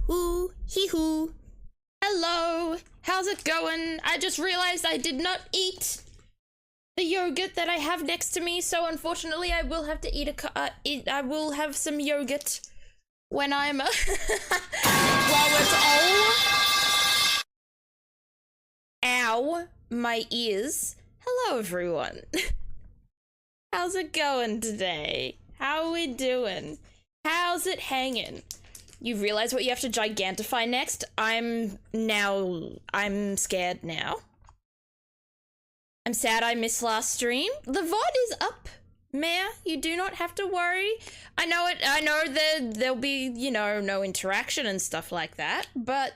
hoo, hee hoo. Hello, how's it going? I just realized I did not eat the yogurt that I have next to me, so unfortunately I will have to I will have some yogurt when I'm while it's ow, my ears. Hello everyone. How's it going today? How are we doing? How's it hanging? You realize what you have to gigantify next? I'm scared now. I'm sad I missed last stream. The VOD is up, Maya. You do not have to worry. I know there'll be, you know, no interaction and stuff like that, but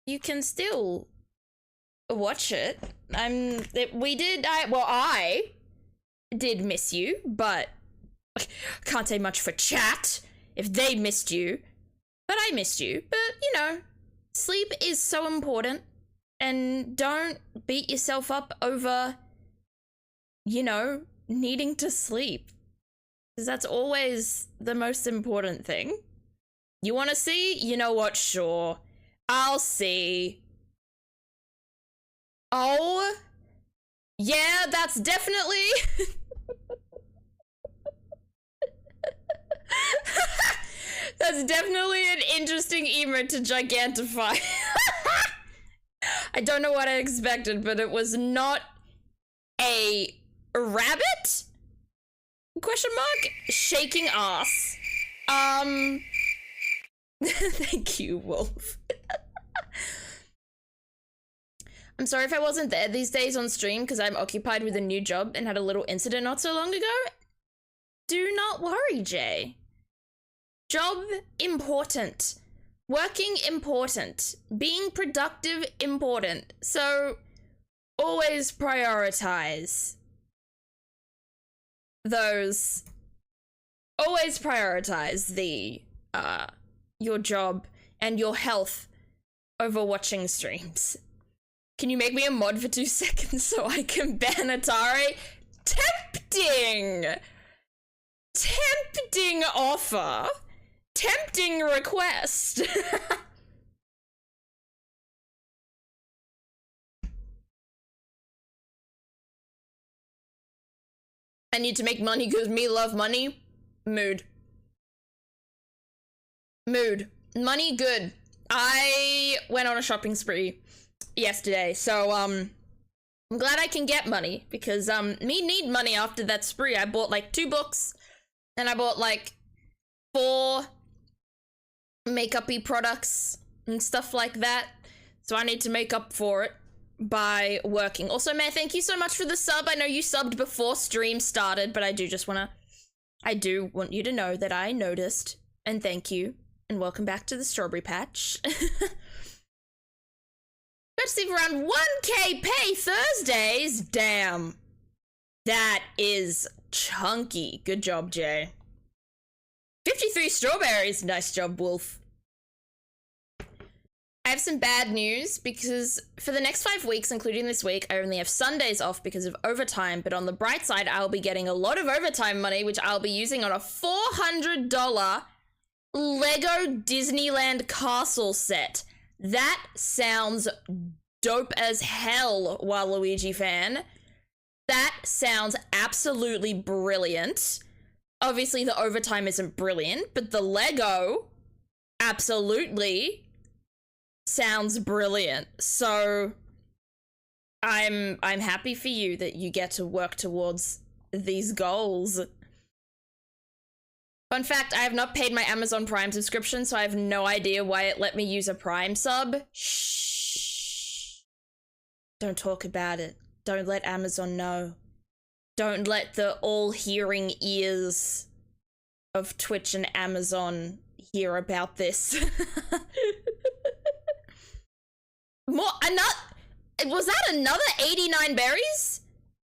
you can still watch it. I did miss you, but can't say much for chat if they missed you. But I missed you. But, you know, sleep is so important. And don't beat yourself up over, you know, needing to sleep. Because that's always the most important thing. You want to see? You know what? Sure. I'll see. Oh. Yeah, that's definitely... That's definitely an interesting emote to gigantify. I don't know what I expected, but it was not a rabbit? Question mark? Shaking ass. Thank you, Wolf. I'm sorry if I wasn't there these days on stream because I'm occupied with a new job and had a little incident not so long ago. Do not worry, Jay. Job important. Working important. Being productive important. So always prioritize those. Always prioritize the your job and your health over watching streams. Can you make me a mod for 2 seconds so I can ban Atari? Tempting! Tempting offer. Tempting request. I need to make money because me love money. Mood. Mood. Money good. I went on a shopping spree yesterday, so I'm glad I can get money because me need money after that spree. I bought like 2 books and I bought like 4 makeup-y products and stuff like that, so I need to make up for it by working. Also, Mayor, thank you so much for the sub. I know you subbed before stream started, but I do want you to know that I noticed, and thank you, and welcome back to the Strawberry Patch. Let's see, around 1k pay Thursdays. Damn, that is chunky. Good job, Jay. 53 strawberries. Nice job, Wolf. I have some bad news because for the next 5 weeks, including this week, I only have Sundays off because of overtime. But on the bright side, I'll be getting a lot of overtime money, which I'll be using on a $400 Lego Disneyland castle set. That sounds dope as hell, Waluigi fan. That sounds absolutely brilliant. Obviously, the overtime isn't brilliant, but the Lego absolutely sounds brilliant. So I'm happy for you that you get to work towards these goals. Fun fact, I have not paid my Amazon Prime subscription, so I have no idea why it let me use a Prime sub. Shh. Don't talk about it. Don't let Amazon know. Don't let the all-hearing ears of Twitch and Amazon hear about this. Was that another 89 berries?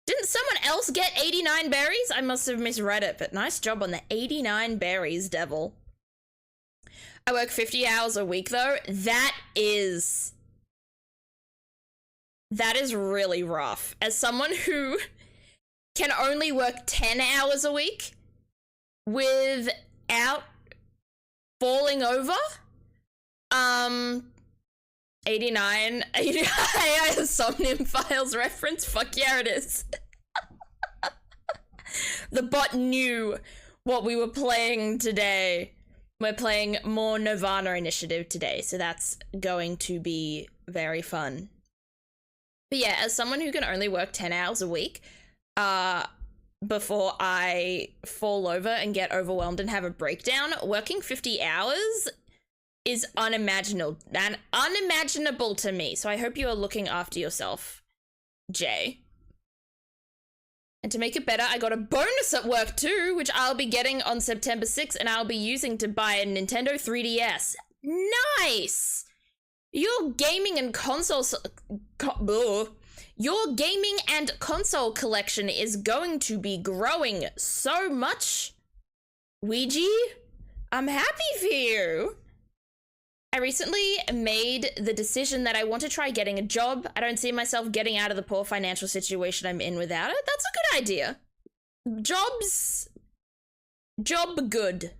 Didn't someone else get 89 berries? I must have misread it, but nice job on the 89 berries, Devil. I work 50 hours a week, though. That is really rough. As someone who can only work 10 hours a week without falling over, 89 AI somnium files reference. Fuck yeah, it is. The bot knew what we were playing today. We're playing more Nirvana Initiative today, so that's going to be very fun. But yeah, as someone who can only work 10 hours a week, before I fall over and get overwhelmed and have a breakdown, working 50 hours is unimaginable to me. So I hope you are looking after yourself, Jay. And to make it better, I got a bonus at work too, which I'll be getting on September 6th, and I'll be using to buy a Nintendo 3DS. Nice! Your gaming and console collection is going to be growing so much, Ouija. I'm happy for you. I recently made the decision that I want to try getting a job. I don't see myself getting out of the poor financial situation I'm in without it. That's a good idea. Job good.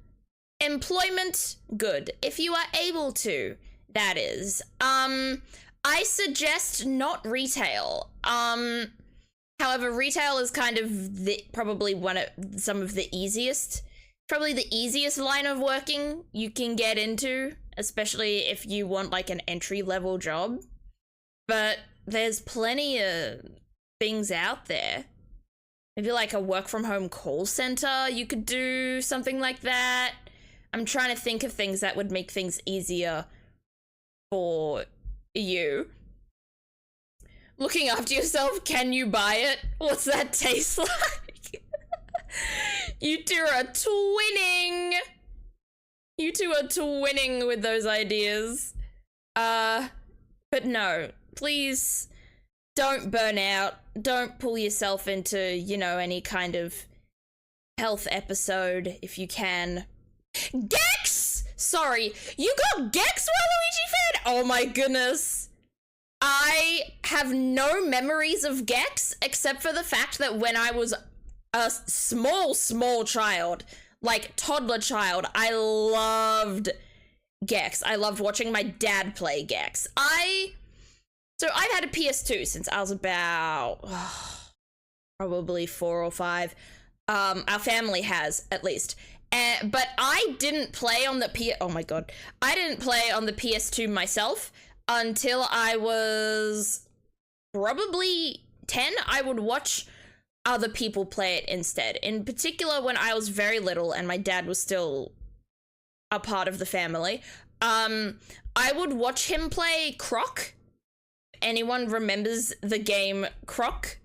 Employment good. If you are able to, that is. I suggest not retail. However, retail is kind of probably some of the easiest line of working you can get into, especially if you want like an entry-level job. But there's plenty of things out there. Maybe like a work-from-home call center, you could do something like that. I'm trying to think of things that would make things easier for you. Looking after yourself, can you buy it? What's that taste like? You two are twinning. You two are twinning with those ideas. But no, please don't burn out. Don't pull yourself into, you know, any kind of health episode if you can. Gex! Sorry, you got Gex, Waluigi fan? Oh my goodness. I have no memories of Gex except for the fact that when I was a small child, like toddler child, I loved Gex. I loved watching my dad play Gex. So I've had a PS2 since I was about probably 4 or 5. Our family has, at least. But I didn't play on the I didn't play on the PS2 myself until I was probably 10. I would watch other people play it instead. In particular, when I was very little and my dad was still a part of the family, I would watch him play Croc. Anyone remembers the game Croc?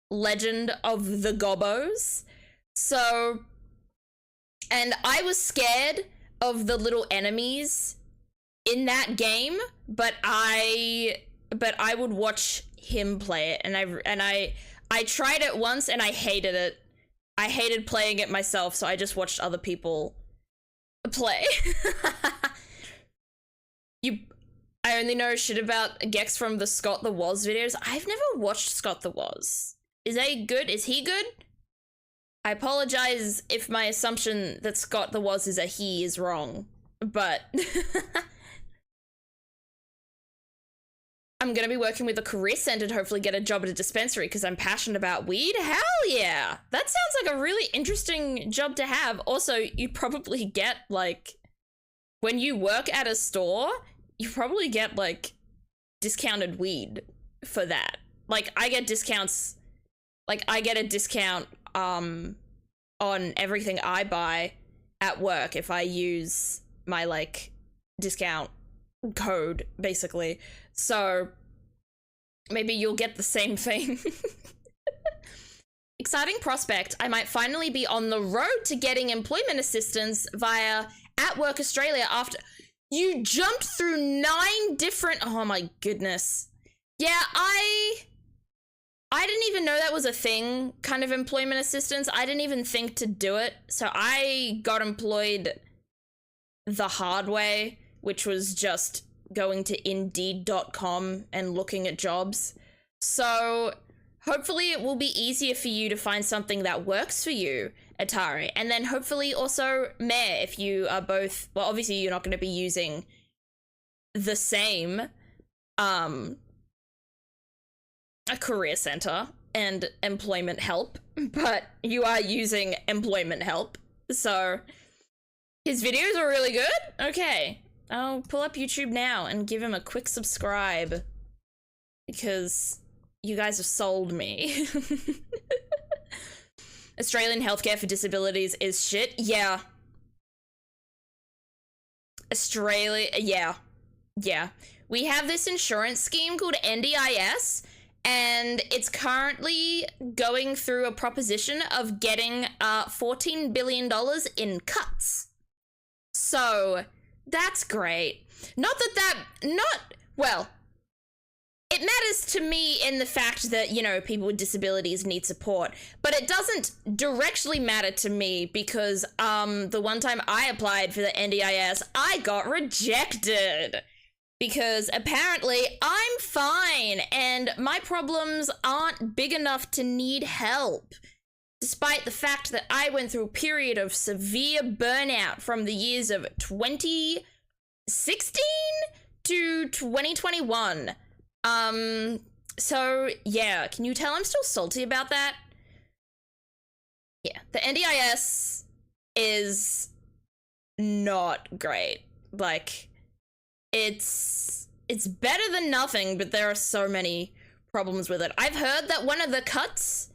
Legend of the Gobbos? So, and I was scared of the little enemies in that game, but I would watch him play it, and I tried it once and I hated it. I hated playing it myself, so I just watched other people play. I only know shit about Gex from the Scott the Woz videos. I've never watched Scott the Woz. Is he good? I apologize if my assumption that Scott the Woz is a he is wrong, but I'm gonna be working with a career center to hopefully get a job at a dispensary because I'm passionate about weed. Hell yeah! That sounds like a really interesting job to have. Also, you probably get, like, when you work at a store, you probably get, like, discounted weed for that. Like, I get discounts, like, I get a discount, on everything I buy at work if I use my, like, discount code, basically. So, maybe you'll get the same thing. Exciting prospect. I might finally be on the road to getting employment assistance via At Work Australia after... You jumped through 9 different... Oh my goodness. Yeah, I didn't even know that was a thing, kind of employment assistance. I didn't even think to do it. So I got employed the hard way, which was just going to Indeed.com and looking at jobs. So hopefully it will be easier for you to find something that works for you, Atari. And then hopefully also Mare, if you are both, well, obviously you're not going to be using the same, a career center and employment help, but you are using employment help. So his videos are really good. Okay, I'll pull up YouTube now and give him a quick subscribe because you guys have sold me. Australian healthcare for disabilities is shit. Yeah. Australia, yeah. We have this insurance scheme called NDIS, and it's currently going through a proposition of getting $14 billion in cuts. So that's great. Well, it matters to me in the fact that, you know, people with disabilities need support, but it doesn't directly matter to me because the one time I applied for the NDIS, I got rejected because apparently I'm fine and my problems aren't big enough to need help, despite the fact that I went through a period of severe burnout from the years of 2016 to 2021. So yeah, can you tell I'm still salty about that? Yeah, the NDIS is not great. Like, it's better than nothing, but there are so many problems with it. I've heard that one of the cuts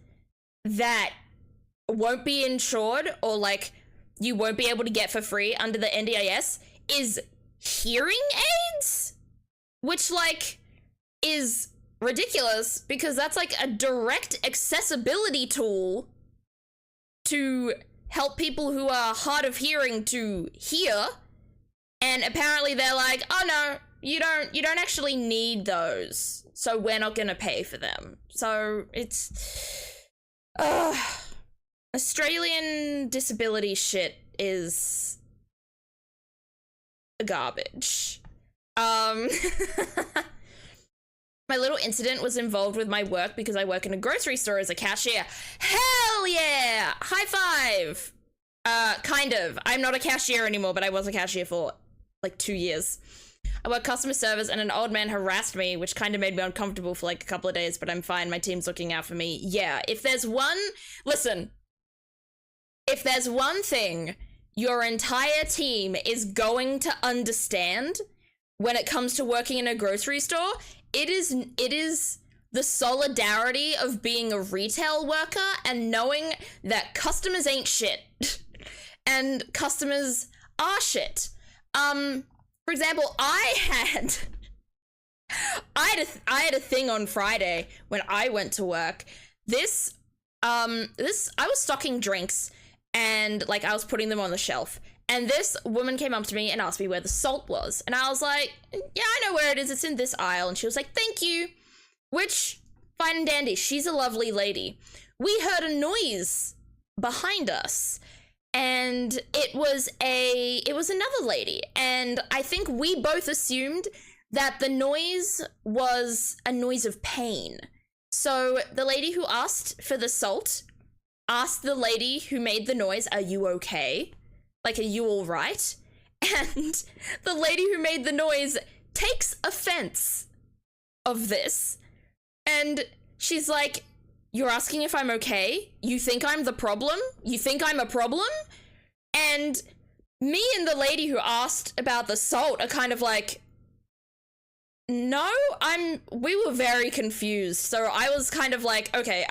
that won't be insured or like you won't be able to get for free under the NDIS is hearing aids, which like is ridiculous because that's like a direct accessibility tool to help people who are hard of hearing to hear, and apparently they're like, oh no, you don't actually need those, so we're not gonna pay for them. So it's Australian disability shit is garbage. My little incident was involved with my work because I work in a grocery store as a cashier. Hell yeah! High five! Kind of. I'm not a cashier anymore, but I was a cashier for like 2 years. I work customer service and an old man harassed me, which kind of made me uncomfortable for like a couple of days, but I'm fine. My team's looking out for me. Yeah, if there's one thing your entire team is going to understand when it comes to working in a grocery store, it is the solidarity of being a retail worker and knowing that customers ain't shit and customers are shit. For example, I had a thing on Friday when I went to work. I was stocking drinks and like I was putting them on the shelf. And this woman came up to me and asked me where the salt was. And I was like, yeah, I know where it is. It's in this aisle. And she was like, thank you. Which, fine and dandy. She's a lovely lady. We heard a noise behind us. And it was another lady. And I think we both assumed that the noise was a noise of pain. So the lady who asked for the salt asked the lady who made the noise, are you okay? Like, are you all right? And the lady who made the noise takes offense of this. And she's like, you're asking if I'm okay? You think I'm the problem? You think I'm a problem? And me and the lady who asked about the salt are kind of like, no, we were very confused. So I was kind of like, okay,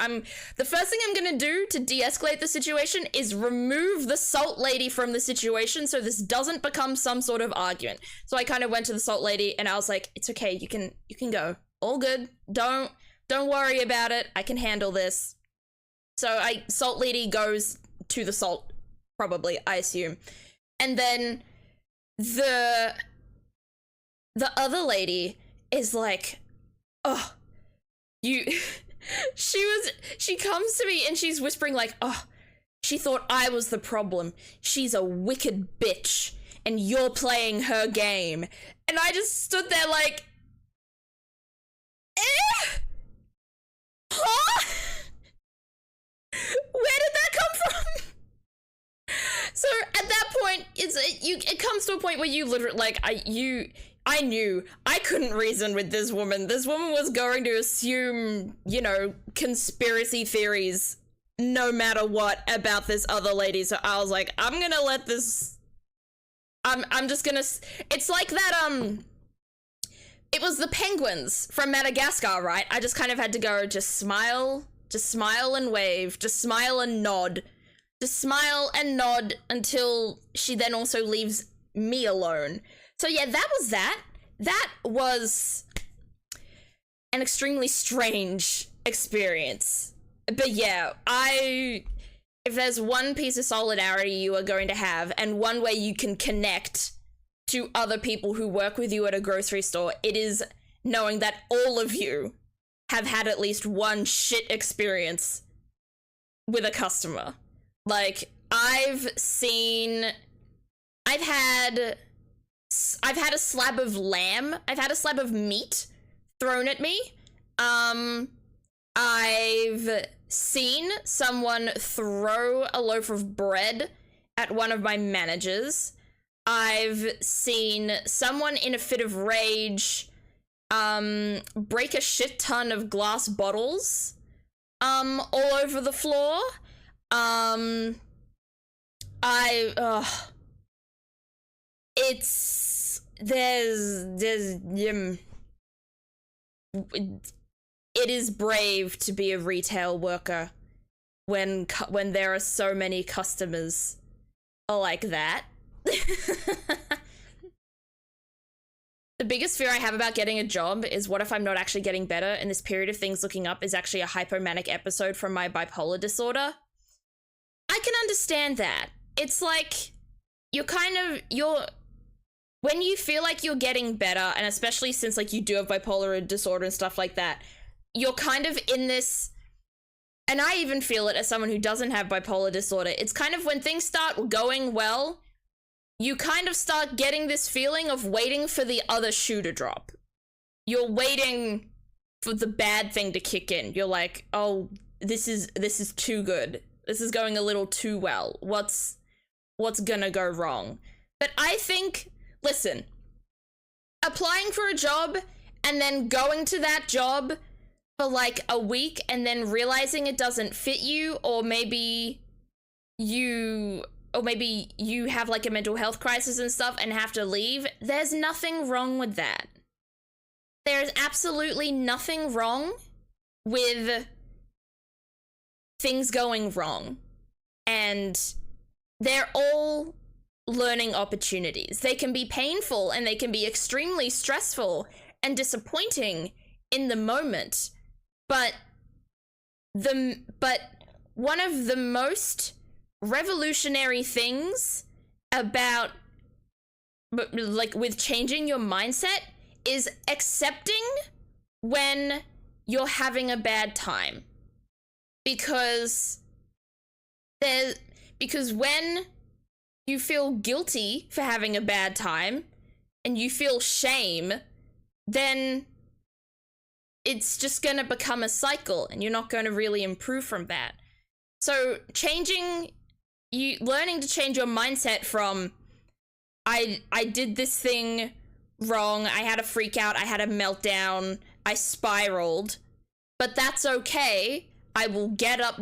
the first thing I'm gonna do to de-escalate the situation is remove the salt lady from the situation so this doesn't become some sort of argument. So I kind of went to the salt lady and I was like, it's okay, you can go. All good. Don't worry about it. I can handle this. So salt lady goes to the salt, probably, I assume. And then the other lady is like, oh, she comes to me and she's whispering like, oh, she thought I was the problem. She's a wicked bitch and you're playing her game. And I just stood there like, huh? Where did that come from? So at that point, it comes to a point where you literally, like, I knew I couldn't reason with this woman. This woman was going to assume, you know, conspiracy theories no matter what about this other lady. So I was like, I'm gonna let this, I'm just gonna, it's like that, it was the penguins from Madagascar, right? I just kind of had to go, just smile and wave, just smile and nod. Just smile and nod until she then also leaves me alone. So yeah, that was that. That was an extremely strange experience. But yeah, if there's one piece of solidarity you are going to have, and one way you can connect to other people who work with you at a grocery store, it is knowing that all of you have had at least one shit experience with a customer. Like, I've had a slab of lamb, I've had a slab of meat thrown at me. I've seen someone throw a loaf of bread at one of my managers. I've seen someone in a fit of rage break a shit ton of glass bottles all over the floor. It is brave to be a retail worker when there are so many customers like that. The biggest fear I have about getting a job is, what if I'm not actually getting better and this period of things looking up is actually a hypomanic episode from my bipolar disorder? I can understand that. It's like, when you feel like you're getting better, and especially since, like, you do have bipolar disorder and stuff like that, you're kind of in this, and I even feel it as someone who doesn't have bipolar disorder, it's kind of when things start going well, you kind of start getting this feeling of waiting for the other shoe to drop. You're waiting for the bad thing to kick in. You're like, oh, this is too good. This is going a little too well. What's gonna go wrong? But I think, listen, applying for a job and then going to that job for like a week and then realizing it doesn't fit you, or maybe you have like a mental health crisis and stuff and have to leave, there's nothing wrong with that. There's absolutely nothing wrong with things going wrong. And they're all learning opportunities. They can be painful and they can be extremely stressful and disappointing in the moment. But one of the most revolutionary things about, like, with changing your mindset is accepting when you're having a bad time. Because when you feel guilty for having a bad time and you feel shame, then it's just gonna become a cycle and you're not gonna really improve from that. So learning to change your mindset from, I did this thing wrong, I had a freak out, I had a meltdown, I spiraled, but that's okay. I will get up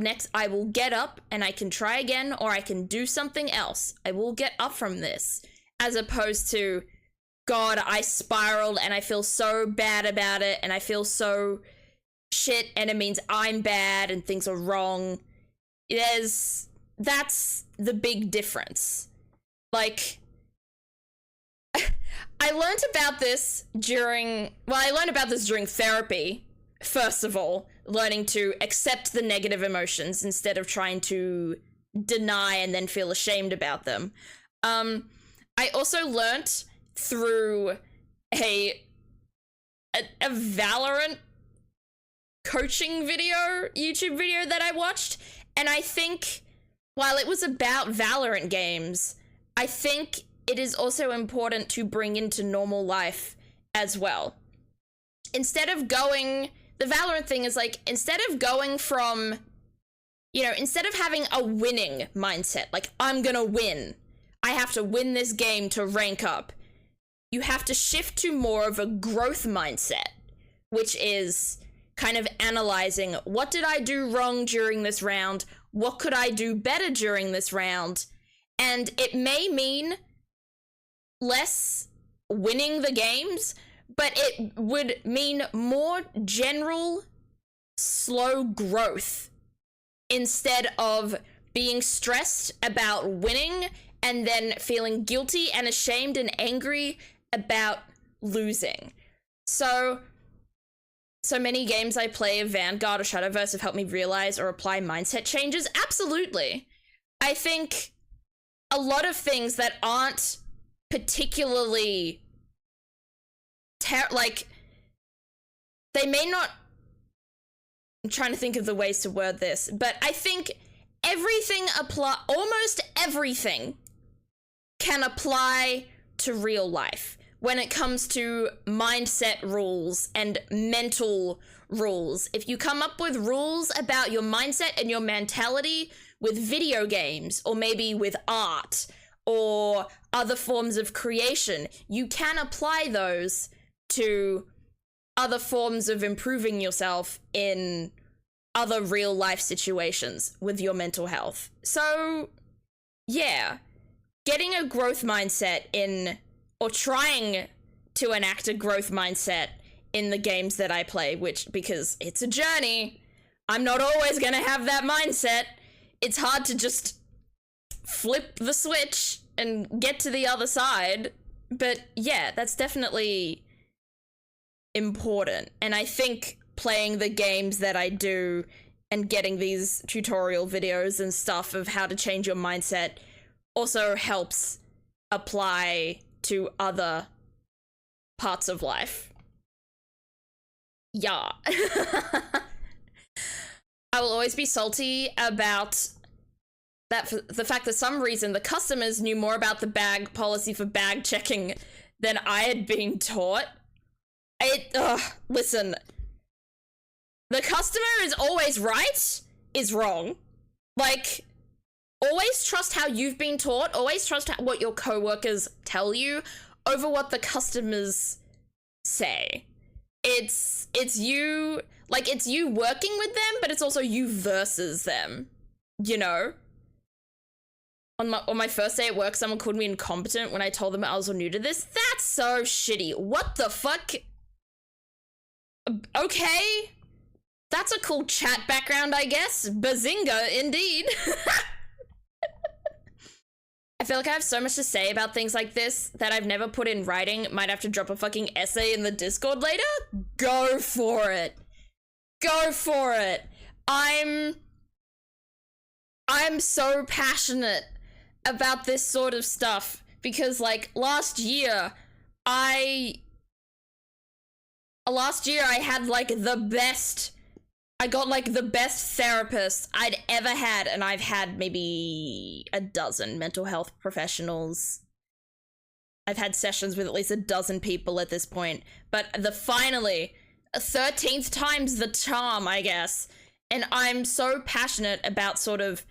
and I can try again, or I can do something else. I will get up from this. As opposed to, God, I spiraled and I feel so bad about it and I feel so shit and it means I'm bad and things are wrong. That's the big difference. Like, I learned about this during therapy, first of all, learning to accept the negative emotions instead of trying to deny and then feel ashamed about them. I also learnt through a Valorant coaching YouTube video that I watched, and I think while it was about Valorant games, I think it is also important to bring into normal life as well. Instead of having a winning mindset, like, I'm gonna win, I have to win this game to rank up. You have to shift to more of a growth mindset, which is kind of analyzing, what did I do wrong during this round? What could I do better during this round? And it may mean less winning the games, but it would mean more general slow growth instead of being stressed about winning and then feeling guilty and ashamed and angry about losing. So many games I play of Vanguard or Shadowverse have helped me realize or apply mindset changes. Absolutely. I think a lot of things that aren't particularly like, they may not, I'm trying to think of the ways to word this, but I think almost everything can apply to real life when it comes to mindset rules and mental rules. If you come up with rules about your mindset and your mentality with video games, or maybe with art or other forms of creation, you can apply those to other forms of improving yourself in other real life situations with your mental health. So yeah, getting a growth mindset in, or trying to enact a growth mindset in the games that I play, because it's a journey, I'm not always gonna have that mindset. It's hard to just flip the switch and get to the other side. But yeah, that's definitely important. And I think playing the games that I do and getting these tutorial videos and stuff of how to change your mindset also helps apply to other parts of life. Yeah. I will always be salty about that, the fact that some reason the customers knew more about the bag policy for bag checking than I had been taught. Listen, the customer is always right, is wrong. Like, always trust how you've been taught, always trust what your coworkers tell you over what the customers say. It's you, like, it's you working with them, but it's also you versus them, you know? On my first day at work, someone called me incompetent when I told them I was new to this. That's so shitty. What the fuck? Okay. That's a cool chat background, I guess. Bazinga, indeed. I feel like I have so much to say about things like this that I've never put in writing. Might have to drop a fucking essay in the Discord later. Go for it. Go for it. I'm so passionate about this sort of stuff because, like, last year I had like I got like the best therapist I'd ever had, and I've had maybe a dozen mental health professionals. I've had sessions with at least a dozen people at this point, but finally 13th time's the charm, I guess. And I'm so passionate about sort of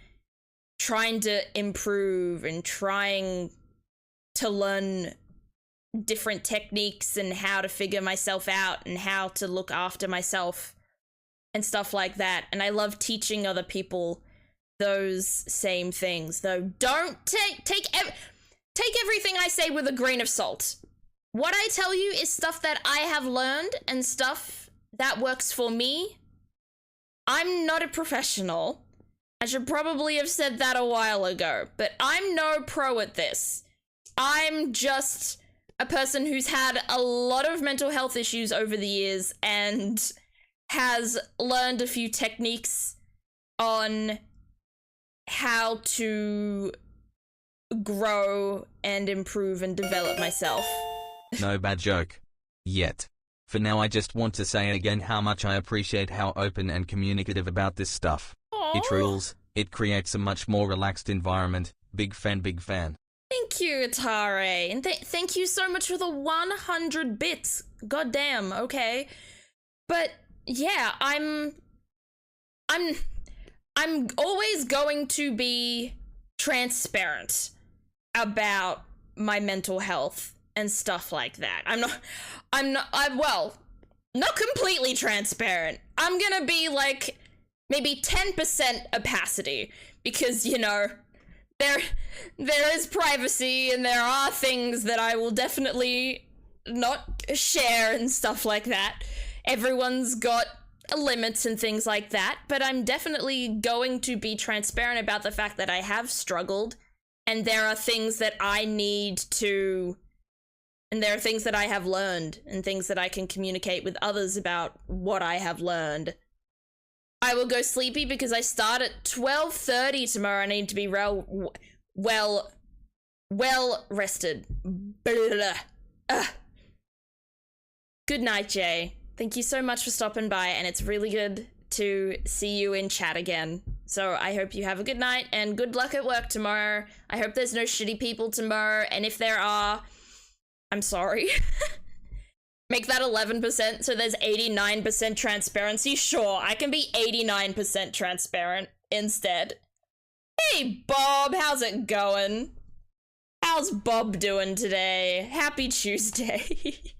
trying to improve and trying to learn different techniques and how to figure myself out and how to look after myself and stuff like that. And I love teaching other people those same things, though. Don't take everything I say with a grain of salt. What I tell you is stuff that I have learned and stuff that works for me. I'm not a professional. I should probably have said that a while ago, but I'm no pro at this. I'm just a person who's had a lot of mental health issues over the years and has learned a few techniques on how to grow and improve and develop myself. No bad joke. Yet. For now, I just want to say again how much I appreciate how open and communicative about this stuff. Aww. It rules. It creates a much more relaxed environment. Big fan, big fan. Thank you, Atare. And thank you so much for the 100 bits. Goddamn, okay. But yeah, I'm always going to be transparent about my mental health and stuff like that. Well, not completely transparent. I'm gonna be like maybe 10% opacity because, you know, there is privacy and there are things that I will definitely not share and stuff like that. Everyone's got limits and things like that, but I'm definitely going to be transparent about the fact that I have struggled, and there are things that I need to, and there are things that I have learned, and things that I can communicate with others about what I have learned. I will go sleepy because I start at 12:30 tomorrow. I need to be well rested. Good night, Jay. Thank you so much for stopping by, and it's really good to see you in chat again. So I hope you have a good night, and good luck at work tomorrow. I hope there's no shitty people tomorrow, and if there are, I'm sorry. Make that 11% so there's 89% transparency. Sure, I can be 89% transparent instead. Hey, Bob, how's it going? How's Bob doing today? Happy Tuesday.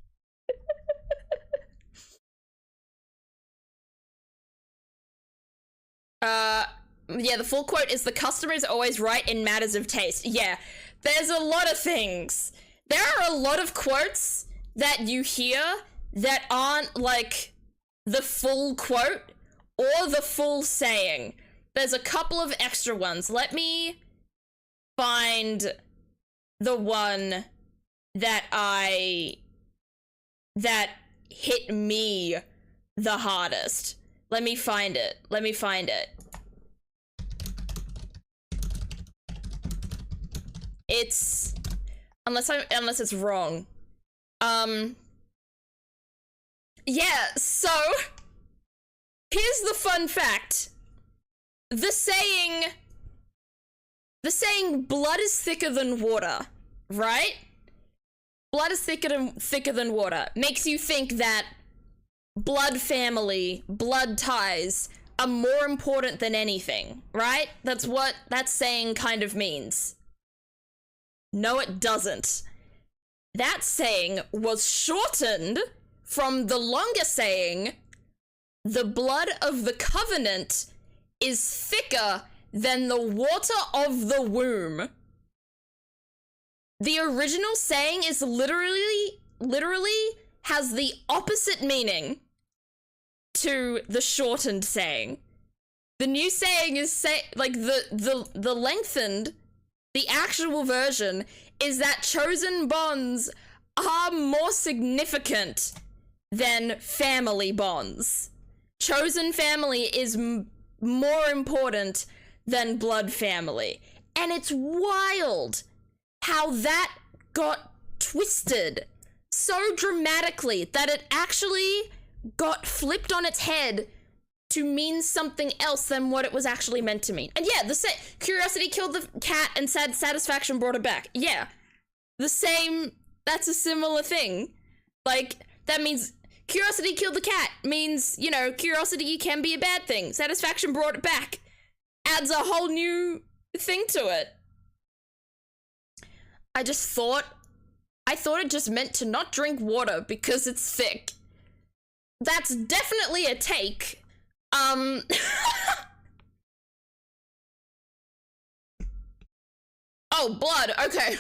Yeah, the full quote is, "The customer is always right in matters of taste." Yeah, there's a lot of things. There are a lot of quotes that you hear that aren't like the full quote or the full saying. There's a couple of extra ones. Let me find the one that hit me the hardest. Let me find it. It's, unless it's wrong. Yeah, so here's the fun fact. The saying blood is thicker than water, right? Blood is thicker than water makes you think that blood family, blood ties are more important than anything, right? That's what that saying kind of means. No, it doesn't. That saying was shortened from the longer saying, "The blood of the covenant is thicker than the water of the womb." The original saying is literally has the opposite meaning to the shortened saying. The new saying is the lengthened, the actual version is that chosen bonds are more significant than family bonds. Chosen family is more important than blood family. And it's wild how that got twisted so dramatically that it actually got flipped on its head to mean something else than what it was actually meant to mean. And yeah, curiosity killed the cat and satisfaction brought it back. Yeah, that's a similar thing. Like, that means curiosity killed the cat means, you know, curiosity can be a bad thing. Satisfaction brought it back. Adds a whole new thing to it. I thought it just meant to not drink water because it's thick. That's definitely a take. Oh, blood, okay.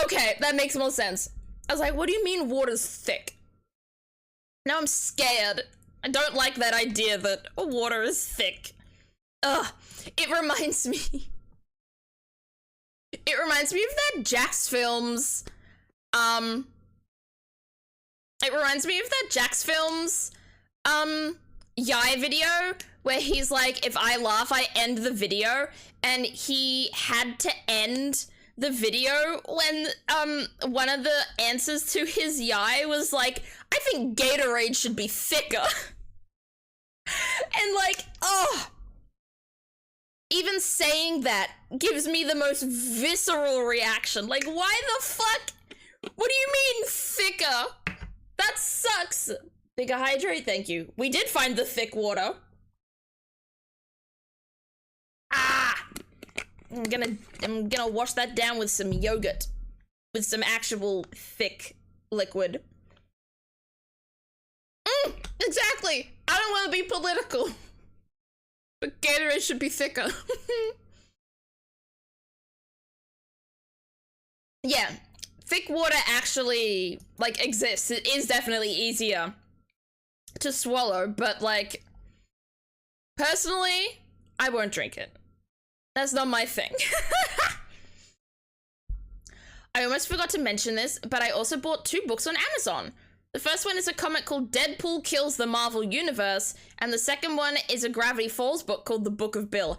Okay, that makes more sense. I was like, what do you mean water's thick? Now I'm scared. I don't like that idea that water is thick. Ugh, it reminds me of that Jax Films, Yai video where he's like, if I laugh, I end the video, and he had to end the video when, one of the answers to his Yai was like, I think Gatorade should be thicker. And like, oh, even saying that gives me the most visceral reaction. Like, why the fuck? What do you mean thicker? That sucks. Bigger hydrate, thank you. We did find the thick water. Ah! I'm gonna wash that down with some yogurt. With some actual thick liquid. Exactly! I don't want to be political. But Gatorade should be thicker. Yeah, thick water actually, like, exists. It is definitely easier to swallow, but, like, personally, I won't drink it. That's not my thing. I almost forgot to mention this, but I also bought 2 books on Amazon. The first one is a comic called Deadpool Kills the Marvel Universe, and the second one is a Gravity Falls book called The Book of Bill.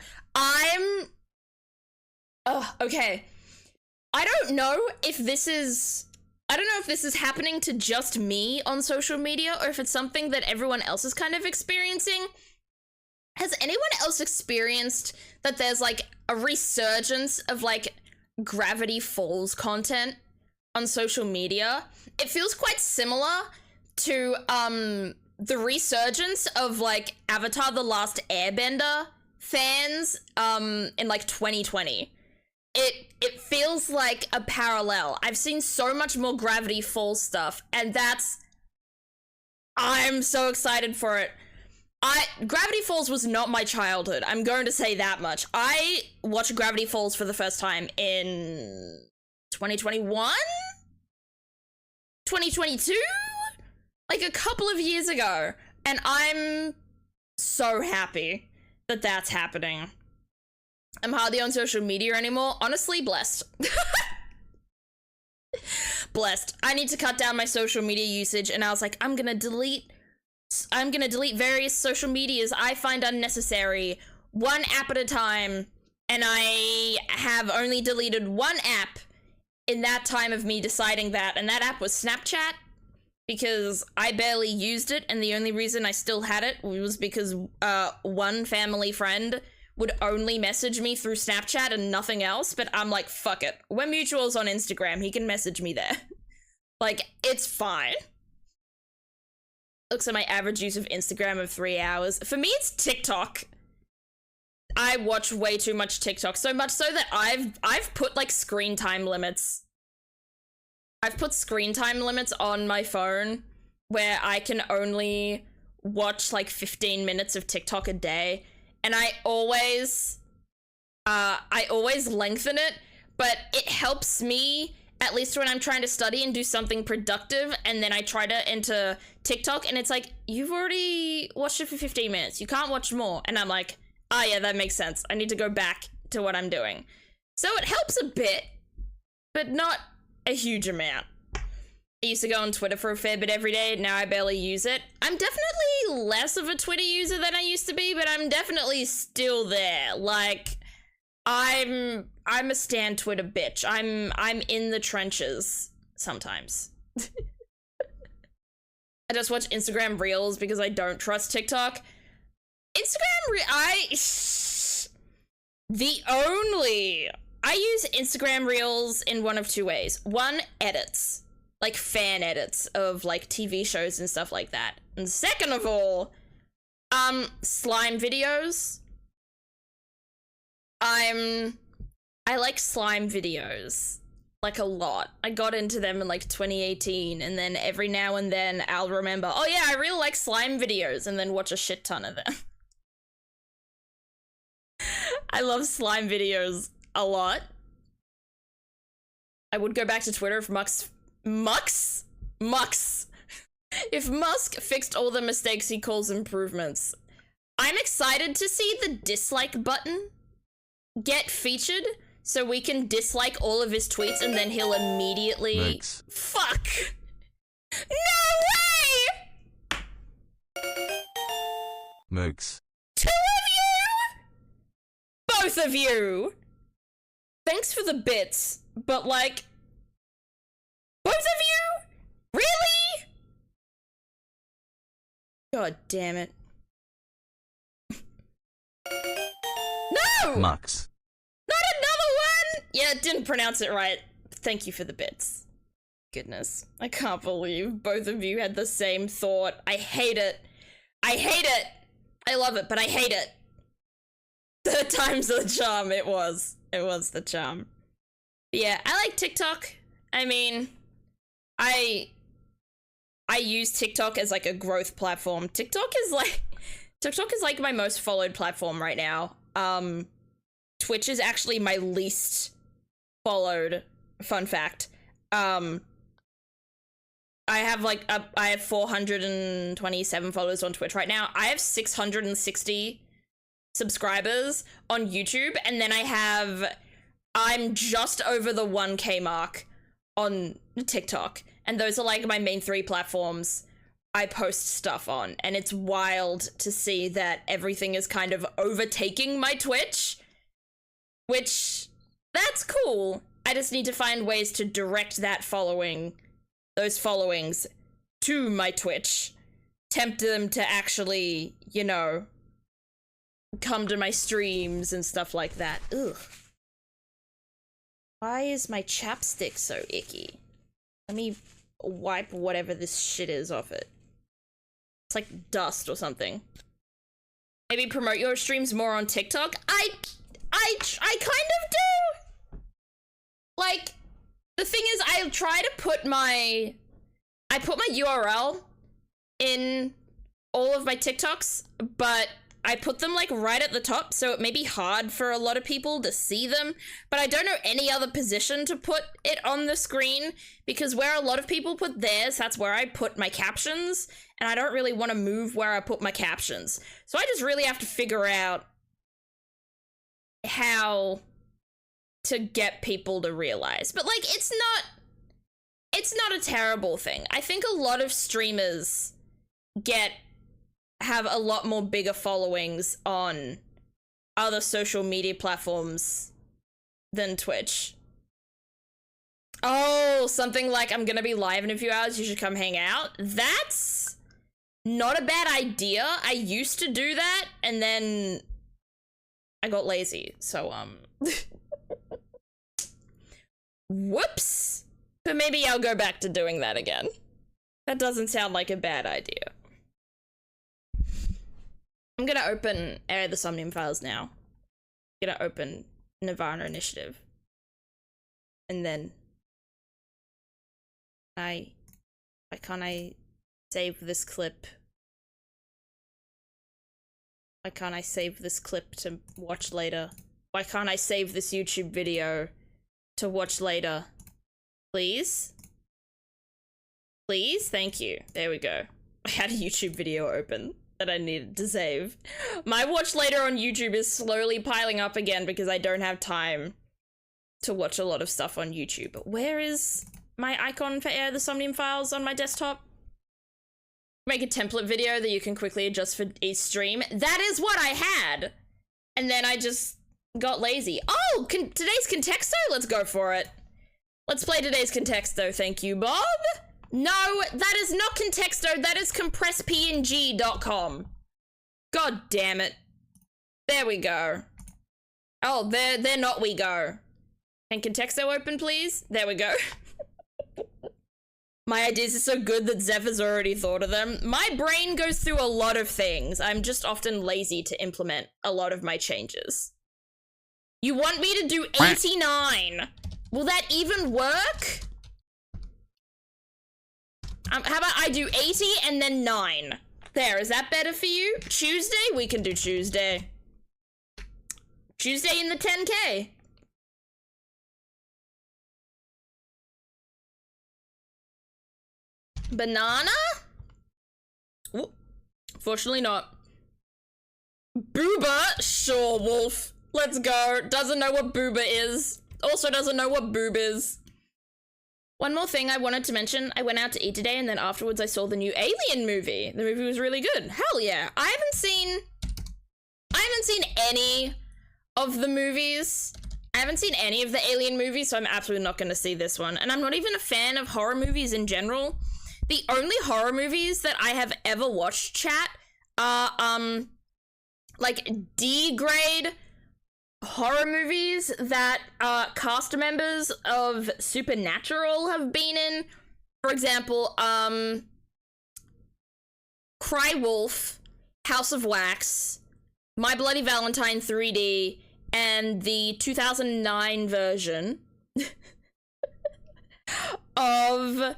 Okay. I don't know if this is happening to just me on social media, or if it's something that everyone else is kind of experiencing. Has anyone else experienced that there's, like, a resurgence of, like, Gravity Falls content on social media? It feels quite similar to the resurgence of, like, Avatar: The Last Airbender fans in, like, 2020. It feels like a parallel. I've seen so much more Gravity Falls stuff, and I'm so excited for it. Gravity Falls was not my childhood. I'm going to say that much. I watched Gravity Falls for the first time in 2021? 2022? Like a couple of years ago. And I'm so happy that that's happening. I'm hardly on social media anymore. Honestly, blessed. Blessed. I need to cut down my social media usage, and I was like, I'm gonna delete various social medias I find unnecessary, one app at a time, and I have only deleted one app in that time of me deciding that, and that app was Snapchat, because I barely used it, and the only reason I still had it was because one family friend would only message me through Snapchat and nothing else, but I'm like, fuck it. We're mutuals on Instagram, he can message me there. Like, it's fine. Looks at my average use of Instagram of 3 hours. For me, it's TikTok. I watch way too much TikTok, so much so that I've put, like, screen time limits. I've put screen time limits on my phone where I can only watch, like, 15 minutes of TikTok a day. And I always lengthen it, but it helps me, at least when I'm trying to study and do something productive, and then I try to enter TikTok, and it's like, you've already watched it for 15 minutes. You can't watch more. And I'm like, oh yeah, that makes sense. I need to go back to what I'm doing. So it helps a bit, but not a huge amount. I used to go on Twitter for a fair bit every day. Now I barely use it. I'm definitely less of a Twitter user than I used to be, but I'm definitely still there. Like, I'm a stan Twitter bitch. I'm in the trenches sometimes. I just watch Instagram Reels because I don't trust TikTok. I use Instagram Reels in one of 2 ways. One, edits. Like, fan edits of, like, TV shows and stuff like that. And second of all, slime videos. I like slime videos, like, a lot. I got into them in, like, 2018, and then every now and then I'll remember, oh yeah, I really like slime videos, and then watch a shit ton of them. I love slime videos a lot. I would go back to Twitter if if Musk fixed all the mistakes he calls improvements. I'm excited to see the dislike button get featured so we can dislike all of his tweets and then he'll immediately... Thanks. Fuck! No way! Mooks. 2 of you? Both of you! Thanks for the bits, but, like... Both of you? Really? God damn it. No! Mux. Not another one! Yeah, didn't pronounce it right. Thank you for the bits. Goodness. I can't believe both of you had the same thought. I hate it. I hate it! I love it, but I hate it. 3rd time's the charm, it was. It was the charm. But yeah, I like TikTok. I mean, I use TikTok as like a growth platform. TikTok is like my most followed platform right now. Twitch is actually my least followed. Fun fact. I have 427 followers on Twitch right now. I have 660 subscribers on YouTube, and then I'm just over the 1K mark on TikTok, and those are like my main 3 platforms I post stuff on, and it's wild to see that everything is kind of overtaking my Twitch, which, that's cool. I just need to find ways to direct those followings to my Twitch, tempt them to actually, you know, come to my streams and stuff like that. Ugh. Why is my chapstick so icky? Let me wipe whatever this shit is off it. It's like dust or something. Maybe promote your streams more on TikTok? I kind of do! Like, the thing is, I try to put my URL in all of my TikToks, but I put them like right at the top, so it may be hard for a lot of people to see them, but I don't know any other position to put it on the screen, because where a lot of people put theirs, that's where I put my captions, and I don't really want to move where I put my captions. So I just really have to figure out how to get people to realize. But like, it's not a terrible thing. I think a lot of streamers have a lot more bigger followings on other social media platforms than Twitch. Oh, something like, I'm gonna be live in a few hours, you should come hang out. That's not a bad idea. I used to do that, and then I got lazy, so, whoops. But maybe I'll go back to doing that again. That doesn't sound like a bad idea. I'm gonna open the Somnium files now. I'm gonna open Nirvana Initiative. And then why can't I save this clip? Why can't I save this clip to watch later? Why can't I save this YouTube video to watch later? Please? Please? Thank you. There we go. I had a YouTube video open that I needed to save. My watch later on YouTube is slowly piling up again because I don't have time to watch a lot of stuff on YouTube. But where is my icon for Air the Somnium files on my desktop? Make a template video that you can quickly adjust for each stream. That is what I had! And then I just got lazy. Oh, today's Contexto? Let's go for it. Let's play today's Contexto, thank you, Bob. No, that is not Contexto, that is compresspng.com. God damn it. There we go. Oh, there not we go. Can Contexto open, please? There we go. My ideas are so good that Zephyr's already thought of them. My brain goes through a lot of things. I'm just often lazy to implement a lot of my changes. You want me to do 89? Will that even work? How about I do 80 and then 9? There, is that better for you? Tuesday? We can do Tuesday. Tuesday in the 10K. Banana? Ooh, fortunately not. Booba? Sure, Wolf. Let's go. Doesn't know what booba is. Also doesn't know what boob is. One more thing I wanted to mention. I went out to eat today and then afterwards I saw the new Alien movie. The movie was really good. Hell yeah. I haven't seen any of the movies. I haven't seen any of the Alien movies, so I'm absolutely not going to see this one. And I'm not even a fan of horror movies in general. The only horror movies that I have ever watched, chat, are, like, D-grade horror movies that cast members of Supernatural have been in. For example, Cry Wolf, House of Wax, My Bloody Valentine 3D, and the 2009 version of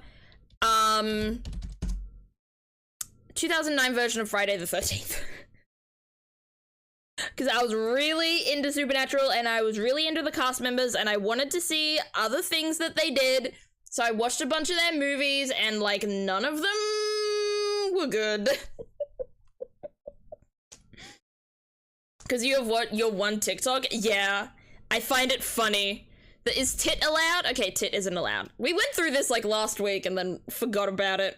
2009 version of Friday the 13th. Because I was really into Supernatural and I was really into the cast members and I wanted to see other things that they did. So I watched a bunch of their movies and like none of them were good. Because you have what? Your one TikTok? Yeah. I find it funny. Is tit allowed? Okay, tit isn't allowed. We went through this like last week and then forgot about it.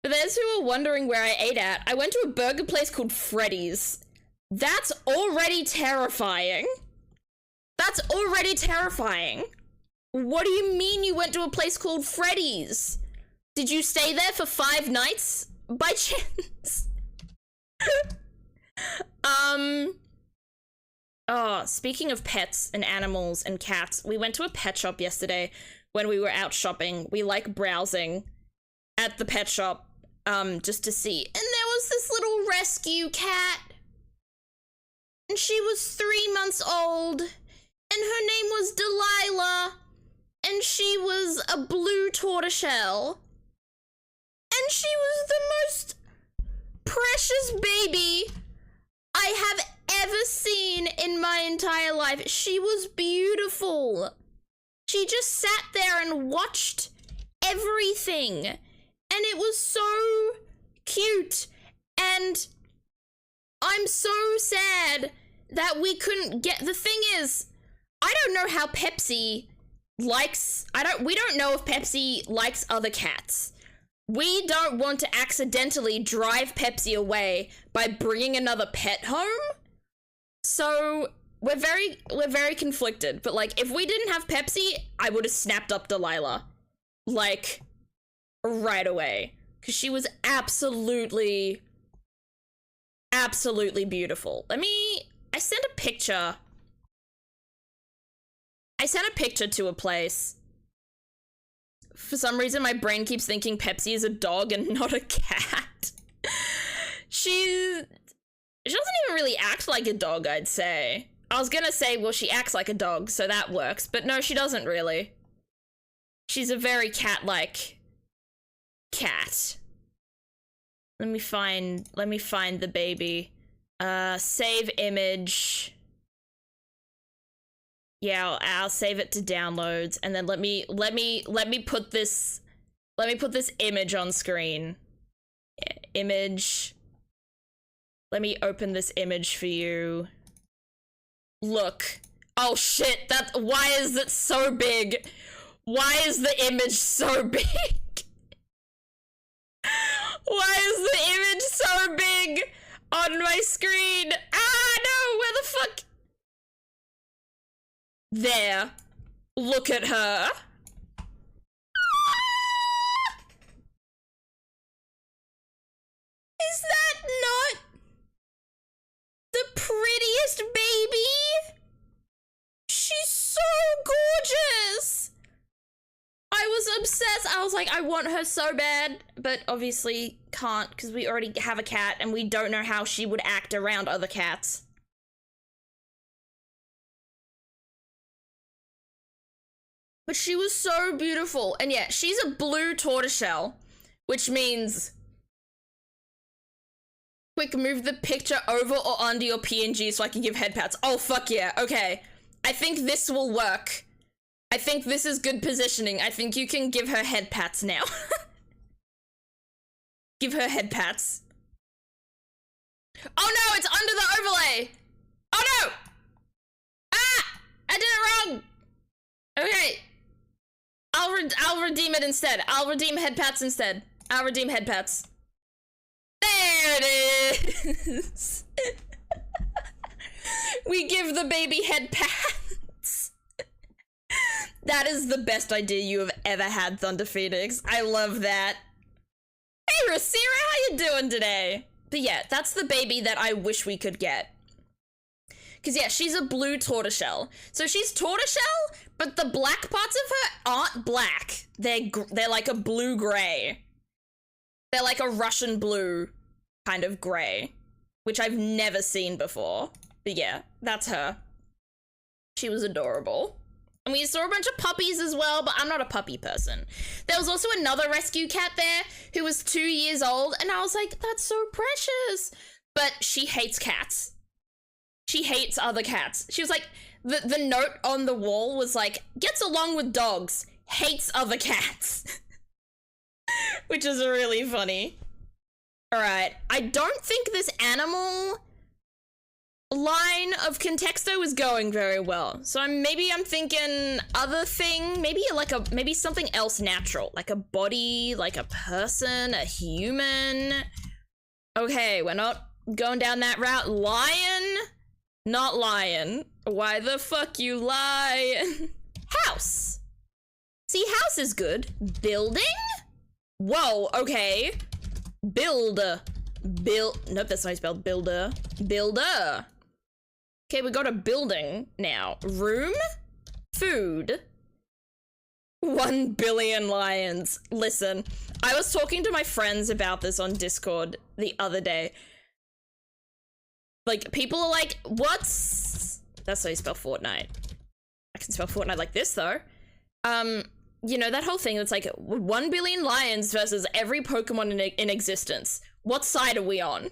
For those who are wondering where I ate at, I went to a burger place called Freddy's. That's already terrifying. That's already terrifying. What do you mean you went to a place called Freddy's? Did you stay there for 5 nights? By chance? Oh, speaking of pets and animals and cats, we went to a pet shop yesterday when we were out shopping. We like browsing at the pet shop, just to see. And there was this little rescue cat. And she was 3 months old. And her name was Delilah. And she was a blue tortoiseshell. And she was the most precious baby I have ever seen in my entire life. She was beautiful. She just sat there and watched everything. And it was so cute. And I'm so sad that we couldn't get... The thing is, I don't know how Pepsi likes... We don't know if Pepsi likes other cats. We don't want to accidentally drive Pepsi away by bringing another pet home. So we're very conflicted. But like, if we didn't have Pepsi, I would have snapped up Delilah. Like, right away. Because she was absolutely beautiful. I sent a picture. I sent a picture to a place. For some reason, my brain keeps thinking Pepsi is a dog and not a cat. She doesn't even really act like a dog, I'd say. I was gonna say, well, she acts like a dog, so that works. But no, she doesn't really. She's a very cat-like cat. Let me find the baby. Save image. Yeah, I'll save it to downloads, and then let me put this image on screen. Image. Let me open this image for you. Look. Oh shit, why is it so big? Why is the image so big? Why is the image so big on my screen? Ah, no, where the fuck? There. Look at her. Is that not the prettiest baby? She's so gorgeous. I was obsessed. I was like, I want her so bad, but obviously can't because we already have a cat and we don't know how she would act around other cats. But she was so beautiful. And yeah, she's a blue tortoiseshell, which means... Quick, move the picture over or under your PNG so I can give head pats. Oh, fuck yeah. Okay. I think this will work. I think this is good positioning. I think you can give her head pats now. Give her head pats. Oh no, it's under the overlay. Oh no! Ah! I did it wrong! Okay. I'll redeem it instead. I'll redeem head pats instead. I'll redeem head pats. There it is! We give the baby head pats. That is the best idea you have ever had, Thunder Phoenix. I love that. Hey, Rasira, how you doing today? But yeah, that's the baby that I wish we could get. Because yeah, she's a blue tortoiseshell. So she's tortoiseshell, but the black parts of her aren't black. They're like a blue-gray. They're like a Russian blue kind of gray, which I've never seen before. But yeah, that's her. She was adorable. And we saw a bunch of puppies as well, but I'm not a puppy person. There was also another rescue cat there who was 2 years old, and I was like, that's so precious. But she hates cats. She hates other cats. She was like, the note on the wall was like, gets along with dogs, hates other cats. Which is really funny. All right, I don't think this animal line of contexto is going very well. So maybe I'm thinking other thing, maybe something else natural, like a body, like a person, a human. Okay, we're not going down that route. Lion, not lion. Why the fuck you lie? House. See, house is good. Building? Whoa, okay. Nope, that's not spelled builder. Builder. Okay, we got a building now. Room? Food? 1 billion lions. Listen, I was talking to my friends about this on Discord the other day. Like, people are like, what's... That's how you spell Fortnite. I can spell Fortnite like this, though. You know, that whole thing that's like 1 billion lions versus every Pokemon in existence. What side are we on?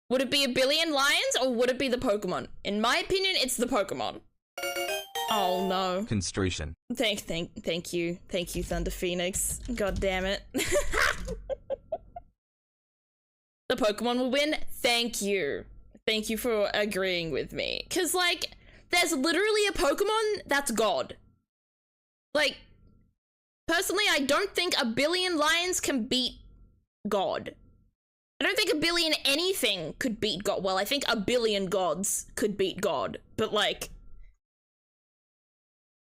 Would it be a billion lions or would it be the Pokemon? In my opinion, it's the Pokemon. Oh no. Constriction. Thank you. Thank you, Thunder Phoenix. God damn it. The Pokemon will win. Thank you. Thank you for agreeing with me. Cause like, there's literally a Pokemon that's God. Like, personally, I don't think a billion lions can beat God. I don't think a billion anything could beat God. Well, I think a billion gods could beat God. But like,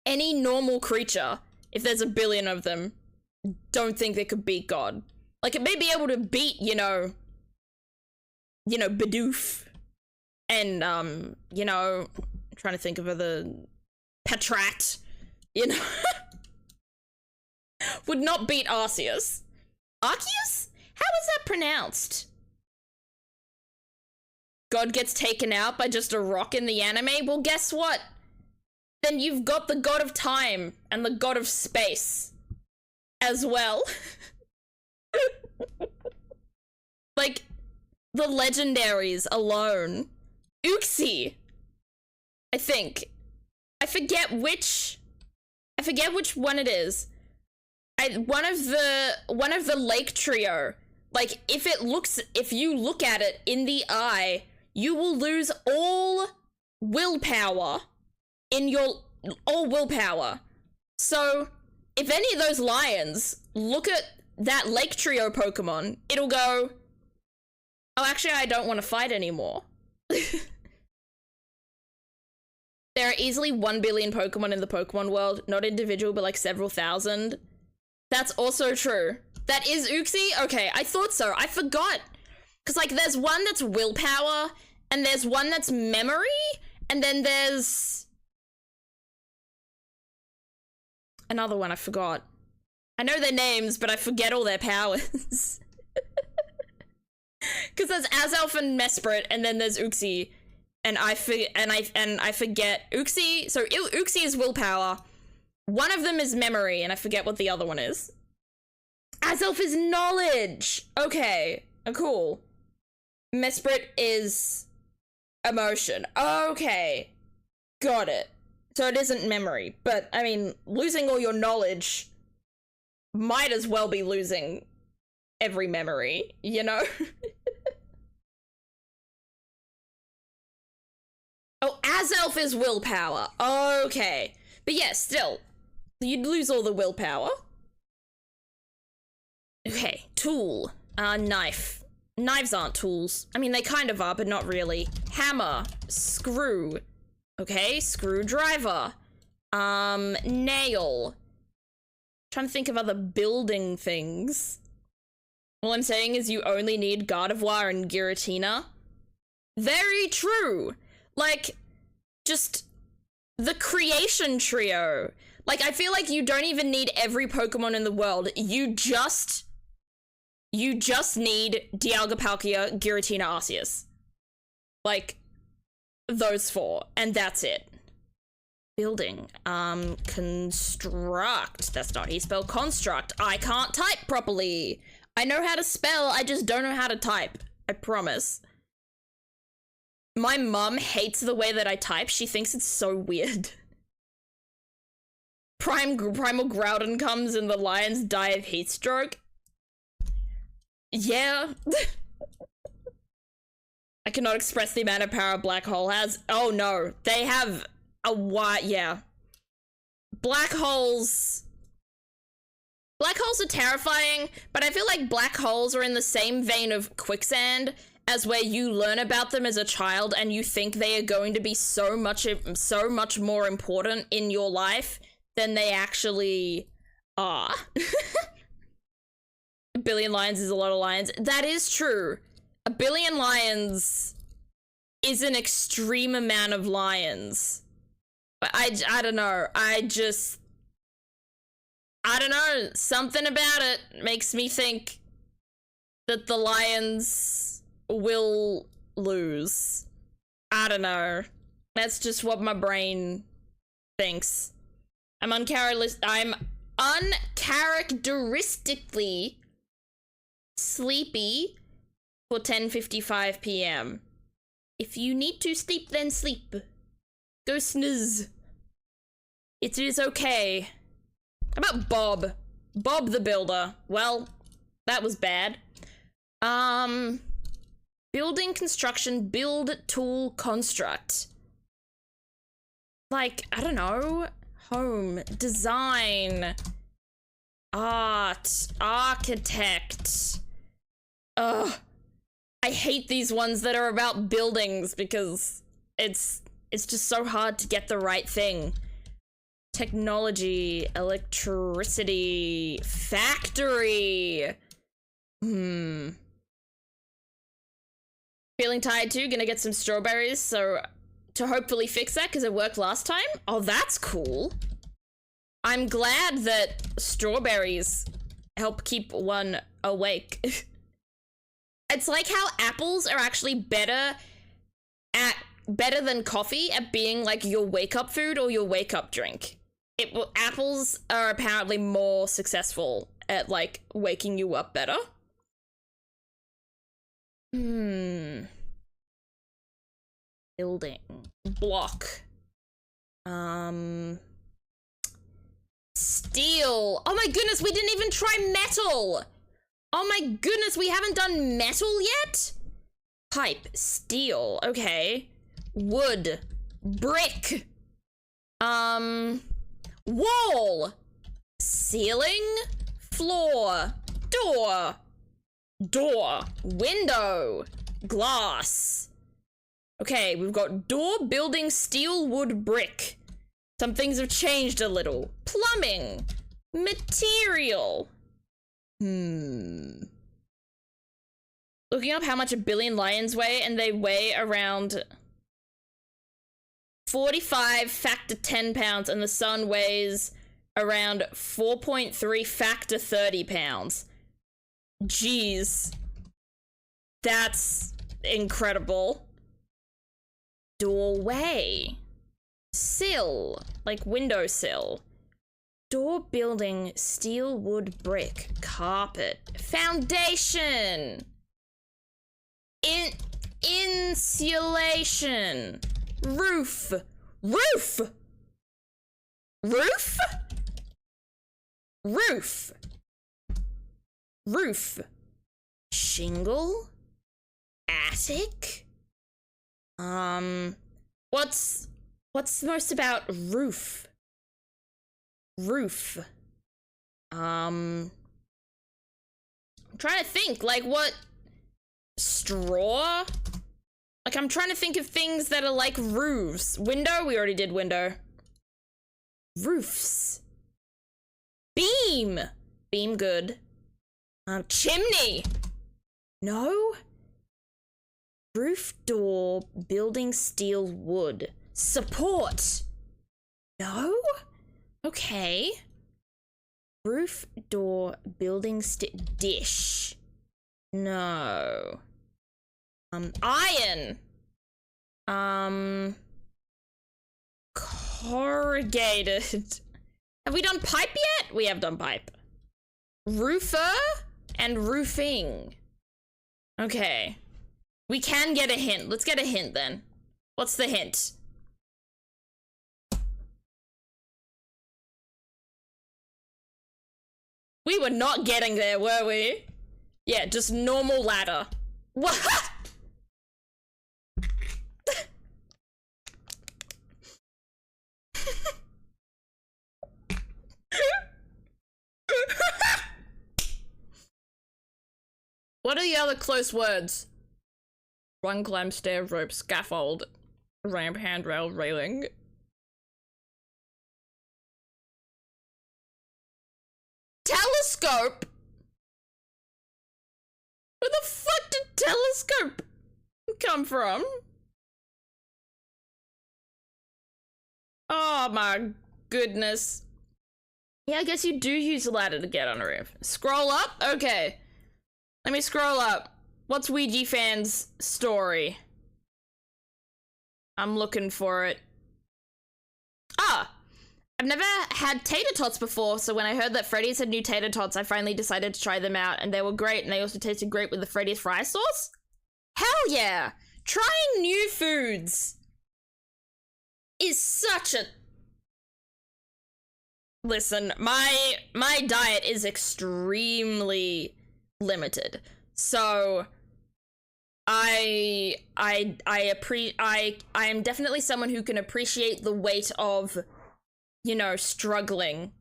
any normal creature, if there's a billion of them, don't think they could beat God. Like, it may be able to beat, you know, Bidoof. And, you know, I'm trying to think of other... Patrat. You know? Would not beat Arceus. Arceus? How is that pronounced? God gets taken out by just a rock in the anime? Well, guess what? Then you've got the god of time and the god of space as well. Like, the legendaries alone. Uxie, I think. I forget which one it is. One of the lake trio. Like, if you look at it in the eye, you will lose all willpower So, if any of those lions look at that lake trio Pokemon, it'll go, oh, actually, I don't want to fight anymore. There are easily 1 billion Pokemon in the Pokemon world, not individual, but like several thousand. That's also true. That is Uxie? Okay, I thought so. I forgot. Because, like, there's one that's willpower, and there's one that's memory, and then there's... another one I forgot. I know their names, but I forget all their powers. Because there's Azelf and Mesprit, and then there's Uxie. And I forget Uxie. So Uxie is willpower. One of them is memory, and I forget what the other one is. Azelf is knowledge. Okay, cool. Mesprit is emotion. Okay, got it. So it isn't memory, but I mean, losing all your knowledge might as well be losing every memory, you know? Oh, Azelf is willpower. Okay. But yeah, still, you'd lose all the willpower. Okay, tool. Knife. Knives aren't tools. I mean, they kind of are, but not really. Hammer. Screw. Okay, screwdriver. Nail. Trying to think of other building things. All I'm saying is you only need Gardevoir and Giratina. Very true. Like, just the creation trio. Like, I feel like you don't even need every Pokemon in the world. You just need Dialga, Palkia, Giratina, Arceus. Like, those four, and that's it. Building. Construct. That's not how you spell construct. I can't type properly. I know how to spell, I just don't know how to type. I promise. My mum hates the way that I type. She thinks it's so weird. Primal Groudon comes and the lions die of heat stroke. Yeah. I cannot express the amount of power a black hole has. Oh no, they have a wide, yeah. Black holes are terrifying, but I feel like black holes are in the same vein of quicksand as where you learn about them as a child and you think they are going to be so much more important in your life than they actually are. A billion lions is a lot of lions. That is true. A billion lions is an extreme amount of lions. But I don't know. I don't know. Something about it makes me think that the lions will lose. I don't know. That's just what my brain thinks. I'm uncharacteristically sleepy for 10:55 p.m. If you need to sleep, then sleep. Go snooze. It is okay. How about Bob? Bob the Builder. Well, that was bad. Building, construction, build, tool, construct. Like, I don't know. Home, design, art, architect. Ugh. I hate these ones that are about buildings because it's just so hard to get the right thing. Technology, electricity, factory. Feeling tired too, gonna get some strawberries so to hopefully fix that because it worked last time. Oh, that's cool. I'm glad that strawberries help keep one awake. It's like how apples are actually better than coffee at being like your wake up food or your wake up drink. Apples are apparently more successful at like waking you up better. Building. Block. Steel. Oh my goodness, we didn't even try metal. Oh my goodness, we haven't done metal yet? Pipe. Steel. Okay. Wood. Brick. Wall. Ceiling. Floor. Door. Window. Glass. Okay, we've got door, building, steel, wood, brick. Some things have changed a little. Plumbing. Material. Looking up how much a billion lions weigh, and they weigh around 45 factor 10 pounds, and the sun weighs around 4.3 factor 30 pounds. Jeez. That's incredible. Doorway. Sill. Like windowsill. Door, building, steel, wood, brick, carpet, foundation, insulation, roof, shingle, attic. What's most about roof? I'm trying to think, like, what? Straw? Like, I'm trying to think of things that are like roofs. Window? We already did window. Roofs. Beam! Beam, good. Chimney! No? Roof, door, building, steel, wood. Support! No? Okay. Roof, door, building, dish. No. Iron. Corrugated. Have we done pipe yet? We have done pipe. Roofer and roofing. Okay. We can get a hint. Let's get a hint then. What's the hint? We were not getting there, were we? Yeah, just normal ladder. What? What are the other close words? Run, climb, stair, rope, scaffold, ramp, handrail, railing. Telescope? Where the fuck did telescope come from? Oh my goodness. Yeah, I guess you do use a ladder to get on a roof. Scroll up? Okay. Let me scroll up. What's Ouija Fan's story? I'm looking for it. Ah! I've never had tater tots before, so when I heard that Freddy's had new tater tots, I finally decided to try them out, and they were great, and they also tasted great with the Freddy's fry sauce. Hell yeah! Trying new foods is such a... Listen, my diet is extremely limited, so I am definitely someone who can appreciate the weight of, you know, struggling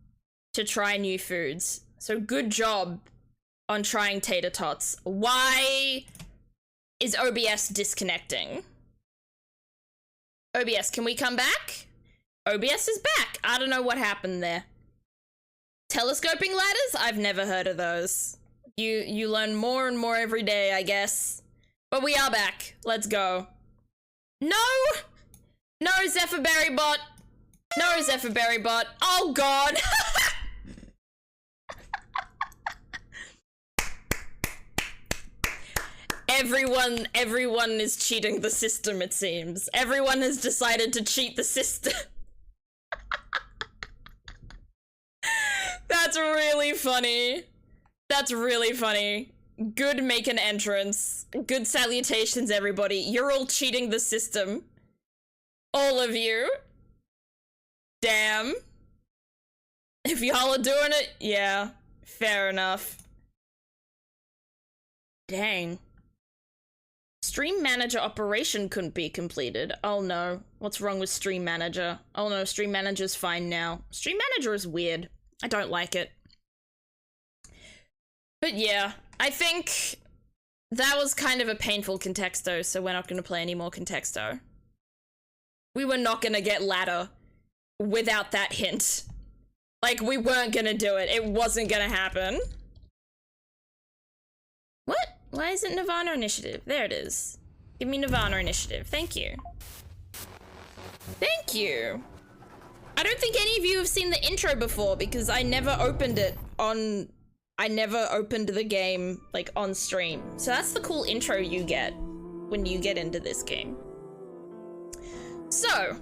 to try new foods. So good job on trying tater tots. Why is OBS disconnecting? OBS, can we come back? OBS is back. I don't know what happened there. Telescoping ladders? I've never heard of those. You learn more and more every day, I guess. But we are back. Let's go. No! No, Zephyrberry bot. No, Zephyrberry bot. Oh god! Everyone is cheating the system, it seems. Everyone has decided to cheat the system. That's really funny. That's really funny. Good make an entrance. Good salutations, everybody. You're all cheating the system. All of you. Damn. If y'all are doing it, yeah. Fair enough. Dang. Stream Manager operation couldn't be completed. Oh no. What's wrong with Stream Manager? Oh no, Stream Manager's fine now. Stream Manager is weird. I don't like it. But yeah, I think that was kind of a painful Contexto, so we're not going to play any more Contexto. We were not going to get ladder without that hint. Like, we weren't going to do it. It wasn't going to happen. What? Why is it Nirvana Initiative? There it is. Give me Nirvana Initiative. Thank you. Thank you. I don't think any of you have seen the intro before because I never opened it on... I never opened the game, like, on stream. So that's the cool intro you get when you get into this game. So,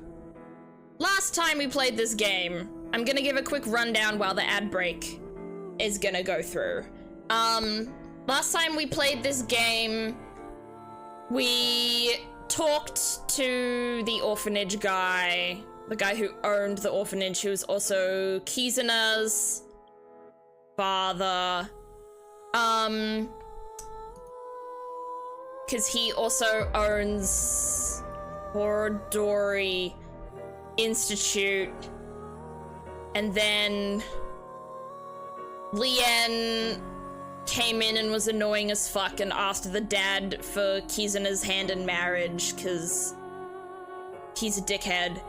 last time we played this game, I'm gonna give a quick rundown while the ad break is gonna go through. Last time we played this game, we talked to the orphanage guy, the guy who owned the orphanage, who was also Kizuna's father, because he also owns Horodori Institute, and then Lien came in and was annoying as fuck and asked the dad for Kizuna's hand in marriage, because he's a dickhead,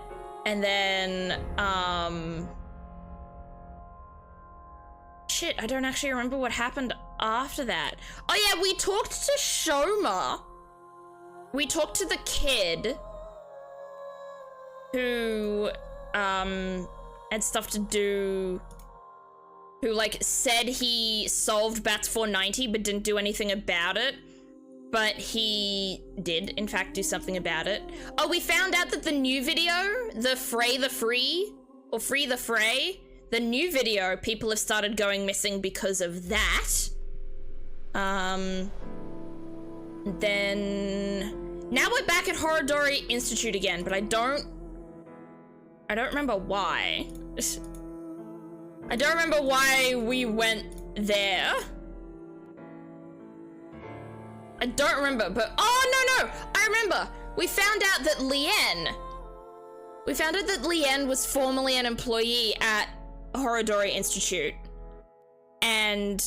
and then, shit, I don't actually remember what happened after that. Oh yeah, we talked to Shoma. We talked to the kid who, had stuff to do, who, like, said he solved Bats 490 but didn't do anything about it. but he did, in fact, do something about it. Oh, we found out that the new video, the Free the Fray, the new video, people have started going missing because of that. Then now we're back at Horodori Institute again, but I don't remember why. I don't remember why we went there. I don't remember, but oh no, I remember. We found out that Lien was formerly an employee at Horodori Institute, and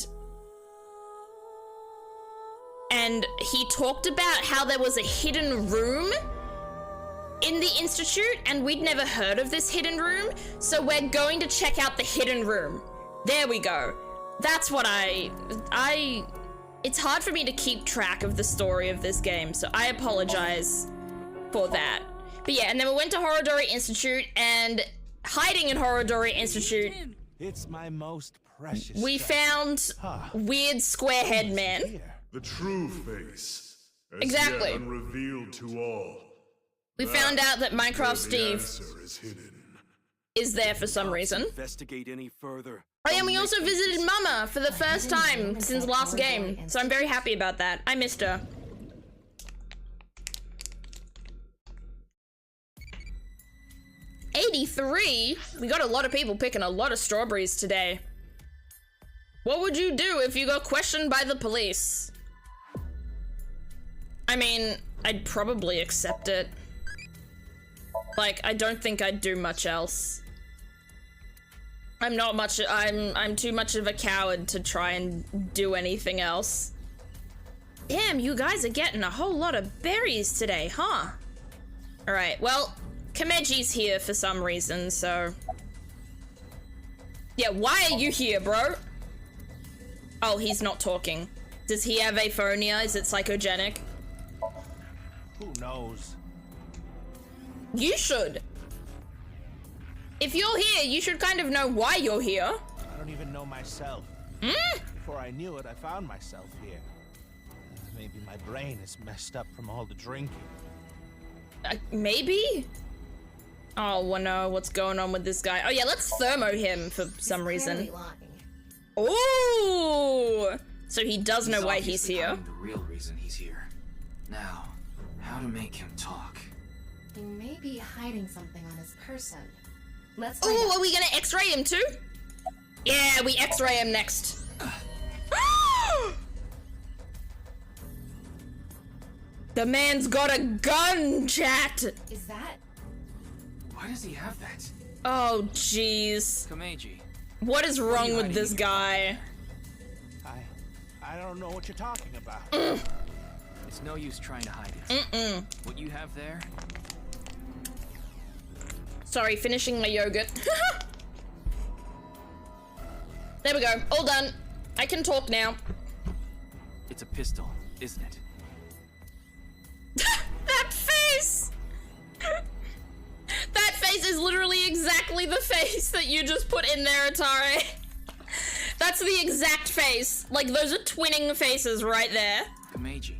he talked about how there was a hidden room in the Institute, and we'd never heard of this hidden room, so we're going to check out the hidden room. There we go. That's what it's hard for me to keep track of the story of this game, so I apologize for that. But yeah, and then we went to Horodori Institute, and hiding in Horodori Institute, it's my most precious. We found weird square head man. The true face, as exactly, yet unrevealed to all. We found out that Minecraft Steve is there for some reason. Investigate any further. Oh yeah, and we also visited Mama for the first time since last game, so I'm very happy about that. I missed her. $83? We got a lot of people picking a lot of strawberries today. What would you do if you got questioned by the police? I mean, I'd probably accept it. Like, I don't think I'd do much else. I'm too much of a coward to try and do anything else. Damn, you guys are getting a whole lot of berries today, huh? Alright, well, Kameji's here for some reason, so... Yeah, why are you here, bro? Oh, he's not talking. Does he have aphonia? Is it psychogenic? Who knows? You should. If you're here, you should kind of know why you're here. I don't even know myself. Before I knew it, I found myself here. Maybe my brain is messed up from all the drinking. Maybe? Oh, well, no, what's going on with this guy? Oh yeah, let's thermo him for some reason. Ooh! So he does know why he's here. The real reason he's here. Now, how to make him talk? He may be hiding something on his person. Let's find out. Are we gonna x-ray him too? Yeah, we x-ray him next. The man's got a gun, chat! Is that? Why does he have that? Oh, jeez. Kameji. What is wrong with this guy? I don't know what you're talking about. It's no use trying to hide it. What you have there? Sorry, finishing my yogurt. There we go, all done. I can talk now. It's a pistol, isn't it? That face! That face is literally exactly the face that you just put in there, Atare. That's the exact face. Like, those are twinning faces right there. Kameji,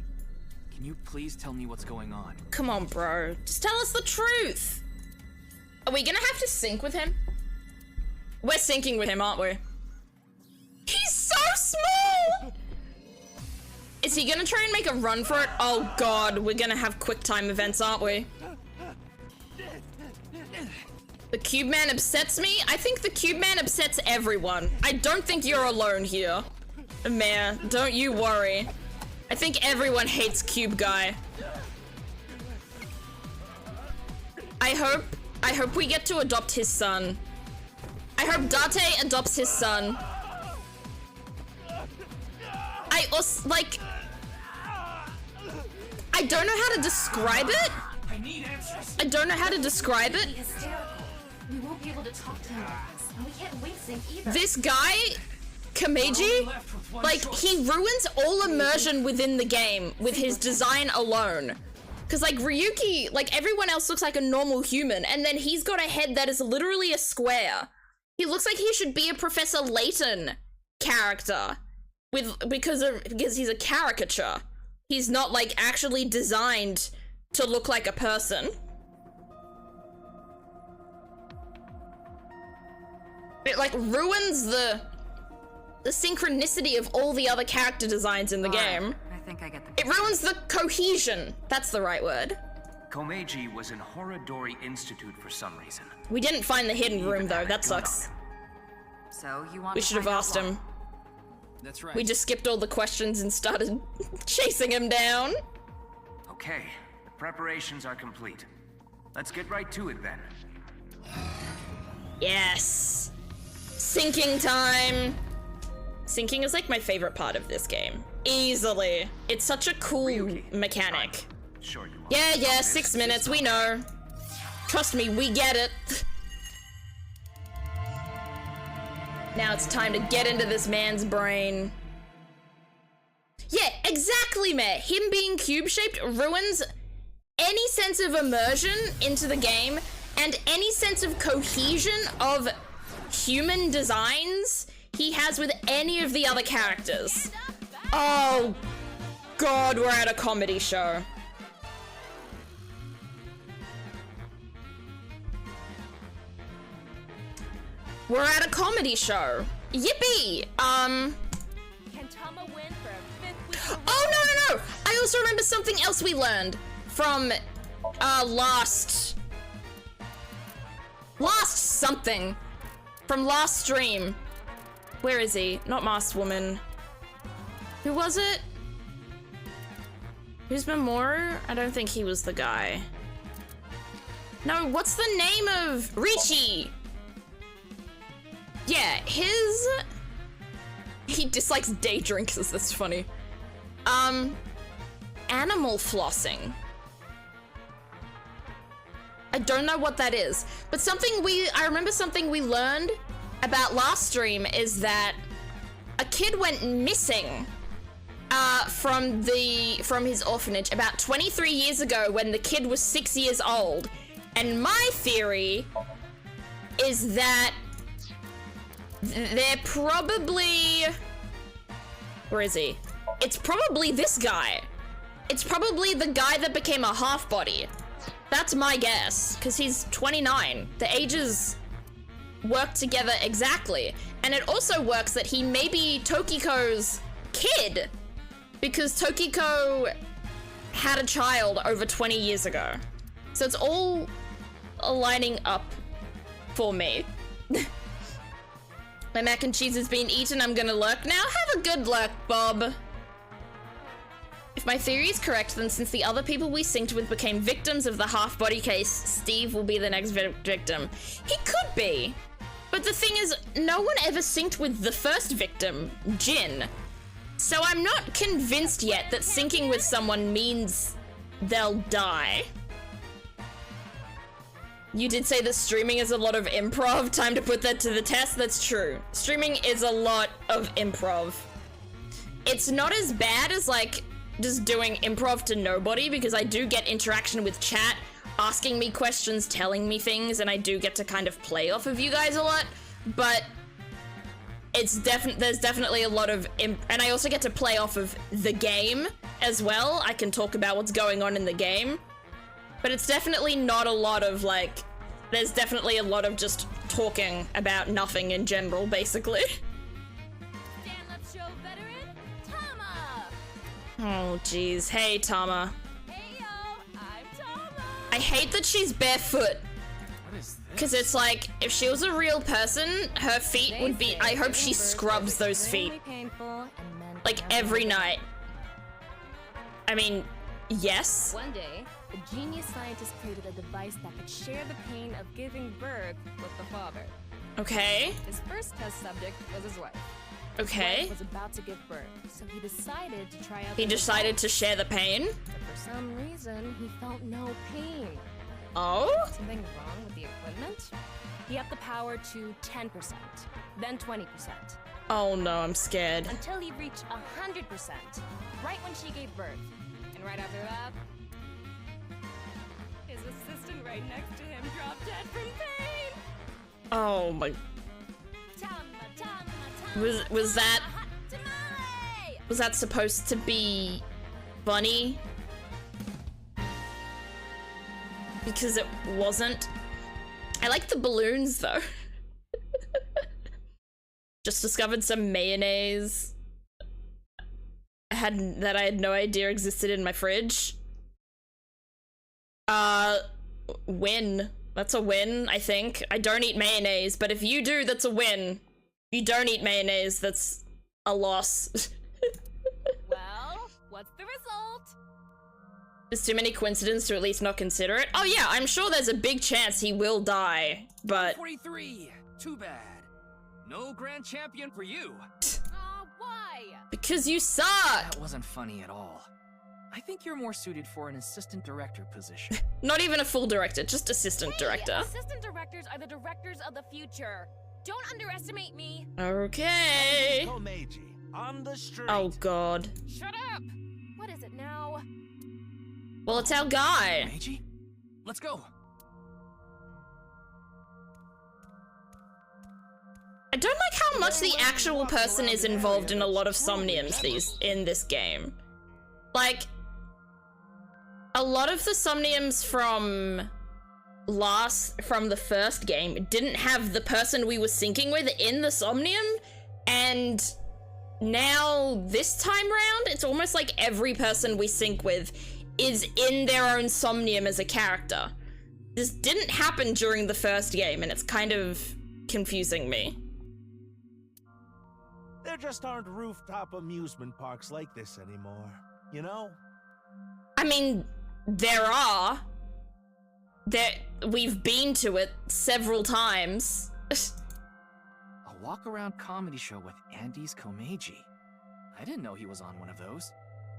can you please tell me what's going on? Come on, bro. Just tell us the truth. Are we gonna have to sync with him? We're syncing with him, aren't we? He's so small! Is he gonna try and make a run for it? Oh god, we're gonna have quick time events, aren't we? The Cube Man upsets me? I think the Cube Man upsets everyone. I don't think you're alone here. Mare, don't you worry. I think everyone hates Cube Guy. I hope we get to adopt his son. I hope Date adopts his son. I also, like... I don't know how to describe it. I need answers. I don't know how to describe it. We won't be able to talk to him like this, and we can't wing sync either. This guy, Kameji, like, he ruins all immersion within the game with his design alone. Cause like Ryuki, like everyone else looks like a normal human, and then he's got a head that is literally a square. He looks like he should be a Professor Layton character, because he's a caricature. He's not, like, actually designed to look like a person. It, like, ruins the synchronicity of all the other character designs in the game. I think I get the It ruins the cohesion. That's the right word. Komeiji was in Horodori Institute for some reason. We didn't find the hidden Even room, though. had a That gun on sucks. him. So you want We to should have find out asked why? him. That's right. We just skipped all the questions and started chasing him down. Okay, the preparations are complete. Let's get right to it then. Yes. Sinking time. Sinking is like my favorite part of this game. Easily. It's such a cool Ryuki, mechanic. I'm sure you are. Yeah, 6 minutes, we know. Trust me, we get it. Now it's time to get into this man's brain. Yeah, exactly, Matt. Him being cube-shaped ruins any sense of immersion into the game and any sense of cohesion of human designs he has with any of the other characters. Oh, God, we're at a comedy show. We're at a comedy show. Yippee! Can Tama win for a 5th week? Oh, no! I also remember something else we learned from, last something. From last stream. Where is he? Not Masked Woman. Who was it? Who's Mamoru? I don't think he was the guy. No, what's the name of Richie? Yeah, he dislikes day drinkers, that's funny. Animal flossing. I don't know what that is, but I remember something we learned about last stream is that a kid went missing from his orphanage about 23 years ago when the kid was 6 years old. And my theory is that they're probably... Where is he? It's probably this guy. It's probably the guy that became a half-body. That's my guess, because he's 29. The ages work together exactly. And it also works that he may be Tokiko's kid, because Tokiko had a child over 20 years ago. So it's all lining up for me. My mac and cheese has been eaten, I'm gonna lurk now. Have a good lurk, Bob. If my theory is correct, then since the other people we synced with became victims of the half-body case, Steve will be the next victim. He could be. But the thing is, no one ever synced with the first victim, Jin. So I'm not convinced yet that syncing with someone means they'll die. You did say that streaming is a lot of improv. Time to put that to the test. That's true. Streaming is a lot of improv. It's not as bad as, like, just doing improv to nobody, because I do get interaction with chat, asking me questions, telling me things, and I do get to kind of play off of you guys a lot, but there's definitely a lot of and I also get to play off of the game as well. I can talk about what's going on in the game. But it's definitely not a lot of, like, there's definitely a lot of just talking about nothing in general, basically. Stand-up show veteran, Tama! Oh, jeez. Hey, Tama. Hey yo, I'm Tama! I hate that she's barefoot. What is this? Because it's like, if she was a real person, her feet would be, I hope she scrubs those feet, like, every night. I mean, yes. One day, a genius scientist created a device that could share the pain of giving birth with the father. Okay. His first test subject was his wife. Okay. His wife was about to give birth, so he decided to try out. He decided to share the pain. But for some reason, he felt no pain. Oh? Something wrong with the equipment? He upped the power to 10%, then 20%, Oh no, I'm scared. until he reached 100%, right when she gave birth. And right after that, his assistant right next to him dropped dead from pain. Oh my. Tama, Tama, Tama, Was that hot tamale! was that supposed to be funny. Because it wasn't. I like the balloons though. Just discovered some mayonnaise I had no idea existed in my fridge. Win. That's a win, I think. I don't eat mayonnaise, but if you do, that's a win. If you don't eat mayonnaise, that's a loss. Well, what's the result? There's too many coincidences to at least not consider it. Oh yeah, I'm sure there's a big chance he will die, but... 43. Too bad. No grand champion for you. Why? Because you suck! That wasn't funny at all. I think you're more suited for an assistant director position. Not even a full director, just assistant director. Assistant directors are the directors of the future. Don't underestimate me. Okay. Komeiji, on the street. Oh god. Shut up. What is it now? Well, it's our guy. Meiji, let's go. I don't like how much the actual person is involved in a lot of somniums in this game. Like, a lot of the somniums from the first game didn't have the person we were syncing with in the somnium, and now this time round, it's almost like every person we sync with is in their own somnium as a character. This didn't happen during the first game, and it's kind of confusing me. There just aren't rooftop amusement parks like this anymore, you know? I mean, there are. We've been to it several times. A walk-around comedy show with Andy's Komeiji. I didn't know he was on one of those.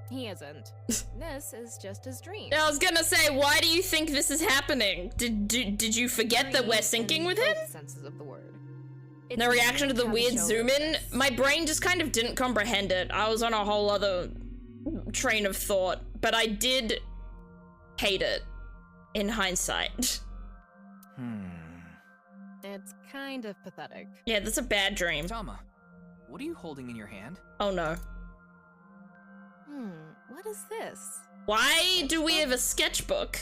He isn't. This is just his dream. I was gonna say, why do you think this is happening? Did you forget that we're syncing with him? Both senses of the word. The reaction to the weird zoom in, my brain just kind of didn't comprehend it. I was on a whole other train of thought, but I did hate it in hindsight. It's kind of pathetic. Yeah, that's a bad dream. Tama, what are you holding in your hand? Oh no. What is this? Why do we have a sketchbook?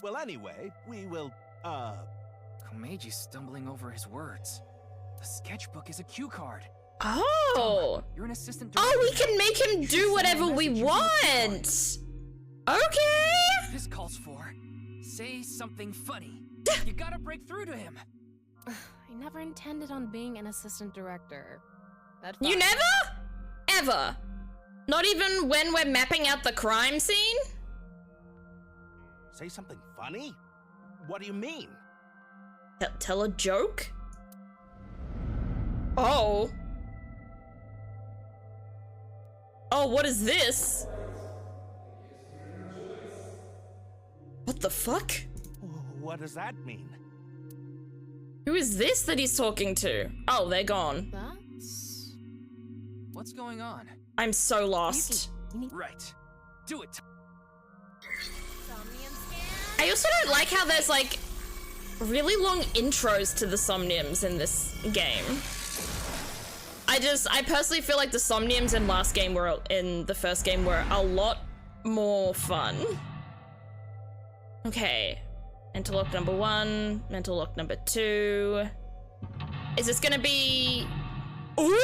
Well, anyway, we will, Komeiji's stumbling over his words. The sketchbook is a cue card. Oh! You're an assistant director. Oh, we can make him do whatever we want! Okay! This calls for, say something funny. You gotta break through to him. I never intended on being an assistant director. You never? Ever? Not even when we're mapping out the crime scene? say something funny? What do you mean? Tell a joke? Oh. Oh, what is this? What the fuck? What does that mean? Who is this that he's talking to? Oh, they're gone. That's... What's going on? I'm so lost. Right. Do it. I also don't like how there's like really long intros to the somniums in this game. I personally feel like the somniums in the first game were a lot more fun. Okay. Mental lock number 1, mental lock number 2. Is this gonna be... Ooh!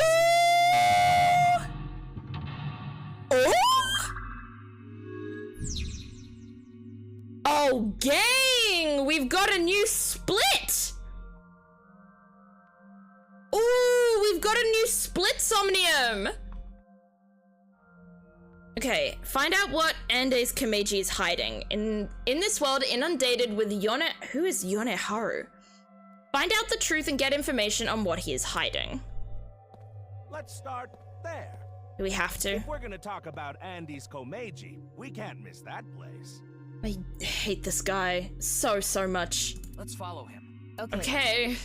Oh! Oh, gang! We've got a new split! Ooh, we've got a new split somnium! Okay, find out what Andes Komeiji is hiding. In this world inundated with who is Yoneharu? Find out the truth and get information on what he is hiding. Let's start there. Do we have to? If we're gonna talk about Andy's Komeiji, we can't miss that place. I hate this guy so much. Let's follow him. Okay.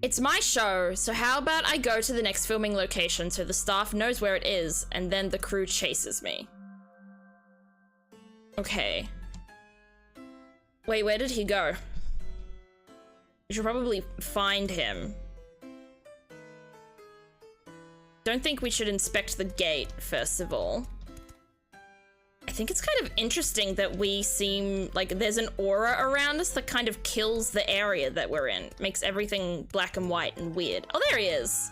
It's my show, so how about I go to the next filming location so the staff knows where it is, and then the crew chases me. Okay. Wait, where did he go? We should probably find him. Don't think we should inspect the gate, first of all. think it's kind of interesting that we seem like there's an aura around us that kind of kills the area that we're in. Makes everything black and white and weird. Oh, there he is.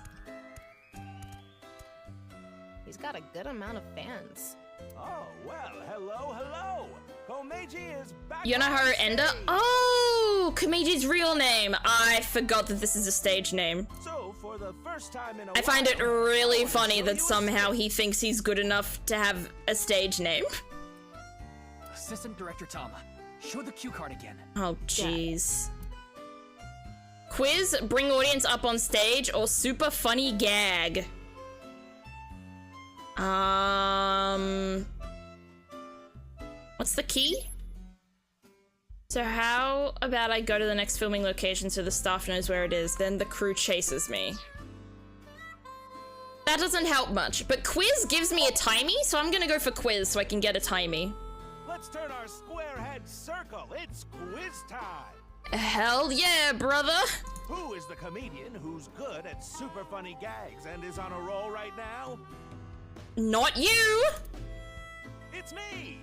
He's got a good amount of fans. Oh, well, hello. Komeiji is back. Yonoharu Enda? Oh, Komeji's real name. I forgot that this is a stage name. So, for the first time in a I find it really while, funny show that you a somehow skit. he thinks he's good enough to have a stage name. Assistant Director Tama, show the cue card again. Oh, jeez. Quiz, bring audience up on stage, or super funny gag. What's the key? So how about I go to the next filming location so the staff knows where it is, then the crew chases me. That doesn't help much, but quiz gives me a timey, so I'm gonna go for quiz so I can get a timey. Let's turn our square head circle. It's quiz time. Hell yeah, brother! Who is the comedian who's good at super funny gags and is on a roll right now? Not you! It's me!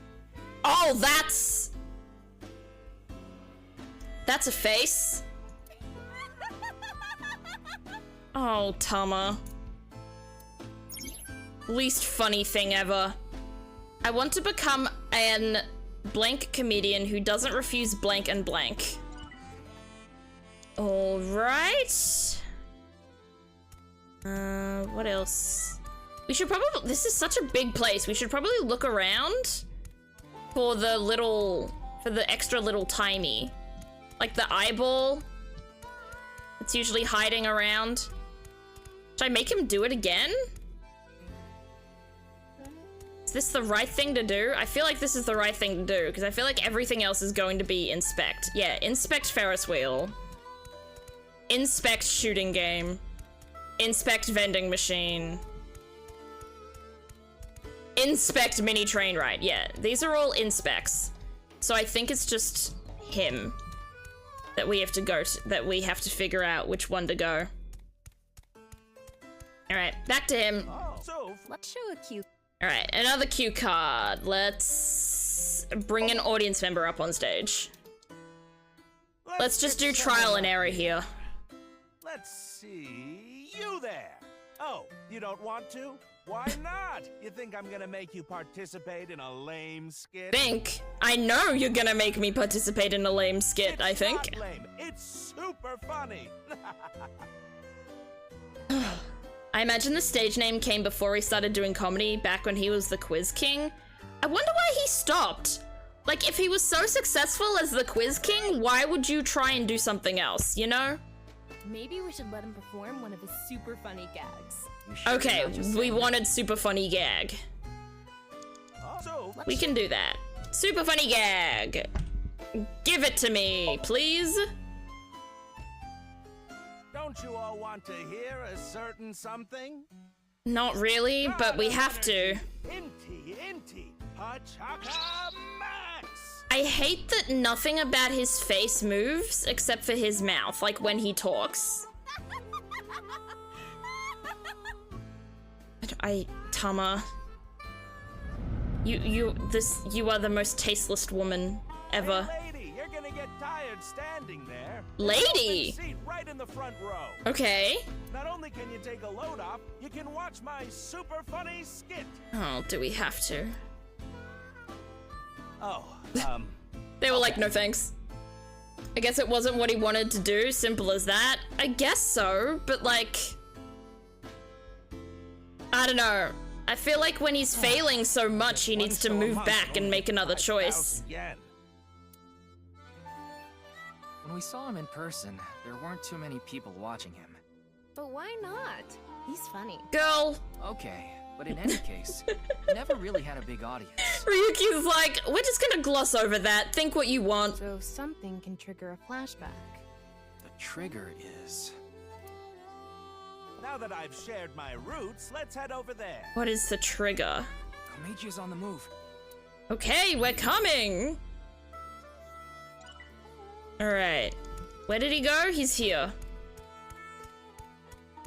Oh, that's a face. Oh, Tama. Least funny thing ever. I want to become an blank comedian who doesn't refuse blank and blank. All right. What else? We should probably, this is such a big place. We should probably look around for the extra little timey. Like the eyeball. It's usually hiding around. Should I make him do it again? Is this the right thing to do? I feel like this is the right thing to do, because I feel like everything else is going to be inspect. Yeah, inspect Ferris wheel. Inspect shooting game. Inspect vending machine. Inspect mini train ride. Yeah, these are all inspects. So I think it's just him that we have to go to, that we have to figure out which one to go. All right, back to him. Oh, so Let's show a cue. All right, another cue card. Let's bring an audience member up on stage. Let's just do get trial someone and up error here. Let's see. You there. Oh, you don't want to? Why not? You think I'm gonna make you participate in a lame skit? I know you're gonna make me participate in a lame skit, I think. It's not lame. It's super funny. I imagine the stage name came before he started doing comedy, back when he was the Quiz King. I wonder why he stopped. Like, if he was so successful as the Quiz King, why would you try and do something else, you know? Maybe we should let him perform one of his super funny gags. You sure Okay, you're not just we saying wanted super funny gag. So, We can do that. Super funny gag. Give it to me, please. don't you all want to hear a certain something? Not really, but we have to. Inti, Hachaka Max! I hate that nothing about his face moves except for his mouth, like when he talks. Tama. You are the most tasteless woman ever. Hey, lady, you're gonna get tired standing there. Lady! There's an open seat right in the front row. Okay. Not only can you take a load off, you can watch my super funny skit. Oh, do we have to? Oh, They were like, no thanks. I guess it wasn't what he wanted to do, simple as that. I guess so, but like... I don't know. I feel like when he's failing so much, he needs to move back and make another choice. Yen. When we saw him in person, there weren't too many people watching him. But why not? He's funny. Girl, Okay, but in any case, he never really had a big audience. Ryuki's like, we're just gonna gloss over that. Think what you want. So something can trigger a flashback. The trigger is... Now that I've shared my roots, let's head over there. What is the trigger? Komeiji is on the move. Okay, we're coming. All right. Where did he go? He's here.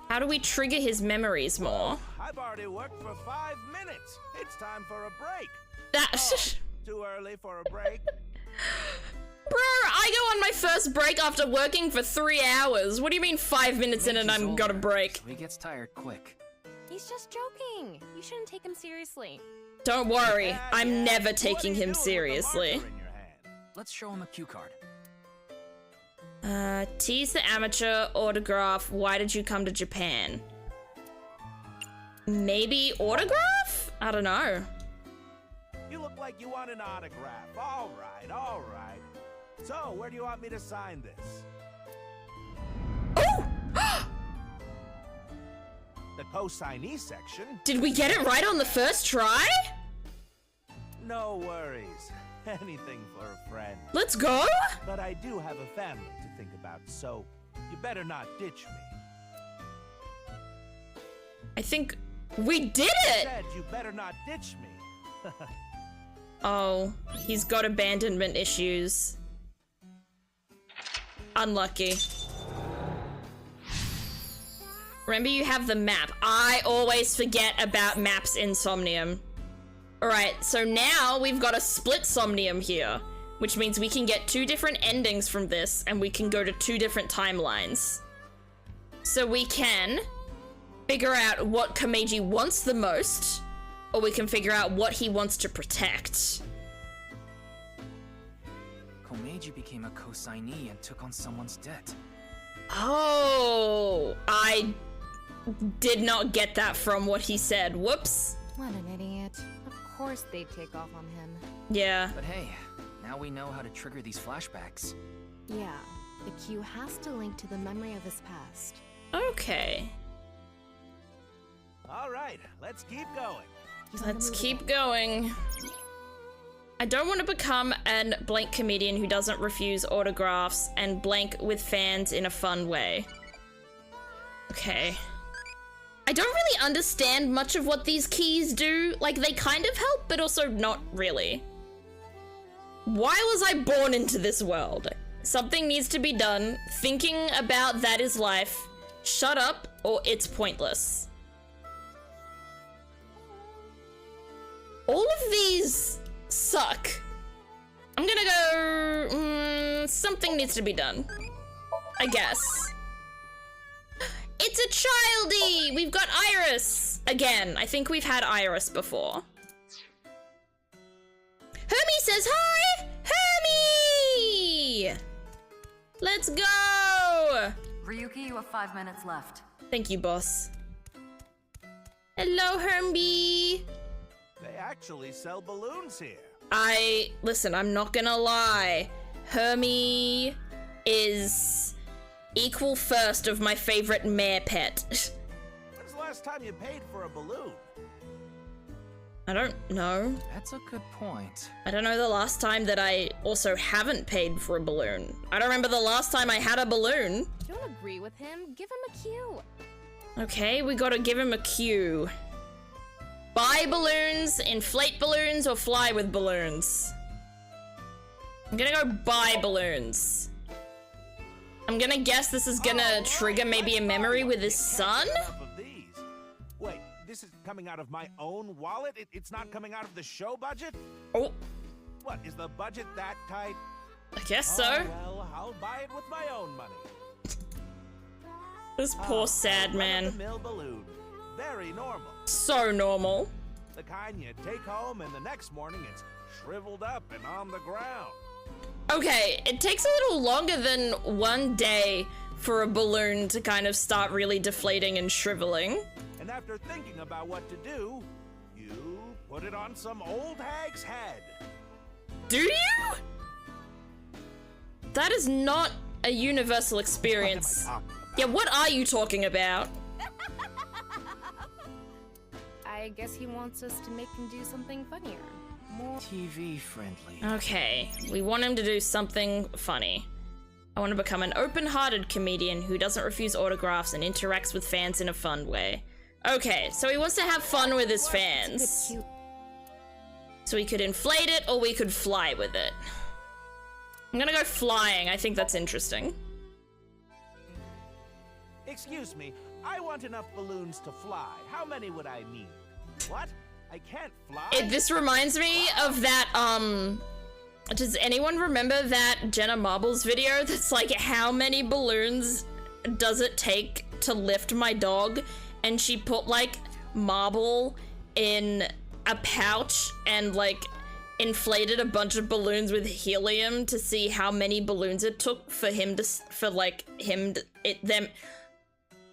How do we trigger his memories more? I've already worked for 5 minutes. It's time for a break. Too early for a break? Bro, I go on my first break after working for 3 hours. What do you mean 5 minutes in and I'm got a break? So he gets tired quick. He's just joking. You shouldn't take him seriously. Don't worry, Yeah, I'm never What are taking you him doing with the seriously. marker in your hand? Let's show him a cue card. Tease the amateur, autograph, why did you come to Japan? Maybe autograph? I don't know. You look like you want an autograph. All right, all right. So, where do you want me to sign this? Oh! The co-signee section? Did we get it right on the first try? No worries. Anything for a friend. Let's go! But I do have a family to think about, so you better not ditch me. I think we did I it! said you better not ditch me. Oh, he's got abandonment issues. Unlucky. Remember, you have the map. I always forget about maps in Somnium. Alright, so now we've got a split Somnium here, which means we can get 2 different endings from this, and we can go to 2 different timelines. So we can figure out what Komeiji wants the most, or we can figure out what he wants to protect. Komeiji became a co-signee and took on someone's debt. Oh, I did not get that from what he said. Whoops. What an idiot. Of course they'd take off on him. Yeah. But hey, now we know how to trigger these flashbacks. Yeah, the cue has to link to the memory of his past. Okay. All right, let's keep going. Let's keep going. I don't want to become an blank comedian who doesn't refuse autographs and blank with fans in a fun way. Okay. I don't really understand much of what these keys do. Like, they kind of help, but also not really. Why was I born into this world? Something needs to be done. Thinking about that is life. Shut up, or it's pointless. All of these suck. I'm gonna go... something needs to be done. I guess. It's a childie! We've got Iris! Again, I think we've had Iris before. Hermie says hi! Hermie! Let's go! Ryuki, you have 5 minutes left. Thank you, boss. Hello, Hermie! They actually sell balloons here. Listen, I'm not gonna lie. Hermie is equal first of my favorite mare pet. When's the last time you paid for a balloon? I don't know. That's a good point. I don't know the last time that I also haven't paid for a balloon. I don't remember the last time I had a balloon. Don't agree with him. Give him a cue. Okay, we gotta give him a cue. Buy balloons, inflate balloons, or fly with balloons? I'm gonna go buy balloons. I'm gonna guess this is gonna trigger maybe a memory with his son? Enough of these. Wait, this is coming out of my own wallet? It's not coming out of the show budget? Oh, What, is the budget that tight? I guess so. Oh, well, I'll buy it with my own money. This poor sad man. Run-of-the-mill balloon. Very normal. So normal. The kind you take home and the next morning it's shriveled up and on the ground. Okay, it takes a little longer than 1 day for a balloon to kind of start really deflating and shriveling. And after thinking about what to do, you put it on some old hag's head. Do you? That is not a universal experience. What am I talking about? Yeah, what are you talking about? I guess he wants us to make him do something funnier. More TV friendly. Okay, we want him to do something funny. I want to become an open-hearted comedian who doesn't refuse autographs and interacts with fans in a fun way. Okay, so he wants to have fun with his fans. cute. So we could inflate it or we could fly with it. I'm gonna go flying. I think that's interesting. Excuse me, I want enough balloons to fly. How many would I need? What? I can't fly. This reminds me of that, does anyone remember that Jenna Marbles video that's like, how many balloons does it take to lift my dog? And she put like marble in a pouch and like inflated a bunch of balloons with helium to see how many balloons it took for him to,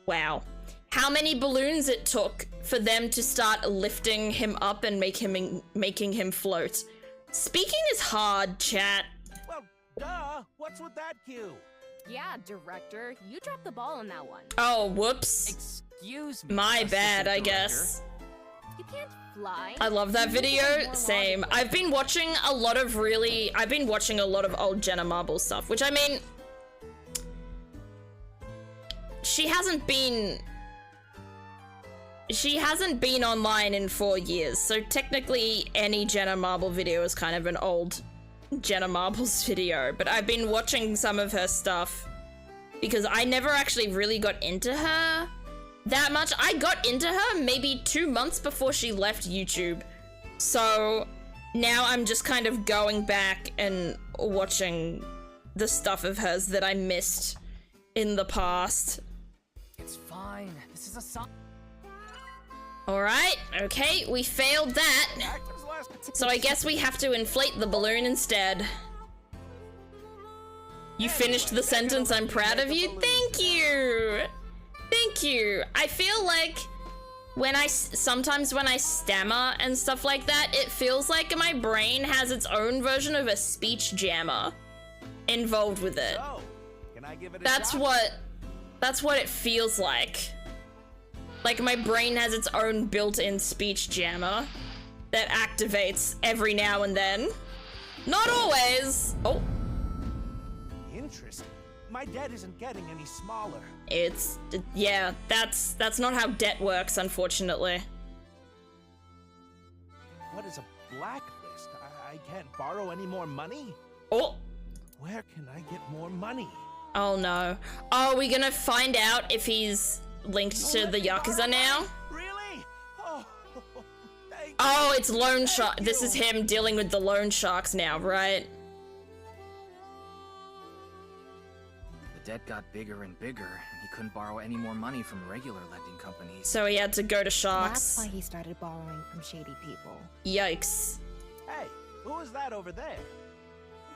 wow. How many balloons it took for them to start lifting him up and making him float. Speaking is hard, chat. Well, duh. What's with that cue? Yeah, director, you dropped the ball on that one. Oh, whoops. Excuse me. My bad, Assistant I Director. guess. You can't fly. I love that You need to video. think more Same. logically. I've been watching a lot of old Jenna Marbles stuff, which I mean, she hasn't been online in 4 years, so technically any Jenna Marble video is kind of an old Jenna Marbles video, but I've been watching some of her stuff because I never actually really got into her that much. I got into her maybe 2 months before she left YouTube, so now I'm just kind of going back and watching the stuff of hers that I missed in the past. It's fine. This is a song. Alright, okay, we failed that. Actor's last. So I guess we have to inflate the balloon instead. You finished the sentence, I'm proud of you. Thank you! Thank you. I feel like sometimes when I stammer and stuff like that, it feels like my brain has its own version of a speech jammer involved with it. So, can I give it a That's shot? what it feels like. Like my brain has its own built-in speech jammer that activates every now and then. Not always. Oh, Interesting. My debt isn't getting any smaller. yeah, that's not how debt works, unfortunately. What is a blacklist? I can't borrow any more money? Oh, Where can I get more money? oh no. Oh, are we gonna find out if he's linked to the Yakuza now? Really? Oh, thank Oh, it's loan shark. Thank This you. is him dealing with the loan sharks now, right? The debt got bigger and bigger, and he couldn't borrow any more money from regular lending companies. So he had to go to That's sharks. why he started borrowing from shady people. Yikes. Hey, who is that over there?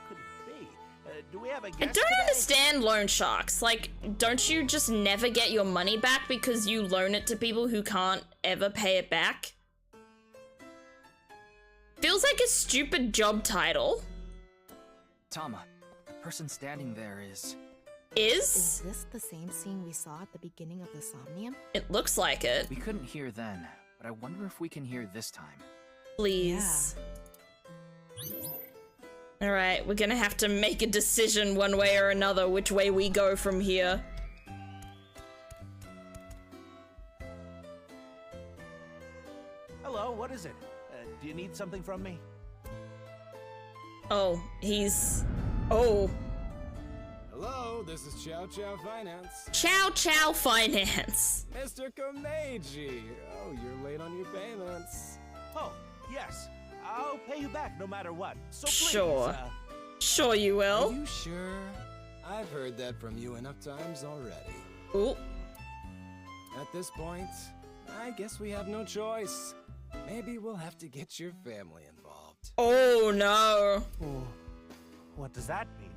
Who could it be? Do we have a guest I don't today? understand loan sharks. Like, don't you just never get your money back because you loan it to people who can't ever pay it back? Feels like a stupid job title. Tama, the person standing there is... Is this the same scene we saw at the beginning of the Somnium? It looks like it. We couldn't hear then, but I wonder if we can hear this time. Please. Alright, we're gonna have to make a decision one way or another which way we go from here. Hello, what is it? Do you need something from me? Oh, he's... Oh. Hello, this is Chow Chow Finance. Chow Chow Finance. Mr. Komeiji! Oh, you're late on your payments. Oh, yes. I'll pay you back no matter what. So please, Sure. Sure you Are will. you sure? I've heard that from you enough times already. Ooh. At this point, I guess we have no choice. Maybe we'll have to get your family involved. Oh no. Oh, what does that mean?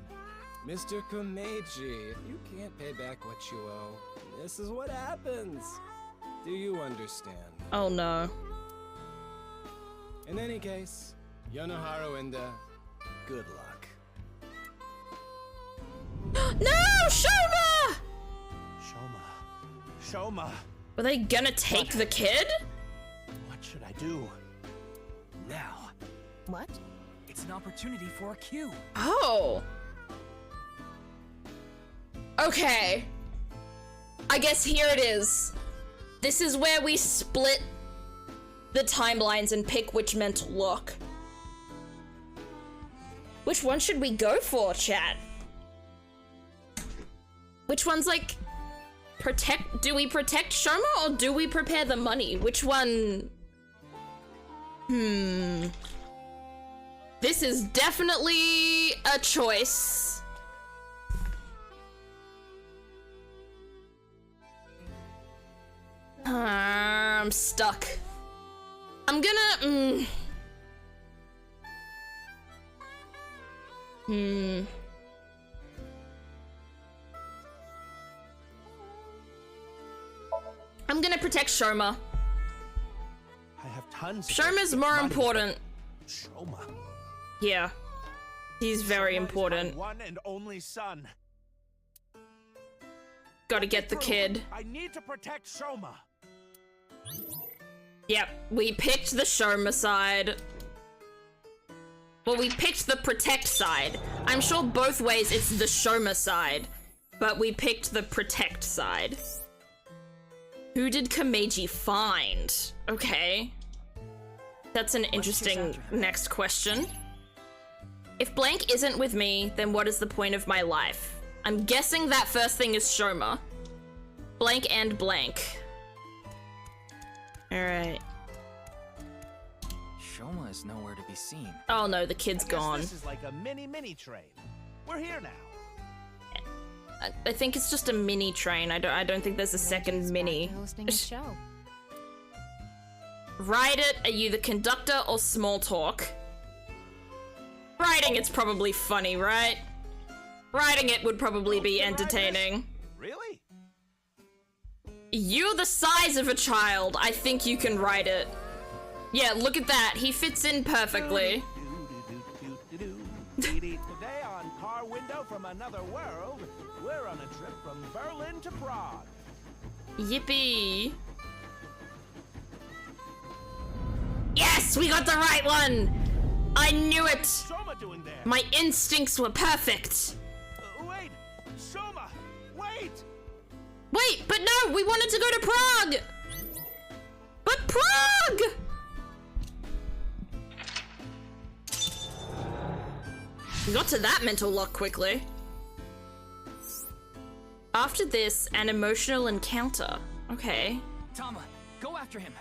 Mr. Komeiji, if you can't pay back what you owe, this is what happens. Do you understand? Oh no. In any case, Yonoharu and, good luck. No! Shoma! Shoma. Were they gonna take the kid? What should I do? Now, What? it's an opportunity for a cue. Oh. Okay. I guess here it is. This is where we split the timelines and pick which mental look. Which one should we go for, chat? Which one's like do we protect Shoma or do we prepare the money? Which one This is definitely a choice. I'm stuck. I'm gonna... I'm gonna protect Shoma. I have tons. Shoma's more important. Shoma. Yeah. He's very Shoma is important. my one and only son. Gotta get the kid. I need to protect Shoma. Yep, we picked the Shoma side. Well, we picked the protect side. I'm sure both ways it's the Shoma side, but we picked the protect side. Who did Komeiji find? Okay. That's an interesting next question. If blank isn't with me, then what is the point of my life? I'm guessing that first thing is Shoma. Blank and blank. Alright. Shoma is nowhere to be seen. Oh no, the kid's gone. This is like a mini train. We're here now. I think it's just a mini train. I don't think there's a second mini. Hosting a show. Ride it. Are you the conductor or small talk? Riding it's probably funny, right? Riding it would probably be entertaining. Really? You're the size of a child. I think you can ride it. Yeah, look at that. He fits in perfectly. Today on Car Window from Another World, we're on a trip from Berlin to Prague. Yippee. Yes, we got the right one. I knew it. Shoma doing there? My instincts were perfect. Wait, Shoma, wait! Wait, but no, we wanted to go to Prague. But Prague! We got to that mental lock quickly. After this, an emotional encounter. Okay. Tama, go after him.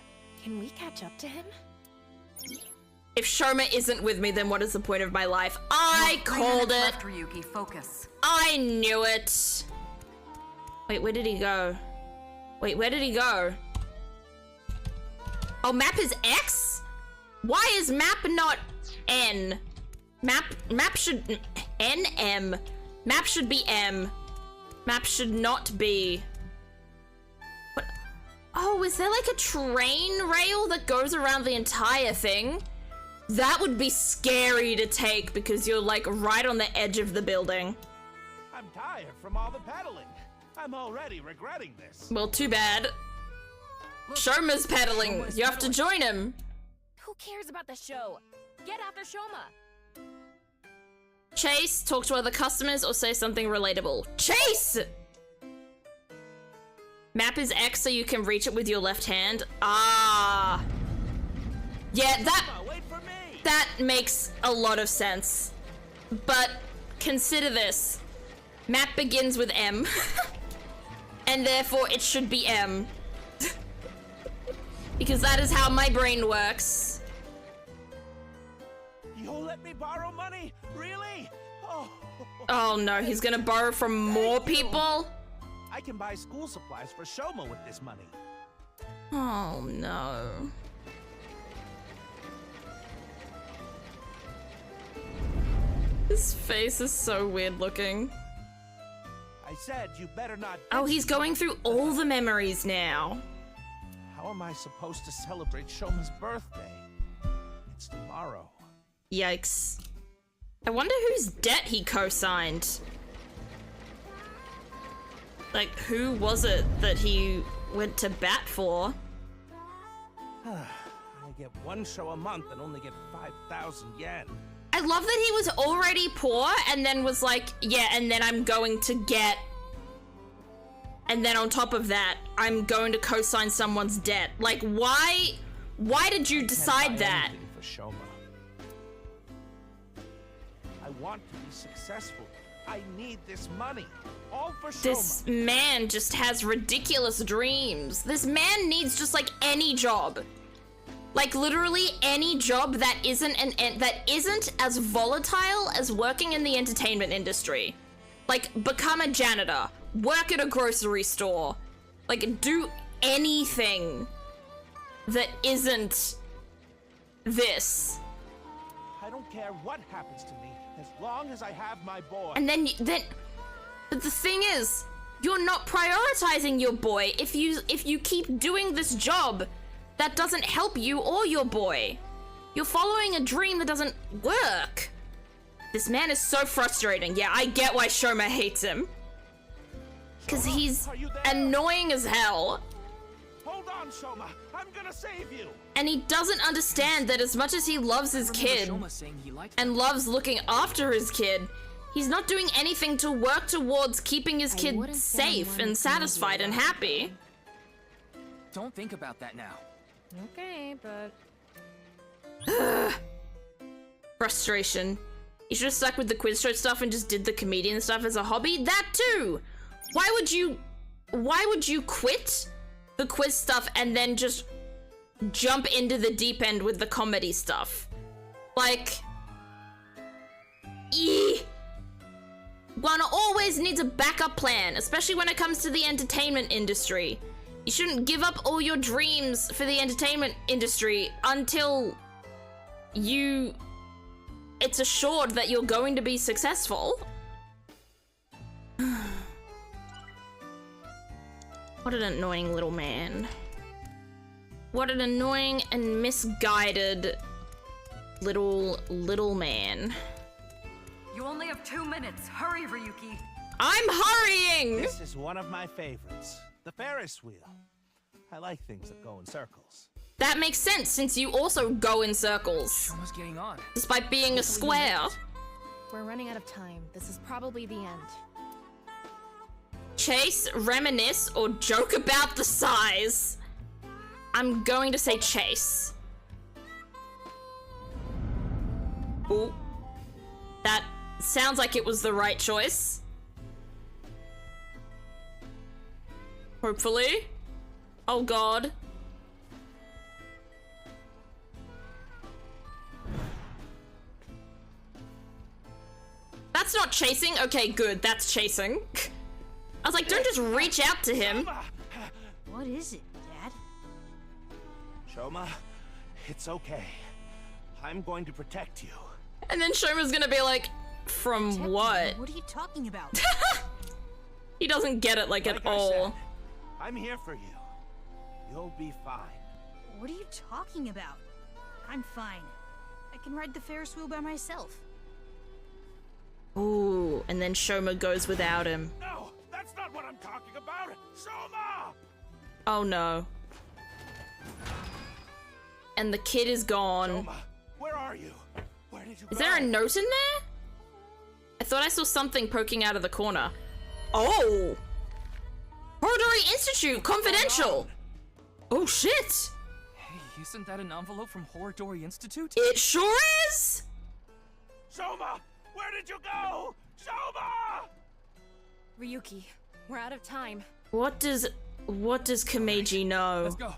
Can we catch up to him? If Shoma isn't with me, then what is the point of my life? I called it. Left, Ryuki, focus. I knew it. Wait, where did he go? Wait, where did he go? Oh, map is X? Why is map not N? Map should... NM. Map should be M. Map should not be... What? Oh, is there like a train rail that goes around the entire thing? That would be scary to take because you're like right on the edge of the building. I'm tired from all the pedaling. I'm already regretting this. Well, too bad. Shoma's pedaling. You have to join him. Who cares about the show? Get after Shoma. Chase, talk to other customers or say something relatable. Chase! Map is X so you can reach it with your left hand. Ah. Yeah, that makes a lot of sense. But consider this. Map begins with M. And therefore it should be M. Because that is how my brain works. You'll let me borrow money? Really? Oh no, he's gonna borrow from more people? I can buy school supplies for Shoma with this money. Oh no. His face is so weird looking. I said you better not. Oh, he's going through all the memories now. How am I supposed to celebrate Shoma's birthday? It's tomorrow. Yikes. I wonder whose debt he co-signed. Like, who was it that he went to bat for? I get one show a month and only get 5,000 yen. I love that he was already poor and then was like, yeah, and then I'm going to get... And then on top of that, I'm going to co-sign someone's debt. Like, why did you decide that? For Shoma. I want to be successful. I need this money. All for Shoma. This man just has ridiculous dreams. This man needs just like any job. Like literally any job that isn't as volatile as working in the entertainment industry. Like become a janitor, work at a grocery store, like do anything that isn't this. I don't care what happens to me as long as I have my boy. And then but the thing is, you're not prioritizing your boy if you keep doing this job that doesn't help you or your boy. You're following a dream that doesn't work. This man is so frustrating. Yeah, I get why Shoma hates him. Cause he's annoying as hell. Hold on, Shoma. I'm gonna save you. And he doesn't understand that as much as he loves his kid and loves looking after his kid, he's not doing anything to work towards keeping his kid safe and satisfied and happy. Don't think about that now. Okay, but... Frustration. You should have stuck with the quiz show stuff and just did the comedian stuff as a hobby. That too! Why would you quit the quiz stuff and then just jump into the deep end with the comedy stuff? Like... One always needs a backup plan, especially when it comes to the entertainment industry. You shouldn't give up all your dreams for the entertainment industry until it's assured that you're going to be successful. What an annoying little man. What an annoying and misguided little man. You only have 2 minutes. Hurry, Ryuki. I'm hurrying! This is one of my favorites. The Ferris wheel. I like things that go in circles. That makes sense since you also go in circles. Shoma's getting on. Despite being a square. We're running out of time. This is probably the end. Chase, reminisce, or joke about the size. I'm going to say chase. Ooh. That sounds like it was the right choice. Hopefully. Oh god. That's not chasing? Okay, good. That's chasing. I was like, don't just reach out to him. What is it, Dad? Shoma, it's okay. I'm going to protect you. And then Shoma's gonna be like, from what? What are you talking about? He doesn't get it like at all. Said, I'm here for you. You'll be fine. What are you talking about? I'm fine. I can ride the Ferris wheel by myself. Ooh, and then Shoma goes without him. No, that's not what I'm talking about. Shoma! Oh no. And the kid is gone. Shoma, where are you? Where did you go? Is there a note in there? I thought I saw something poking out of the corner. Oh! Horodori Institute, confidential! Oh shit! Hey, isn't that an envelope from Horodori Institute? It sure is! Shoma! Where did you go? Shoma! Ryuki, we're out of time. What does Kameji know? Let's go.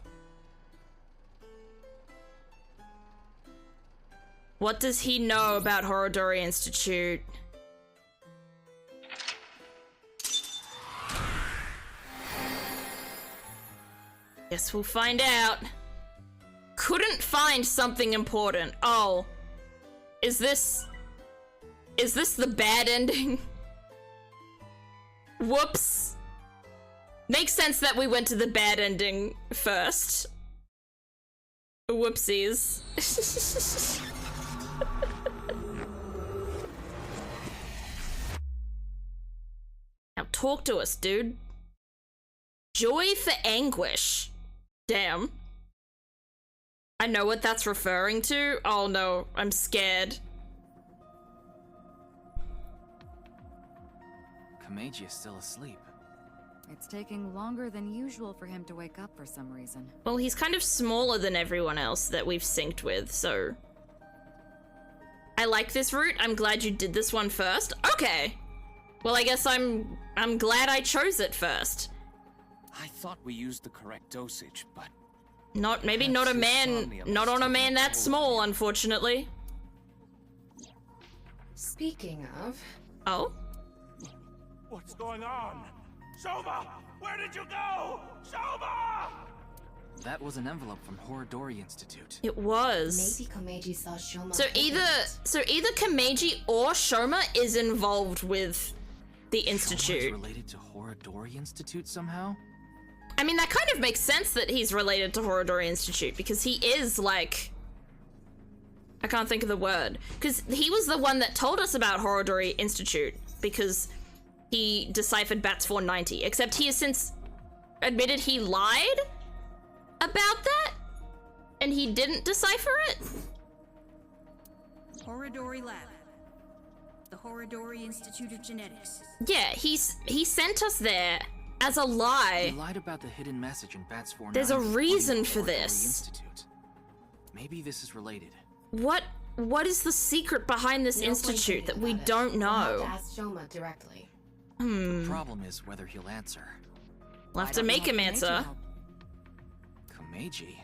What does he know about Horodori Institute? Guess we'll find out. Couldn't find something important. Oh. Is this the bad ending? Whoops. Makes sense that we went to the bad ending first. Whoopsies. Now talk to us, dude. Joy for anguish. Damn. I know what that's referring to. Oh no, I'm scared. Kameji is still asleep. It's taking longer than usual for him to wake up for some reason. Well, he's kind of smaller than everyone else that we've synced with, so... I like this route. I'm glad you did this one first. Okay. Well, I guess I'm glad I chose it first. I thought we used the correct dosage, but Maybe not a man, not on a man that small, unfortunately. Speaking of... Oh? What's going on? Shoma! Where did you go? Shoma! That was an envelope from Horodori Institute. It was. Maybe Komeiji saw Shoma. So either Komeiji or Shoma is involved with the institute. Shoma's related to Horodori Institute somehow? I mean, that kind of makes sense that he's related to Horodori Institute, because he is, like... I can't think of the word. Because he was the one that told us about Horodori Institute, because he deciphered Bats 490, except he has since admitted he lied about that, and he didn't decipher it. Horodori Lab. The Horodori Institute of Genetics. Yeah, he sent us there as a lie. He lied about the hidden message in Bats 490. There's a reason for Horodori this. Institute. Maybe this is related. What is the secret behind this institute that we don't know? We'll have to ask Shoma directly. The problem is whether he'll answer. We'll have to make him answer. Komeiji?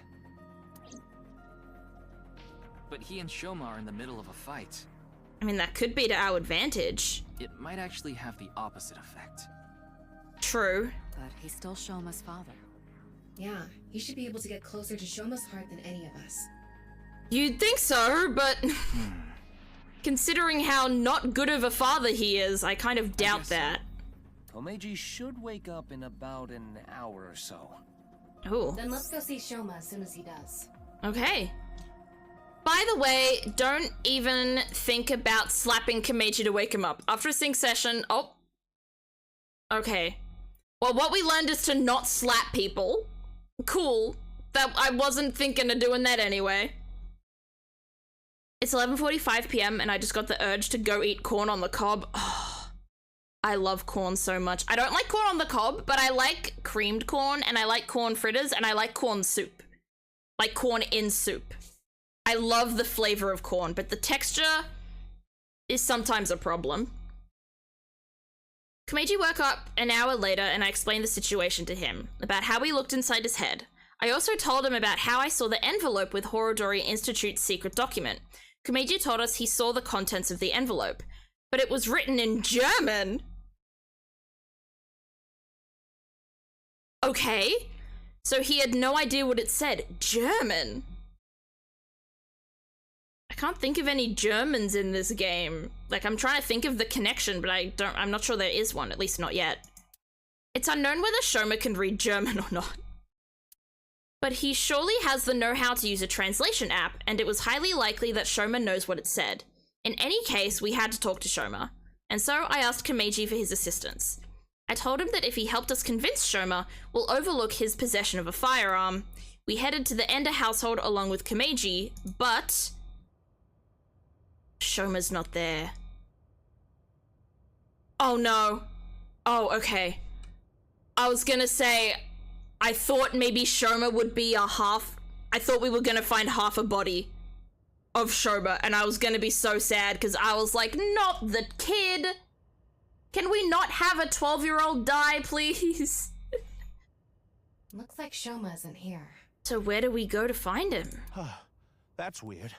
But he and Shoma are in the middle of a fight. I mean, that could be to our advantage. It might actually have the opposite effect. True. But he's still Shoma's father. Yeah, he should be able to get closer to Shoma's heart than any of us. You'd think so, but considering how not good of a father he is, I kind of doubt that. Komeiji should wake up in about an hour or so. Oh. Then let's go see Shoma as soon as he does. Okay. By the way, don't even think about slapping Komeiji to wake him up. After a sync session, oh. Okay. Well, what we learned is to not slap people. Cool. That I wasn't thinking of doing that anyway. It's 11:45 p.m. and I just got the urge to go eat corn on the cob. Oh, I love corn so much. I don't like corn on the cob, but I like creamed corn, and I like corn fritters, and I like corn soup. Like corn in soup. I love the flavor of corn, but the texture is sometimes a problem. Komeiji woke up an hour later and I explained the situation to him, about how we looked inside his head. I also told him about how I saw the envelope with Horodori Institute's secret document. Komeiji told us he saw the contents of the envelope, but it was written in German. Okay, so he had no idea what it said. German? I can't think of any Germans in this game. Like, I'm trying to think of the connection, but I'm not sure there is one, at least not yet. It's unknown whether Shoma can read German or not. But he surely has the know-how to use a translation app, and it was highly likely that Shoma knows what it said. In any case, we had to talk to Shoma, and so I asked Komeiji for his assistance. I told him that if he helped us convince Shoma, we'll overlook his possession of a firearm. We headed to the Ender household along with Komeiji, but Shoma's not there. Oh no. Oh, okay. I was gonna say, I thought maybe Shoma would be a half... I thought we were gonna find half a body of Shoma, and I was gonna be so sad, because I was like, not the kid! Can we not have a 12-year-old die, please? Looks like Shoma isn't here. So where do we go to find him? That's weird.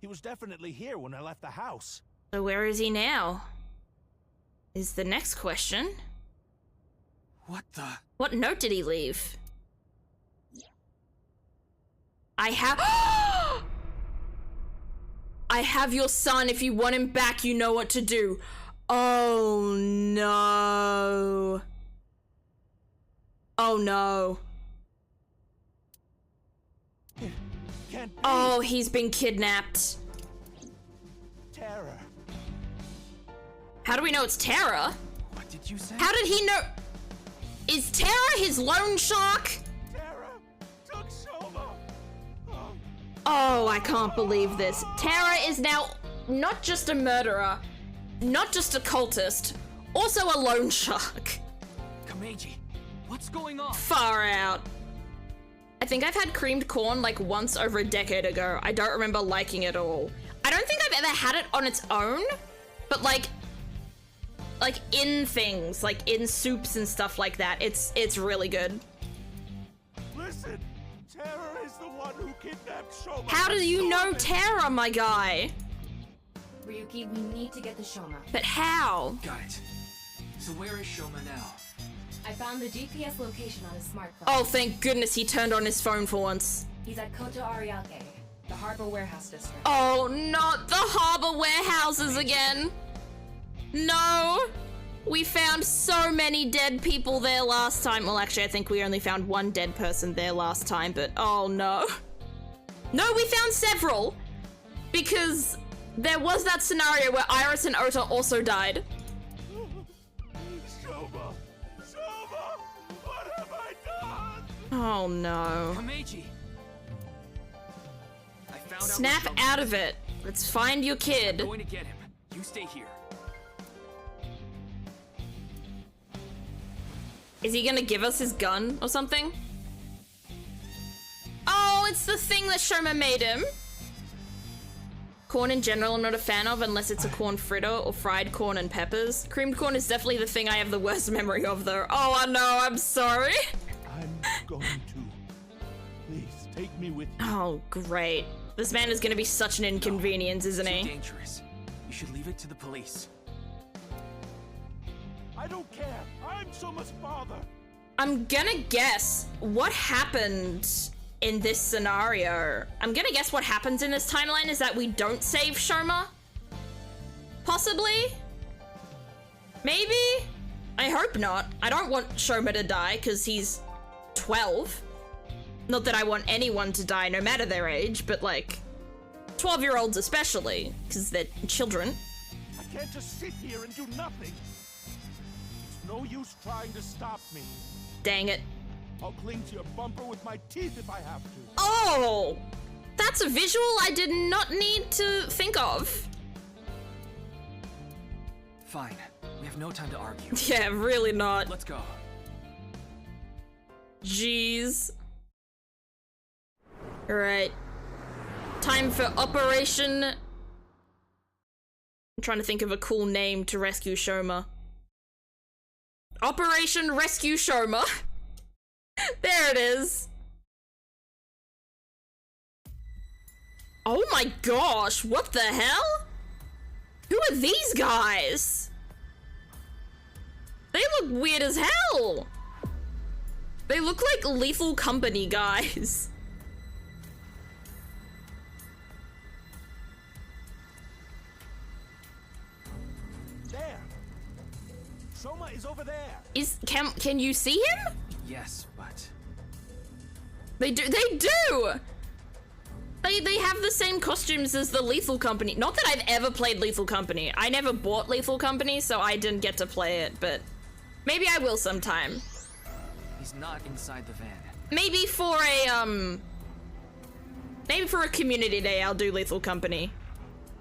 He was definitely here when I left the house. So where is he now? Is the next question. What the? What note did he leave? I have... I have your son. If you want him back, you know what to do. Oh, no. Oh, no. Oh, he's been kidnapped. Terror. How do we know it's Terra? What did you say? How did he know? Is Terra his loan shark? Terror took Shoma. Oh, I can't believe this. Terra is now not just a murderer, not just a cultist, also a loan shark. Komeiji, what's going on? Far out. I think I've had creamed corn like once over a decade ago. I don't remember liking it at all. I don't think I've ever had it on its own, but like in things, like in soups and stuff like that. It's really good. Listen. Terror is the one who kidnapped Shoma. How do you know Terra, my guy? Ryuki, we need to get the Shoma. But how? Got it. So where is Shoma now? I found the GPS location on his smartphone. Oh, thank goodness he turned on his phone for once. He's at Koto Ariake, the harbor warehouse district. Oh, not the harbor warehouses again. No. We found so many dead people there last time. Well, actually, I think we only found one dead person there last time, but oh no. No, we found several. Because there was that scenario where Iris and Ota also died. Shoma! Shoma! What have I done? Oh no. Komeiji! I found Snap out, where Shoma out of it. Let's find your kid. I'm going to get him. You stay here. Is he gonna give us his gun or something? Oh, it's the thing that Shoma made him. Corn in general I'm not a fan of unless it's a corn fritter or fried corn and peppers. Creamed corn is definitely the thing I have the worst memory of though. Oh, I know, I'm sorry. I'm going to. Please, take me with you. Oh, great. This man is gonna be such an inconvenience, isn't Too he? dangerous. You should leave it to the police. I don't care. I'm Shoma's father. I'm gonna guess what happened in this scenario. I'm gonna guess what happens in this timeline is that we don't save Shoma? Possibly? Maybe? I hope not. I don't want Shoma to die because he's 12. Not that I want anyone to die no matter their age, but like 12-year-olds especially because they're children. I can't just sit here and do nothing. It's no use trying to stop me. Dang it. I'll cling to your bumper with my teeth if I have to. Oh! That's a visual I did not need to think of. Fine. We have no time to argue. Yeah, really not. Let's go. Jeez. Alright. Time for Operation... I'm trying to think of a cool name to rescue Shoma. Operation Rescue Shoma. There it is. Oh my gosh, what the hell? Who are these guys? They look weird as hell. They look like Lethal Company guys. There. Shoma is over there. Can you see him? Yes, but... They do! They have the same costumes as the Lethal Company. Not that I've ever played Lethal Company. I never bought Lethal Company, so I didn't get to play it, but maybe I will sometime. He's not inside the van. Maybe for a community day, I'll do Lethal Company.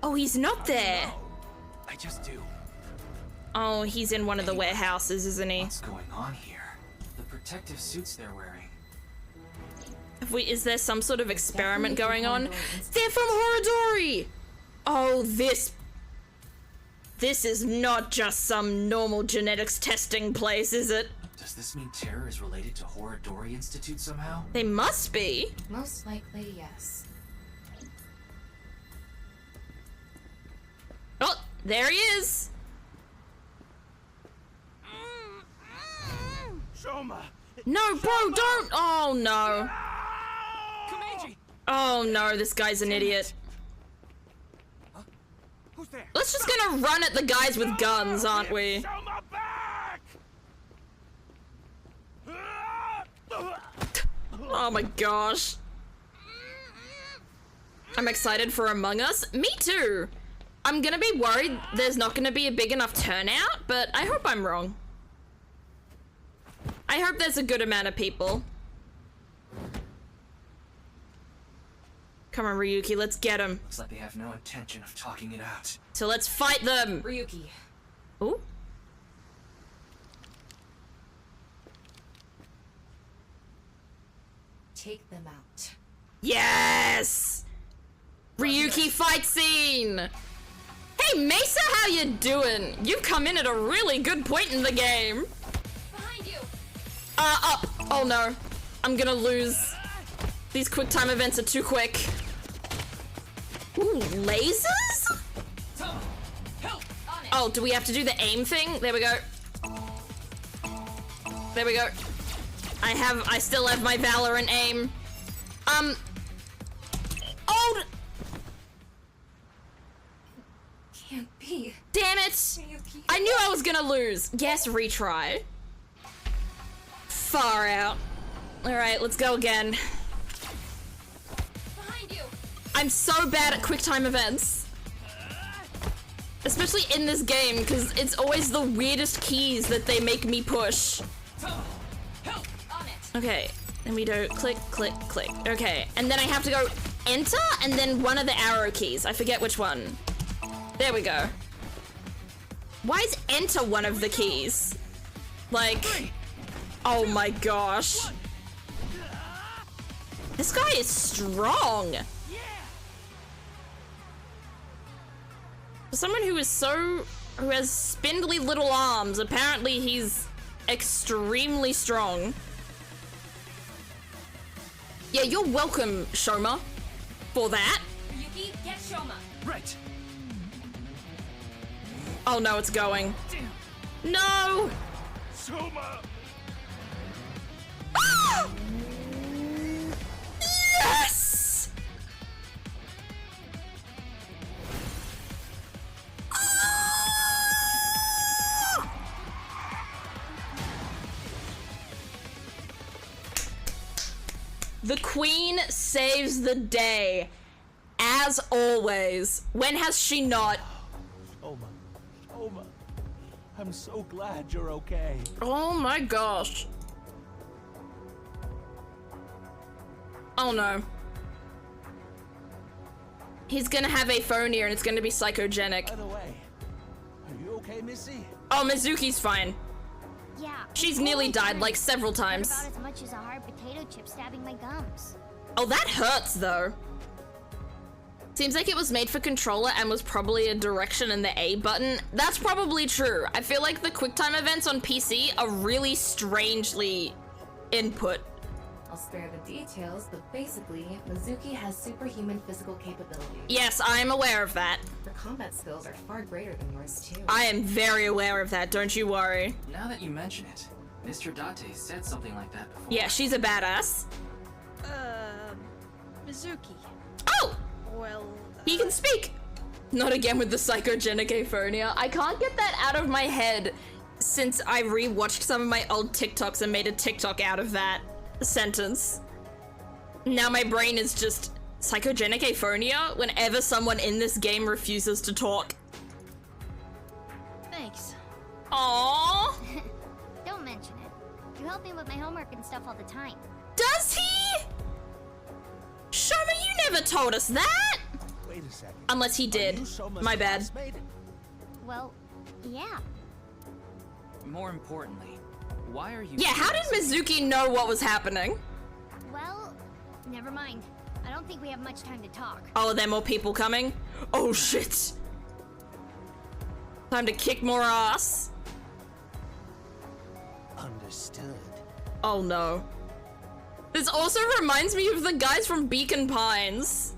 Oh, he's not there. I just do. Oh, he's in one of the warehouses, isn't he? What's going on here? The protective suits they're wearing. Is there some sort of experiment going on? They're from Horodori! Oh, this is not just some normal genetics testing place, is it? Does this mean Terror is related to Horodori Institute somehow? They must be. Most likely, yes. Oh, there he is. Shoma! No, bro, don't! Oh, no. Oh, no, this guy's an idiot. Huh? Who's there? Let's just gonna run at the guys with guns, aren't we? Shoma back! Oh my gosh. I'm excited for Among Us. Me too. I'm gonna be worried there's not gonna be a big enough turnout, but I hope I'm wrong. I hope there's a good amount of people. Come on, Ryuki, let's get him. Looks like they have no intention of talking it out. So let's fight them. Ryuki. Ooh. Take them out. Yes! Ryuki fight scene! Hey Mesa, how you doing? You've come in at a really good point in the game. Behind you! Up. Oh no. I'm gonna lose. These quick time events are too quick. Ooh, lasers? Oh, do we have to do the aim thing? There we go. There we go. I still have my Valorant aim. Oh! Can't be. Damn it! I knew I was gonna lose. Yes, retry. Far out. Alright, let's go again. Behind you. I'm so bad at quick time events. Especially in this game, because it's always the weirdest keys that they make me push. Okay, then we do click, click, click. Okay, and then I have to go enter and then one of the arrow keys. I forget which one. There we go. Why is enter one of the keys? Like, oh my gosh. This guy is strong. For someone who has spindly little arms, apparently he's extremely strong. Yeah, you're welcome, Shoma, for that. Yuki, get Shoma. Right. Oh no, it's going. No! Soma! Ah! Yes! Ah! The Queen saves the day, as always. When has she not? Soma. Soma. I'm so glad you're okay. Oh my gosh. Oh no. He's gonna have aphonia and it's gonna be psychogenic. By the way, are you okay, Missy? Oh, Mizuki's fine. Yeah. She's nearly died like several times. About as much as a hard potato chip stabbing my gums. Oh, that hurts though. Seems like it was made for controller and was probably a direction in the A button. That's probably true. I feel like the QuickTime events on PC are really strangely input. I'll spare the details, but basically, Mizuki has superhuman physical capabilities. Yes, I'm aware of that. Her combat skills are far greater than yours too. I am very aware of that, don't you worry. Now that you mention it, Mr. Date said something like that before. Yeah, she's a badass. Mizuki. Oh! Well, He can speak! Not again with the psychogenic aphonia. I can't get that out of my head since I rewatched some of my old TikToks and made a TikTok out of that sentence. Now my brain is just psychogenic aphonia whenever someone in this game refuses to talk. Thanks. Aww. Don't mention it. You help me with my homework and stuff all the time. Does he? Shoma, you never told us that! Wait a second. Unless he did. My bad. Well, yeah. More importantly, why are you... Yeah, how did Mizuki know what was happening? Well, never mind. I don't think we have much time to talk. Oh, are there more people coming? Oh shit. Time to kick more ass. Understood. Oh no. This also reminds me of the guys from Beacon Pines.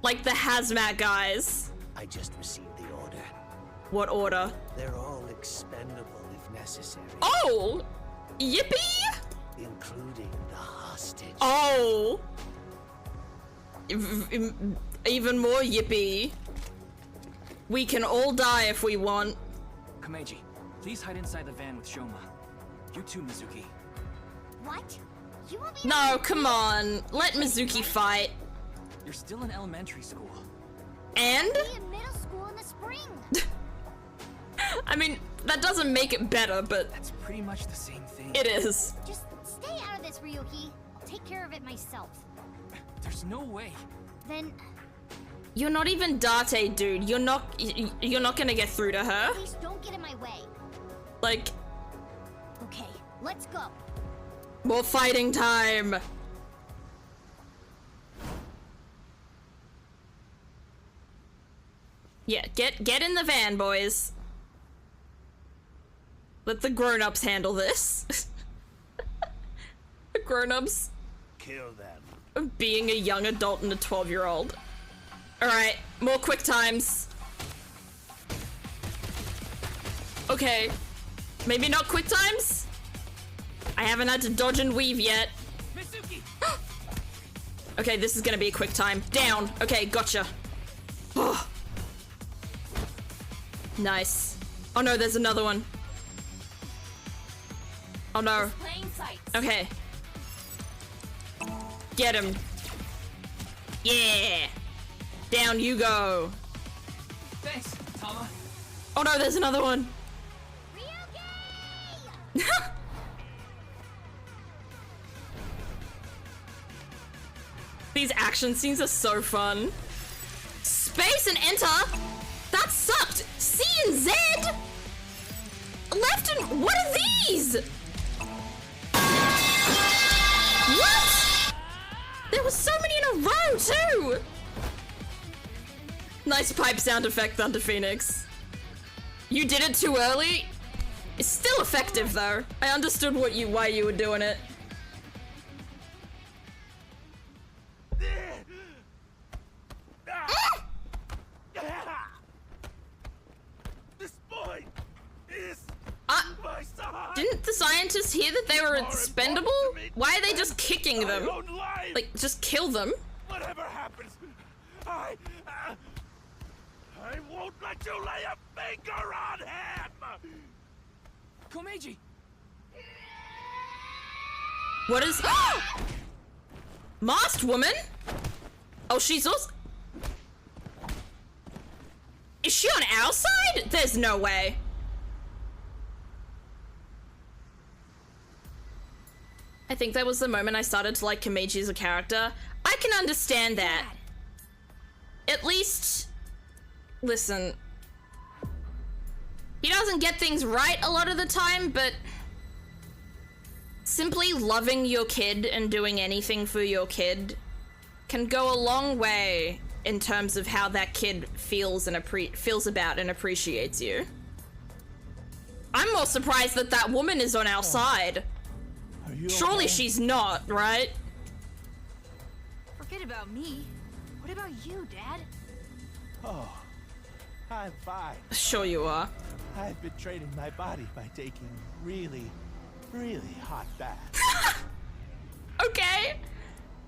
Like the hazmat guys. I just received the order. What order? They're all expendable if necessary. Oh! Yippee! Including the hostage. Oh! Even more yippee. We can all die if we want. Komeiji, please hide inside the van with Shoma. You too, Mizuki. What? You want me No, come on. Let Mizuki fight. You're still in elementary school. And? be in middle school in the spring? I mean, that doesn't make it better, but... That's pretty much the same thing. It is. Just stay out of this, Ryuki. I'll take care of it myself. There's no way. Then, You're not even Date, dude. You're not gonna get through to her. please don't get in my way. Like, Okay, let's go. more fighting time. Yeah, get in the van, boys. Let the grown-ups handle this. The grown-ups. Kill them. of being a young adult and a 12-year-old. Alright, more quick times. Okay. Maybe not quick times? I haven't had to dodge and weave yet. Okay, this is gonna be a quick time. Down. Okay, gotcha. Oh. Nice. Oh no, there's another one. Oh no. Okay. Get him. Yeah. Down you go. Thanks, Tama. Oh no, there's another one. These action scenes are so fun. Space and enter? That sucked. C and Z? Left and... What are these? What? There were so many in a row, too. Nice pipe sound effect, Thunder Phoenix. You did it too early? It's still effective, though. I understood why you were doing it. This boy is my son. Didn't the scientists hear that they were expendable? Why are they just kicking them? Like, just kill them. Whatever happens, I won't let you lay a finger on him. Komeiji! What is... Masked woman? Oh, she's also... Is she on our side? There's no way. I think that was the moment I started to like Komeiji as a character. I can understand that. At least... Listen. He doesn't get things right a lot of the time, but... Simply loving your kid and doing anything for your kid can go a long way in terms of how that kid feels and feels about and appreciates you. I'm more surprised that that woman is on our side. Surely she's not, right? Forget about me. What about you, Dad? Oh, I'm fine. Sure you are. I've been training my body by taking really hot baths. Okay.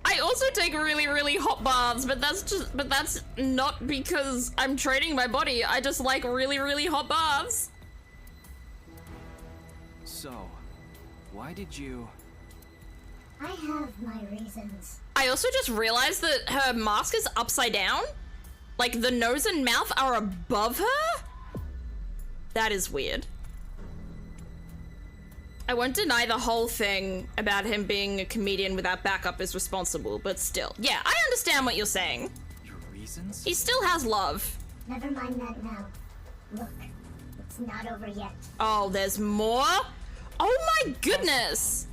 I also take really hot baths, but that's not because I'm training my body. I just like really hot baths. So, why did you... I have my reasons. I also just realized that her mask is upside down. Like, the nose and mouth are above her? That is weird. I won't deny the whole thing about him being a comedian without backup is responsible, but still. Yeah, I understand what you're saying. Your reasons? He still has love. Never mind that now. Look, it's not over yet. Oh, there's more? Oh my goodness!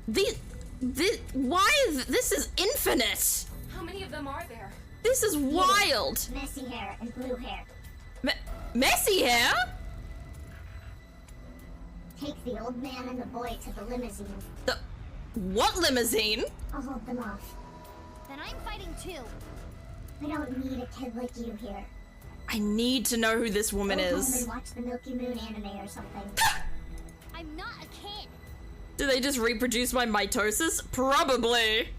This is infinite! How many of them are there? This is wild! Messy hair and blue hair. Messy hair? Take the old man and the boy to the limousine. The what limousine? I'll hold them off. Then I'm fighting too. We don't need a kid like you here. I need to know who this woman Go home is. and watch the Milky Moon anime or something. I'm not a kid. Do they just reproduce my mitosis? Probably.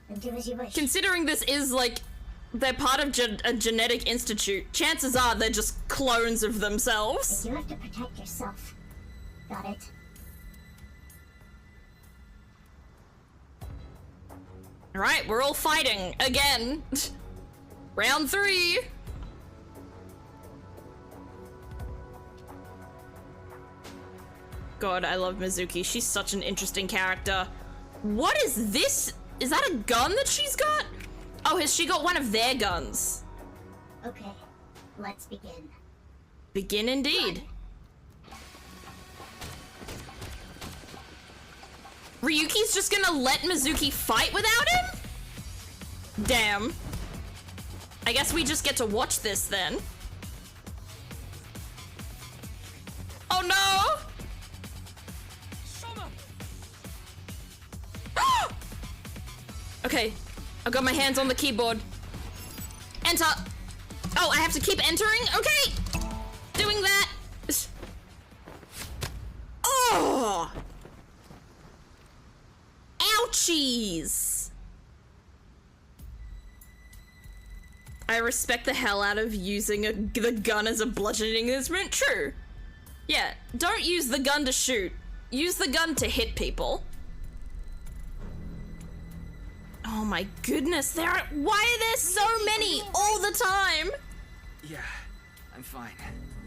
Then do as you wish. Considering this is like, they're part of a genetic institute, chances are they're just clones of themselves. But you have to protect yourself. Got it? Alright, we're all fighting again. Round 3. God, I love Mizuki. She's such an interesting character. What is this? Is that a gun that she's got? Oh, has she got one of their guns? Okay, let's begin. Begin indeed. Ryuki's just gonna let Mizuki fight without him? Damn. I guess we just get to watch this then. Oh no! Okay, I've got my hands on the keyboard. Enter. Oh, I have to keep entering? Okay. Doing that. Oh! Ouchies! I respect the hell out of using the gun as a bludgeoning instrument. True. Yeah, don't use the gun to shoot. Use the gun to hit people. Oh my goodness, why are there so many all the time? Yeah, I'm fine.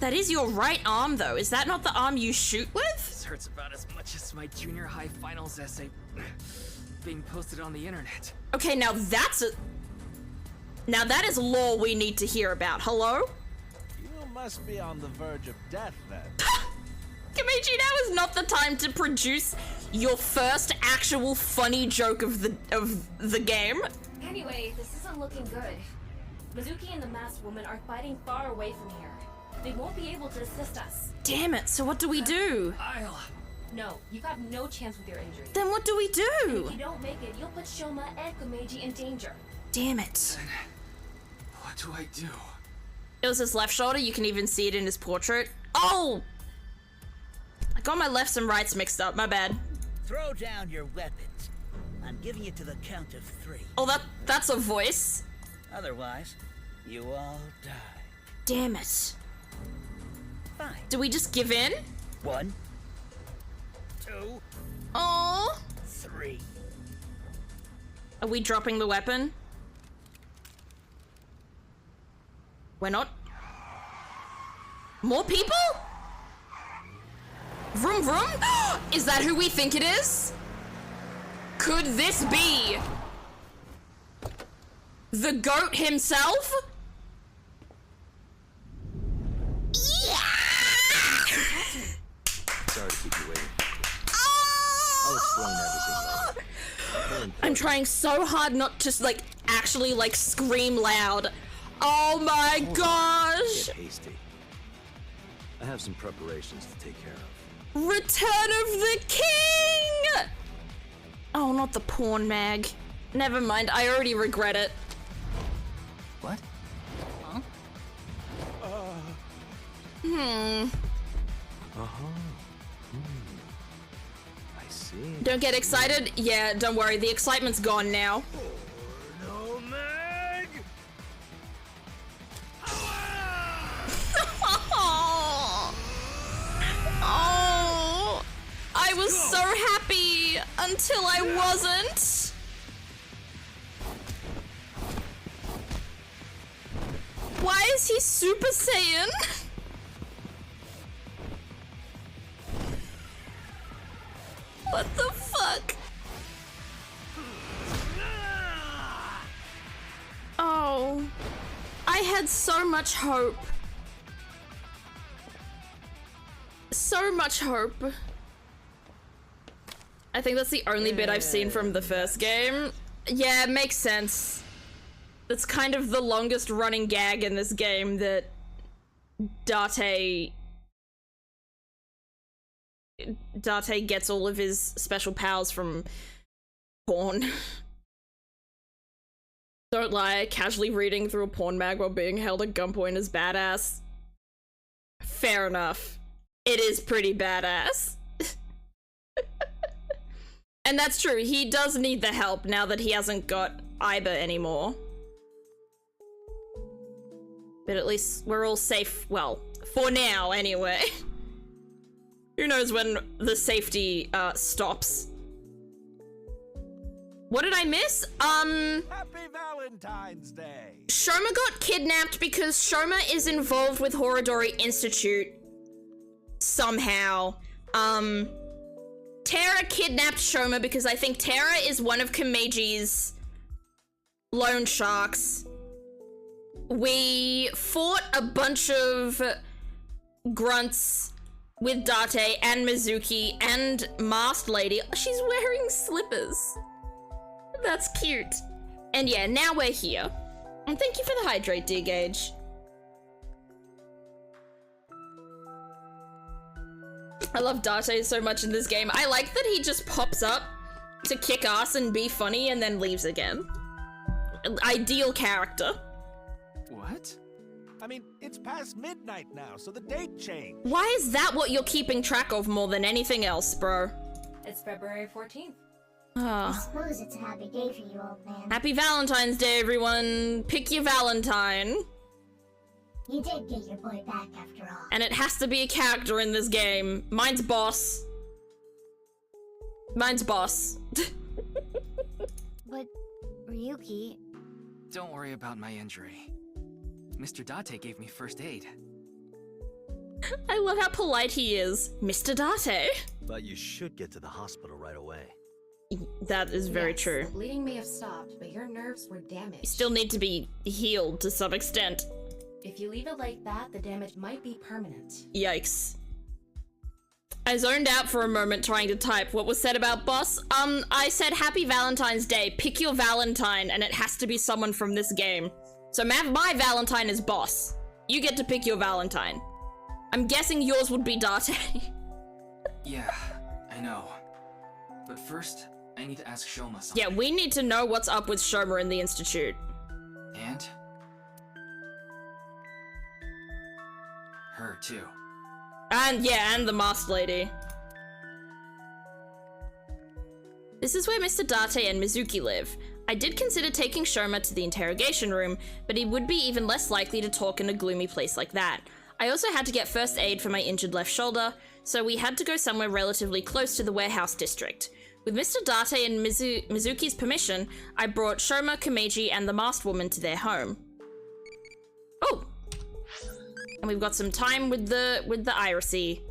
That is your right arm though, is that not the arm you shoot with? This hurts about as much as my junior high finals essay being posted on the internet. Okay, now that is lore we need to hear about. Hello? You must be on the verge of death then. Kamichi, now is not the time to produce your first actual funny joke of the game. Anyway, this isn't looking good. Mizuki and the masked woman are fighting far away from here. They won't be able to assist us. Damn it, so what do we do? No, you have no chance with your injury. Then what do we do? If you don't make it, you'll put Shoma and Komeiji in danger. Damn it. What do I do? It was his left shoulder, you can even see it in his portrait. Oh! I got my lefts and rights mixed up, my bad. Throw down your weapons. I'm giving it to the count of 3. Oh, that's a voice. Otherwise, you all die. Damn it. Fine. Do we just give in? 1, 2, Oh. 3. Are we dropping the weapon? We're not. More people? Vroom vroom? Is that who we think it is? Could this be the goat himself? Sorry to keep you waiting. I'll explain everything later. I'm trying so hard not to actually scream loud. Oh my gosh! Get hasty. I have some preparations to take care of. Return of the King! Oh, not the porn mag. Never mind, I already regret it. What? Huh? I see. Don't get excited. Yeah, don't worry, the excitement's gone now. No, Meg! Oh, I was so happy until I wasn't. Why is he Super Saiyan? What the fuck? Oh, I had so much hope. So much hope. I think that's the only bit I've seen from the first game. Yeah, it makes sense. That's kind of the longest running gag in this game, that Date gets all of his special powers from porn. Don't lie, casually reading through a porn mag while being held at gunpoint is badass. Fair enough. It is pretty badass. And that's true, he does need the help now that he hasn't got Iba anymore. But at least we're all safe, well, for now anyway. Who knows when the safety stops. What did I miss? Happy Valentine's Day! Shoma got kidnapped because Shoma is involved with Horodori Institute somehow. Terra kidnapped Shoma because I think Terra is one of Kameiji's loan sharks. We fought a bunch of grunts with Date and Mizuki and Masked Lady. She's wearing slippers. That's cute. And yeah, now we're here. And thank you for the hydrate, dear Gage. I love Date so much in this game. I like that he just pops up to kick ass and be funny and then leaves again. Ideal character. What? I mean, it's past midnight now, so the date changed. Why is that what you're keeping track of more than anything else, bro? It's February 14th. I suppose it's a happy day for you, old man. Happy Valentine's Day, everyone. Pick your Valentine. You did get your boy back after all. And it has to be a character in this game. Mine's Boss. Mine's Boss. But, Ryuki... Don't worry about my injury. Mr. Date gave me first aid. I love how polite he is. Mr. Date. But you should get to the hospital right away. That is very true. The bleeding may have stopped, but your nerves were damaged. You still need to be healed to some extent. If you leave it like that, the damage might be permanent. Yikes. I zoned out for a moment trying to type what was said about Boss. I said Happy Valentine's Day. Pick your Valentine, and it has to be someone from this game. So my Valentine is Boss. You get to pick your Valentine. I'm guessing yours would be Date. Yeah, I know. But first, I need to ask Shoma something. Yeah, we need to know what's up with Shoma in the Institute. And? Her, too. And yeah, and the masked lady. This is where Mr. Date and Mizuki live. I did consider taking Shoma to the interrogation room, but he would be even less likely to talk in a gloomy place like that. I also had to get first aid for my injured left shoulder, so we had to go somewhere relatively close to the warehouse district. With Mr. Date and Mizuki's permission, I brought Shoma, Komeiji, and the masked woman to their home. Oh! And we've got some time with the Irisy.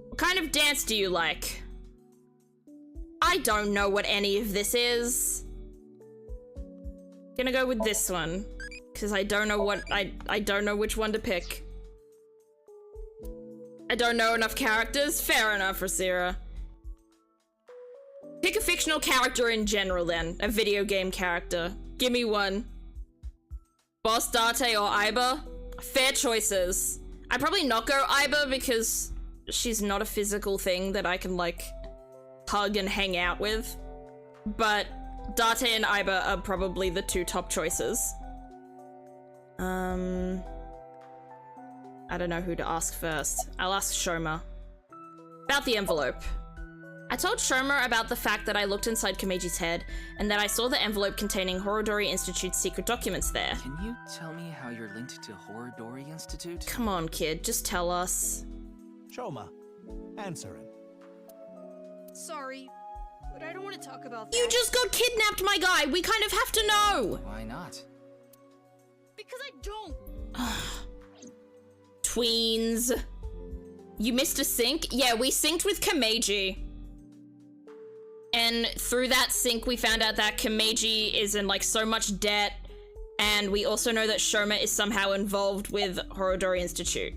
What kind of dance do you like? I don't know what any of this is. Gonna go with this one, because I don't know what I don't know which one to pick. I don't know enough characters. Fair enough, Rasira. Pick a fictional character in general, then. A video game character. Give me one. Boss, Date, or Aiba? Fair choices. I'd probably not go Aiba because she's not a physical thing that I can, like, hug and hang out with. But Date and Aiba are probably the two top choices. I don't know who to ask first. I'll ask Shoma. About the envelope. I told Shoma about the fact that I looked inside Komeiji's head and that I saw the envelope containing Horodori Institute's secret documents there. Can you tell me how you're linked to Horodori Institute? Come on, kid, just tell us. Shoma, answer him. Sorry, but I don't want to talk about that. You just got kidnapped, my guy! We kind of have to know! Why not? Because I don't! Tweens. You missed a sync? Yeah, we synced with Komeiji. And through that sync, we found out that Komeiji is in, like, so much debt. And we also know that Shoma is somehow involved with Horodori Institute.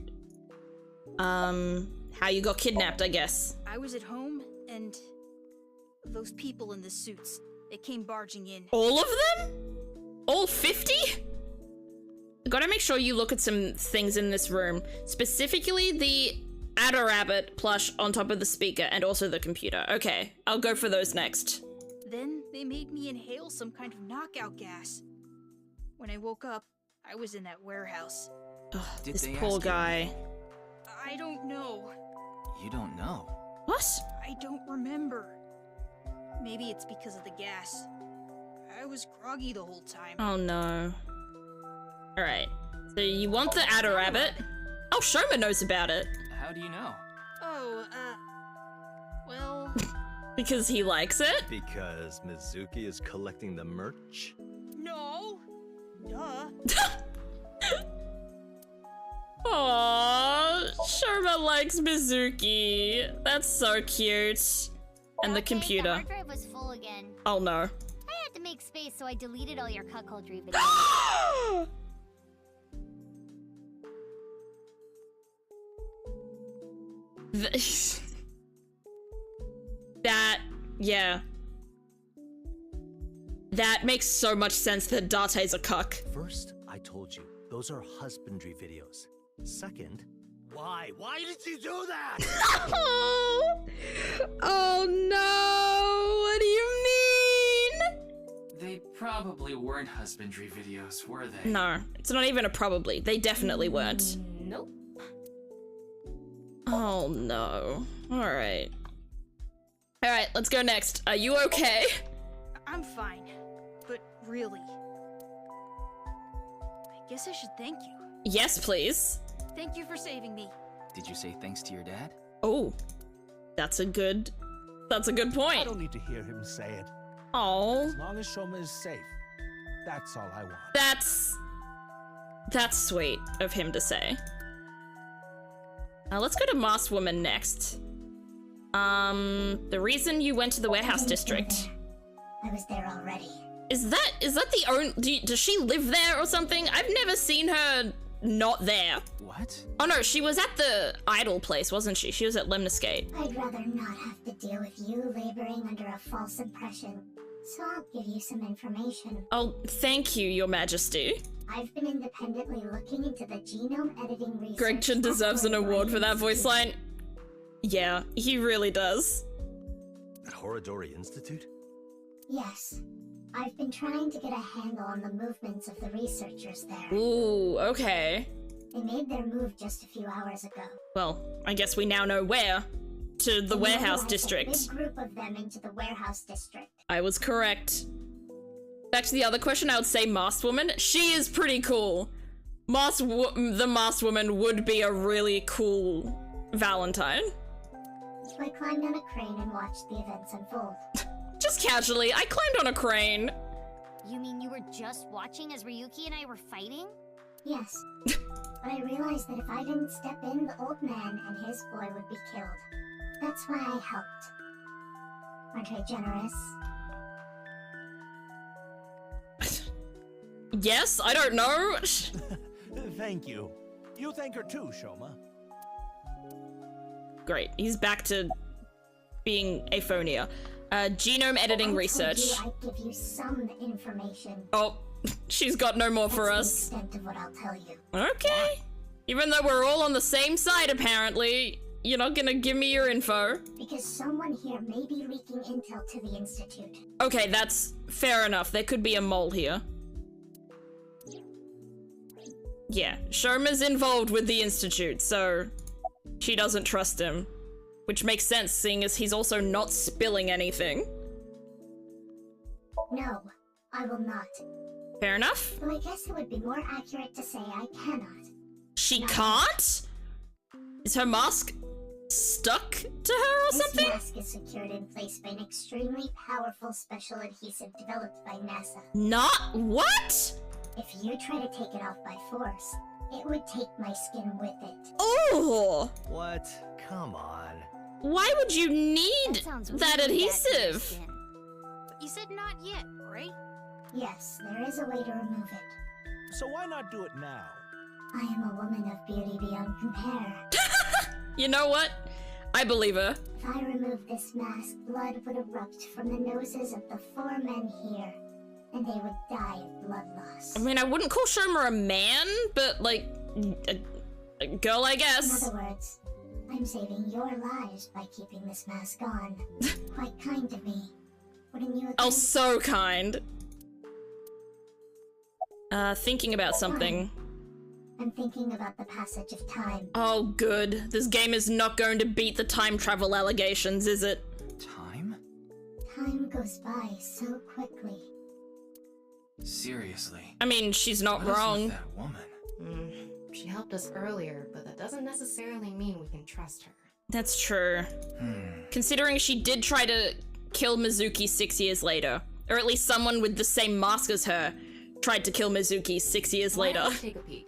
How you got kidnapped, I guess. I was at home, and those people in the suits, they came barging in. All of them? All 50? Gotta make sure you look at some things in this room. Specifically the Adder Rabbit plush on top of the speaker and also the computer. Okay, I'll go for those next. Then they made me inhale some kind of knockout gas. When I woke up, I was in that warehouse. Ugh, this poor guy. I don't know. You don't know? What? I don't remember. Maybe it's because of the gas. I was groggy the whole time. Oh no. Alright, so you want the Adder Rabbit? Oh, Shoma knows about it. How do you know? Oh, well... Because he likes it? Because Mizuki is collecting the merch? No! Duh. Aww, Shoma likes Mizuki. That's so cute. And the computer. The hard drive was full again. Oh no. I had to make space, so I deleted all your cuckoldry videos. Yeah. That makes so much sense that Date's a cuck. First, I told you, those are husbandry videos. Second, why? Why did you do that? Oh no! What do you mean? They probably weren't husbandry videos, were they? No, it's not even a probably. They definitely weren't. Nope. Oh no. Alright. Alright, let's go next. Are you okay? I'm fine, but really. I guess I should thank you. Yes, please. Thank you for saving me. Did you say thanks to your dad? Oh. That's a good point. I don't need to hear him say it. Oh. As long as Shoma is safe, that's all I want. That's sweet of him to say. Let's go to Masked Woman next. The reason you went to the warehouse district. I was there already. Is that the only? Does she live there or something? I've never seen her not there. What? Oh no, she was at the idol place, wasn't she? She was at Lemniscate. I'd rather not have to deal with you laboring under a false impression. So I'll give you some information. Oh, thank you, Your Majesty. I've been independently looking into the genome editing research. Gretchen deserves an award for that voice line. Yeah, he really does. At Horodori Institute? Yes. I've been trying to get a handle on the movements of the researchers there. Ooh, okay. They made their move just a few hours ago. Well, I guess we now know where. To the warehouse district. A big group of them into the warehouse district. I was correct. Back to the other question, I would say Masked Woman. She is pretty cool. The Masked Woman would be a really cool Valentine. So I climbed on a crane and watched the events unfold. Just casually, I climbed on a crane. You mean you were just watching as Ryuki and I were fighting? Yes. But I realized that if I didn't step in, the old man and his boy would be killed. That's why I helped. Aren't I generous? Yes, I don't know. Thank you. You thank her too, Shoma. Great, he's back to being aphonia. Genome editing research. I'd give you some information. Oh, she's got no more for us. The extent of what I'll tell you. Okay. Even though we're all on the same side, apparently, you're not gonna give me your info. Because someone here may be leaking intel to the Institute. Okay, that's fair enough. There could be a mole here. Yeah, Shoma's involved with the Institute, so she doesn't trust him. Which makes sense, seeing as he's also not spilling anything. No, I will not. Fair enough. Though I guess it would be more accurate to say I cannot. She can't? Is her mask stuck to her or something? This mask is secured in place by an extremely powerful special adhesive developed by NASA. Not what? If you try to take it off by force, it would take my skin with it. Oh! What? Come on. Why would you need that adhesive? But you said not yet, right? Yes, there is a way to remove it. So why not do it now? I am a woman of beauty beyond compare. You know what? I believe her. If I remove this mask, blood would erupt from the noses of the 4 men here, and they would die of blood loss. I mean, I wouldn't call Shoma a man, but like, a girl, I guess. In other words, I'm saving your lives by keeping this mask on. Quite kind of me. Wouldn't you agree? Oh, so kind. Thinking about something. I'm thinking about the passage of time. Oh, good. This game is not going to beat the time travel allegations, is it? Time? Time goes by so quickly. Seriously. I mean, she's not What is wrong. with that woman? She helped us earlier, but that doesn't necessarily mean we can trust her. That's true. Considering she did try to kill Mizuki 6 years later. Or at least someone with the same mask as her tried to kill Mizuki 6 years later. Why don't we take a peek?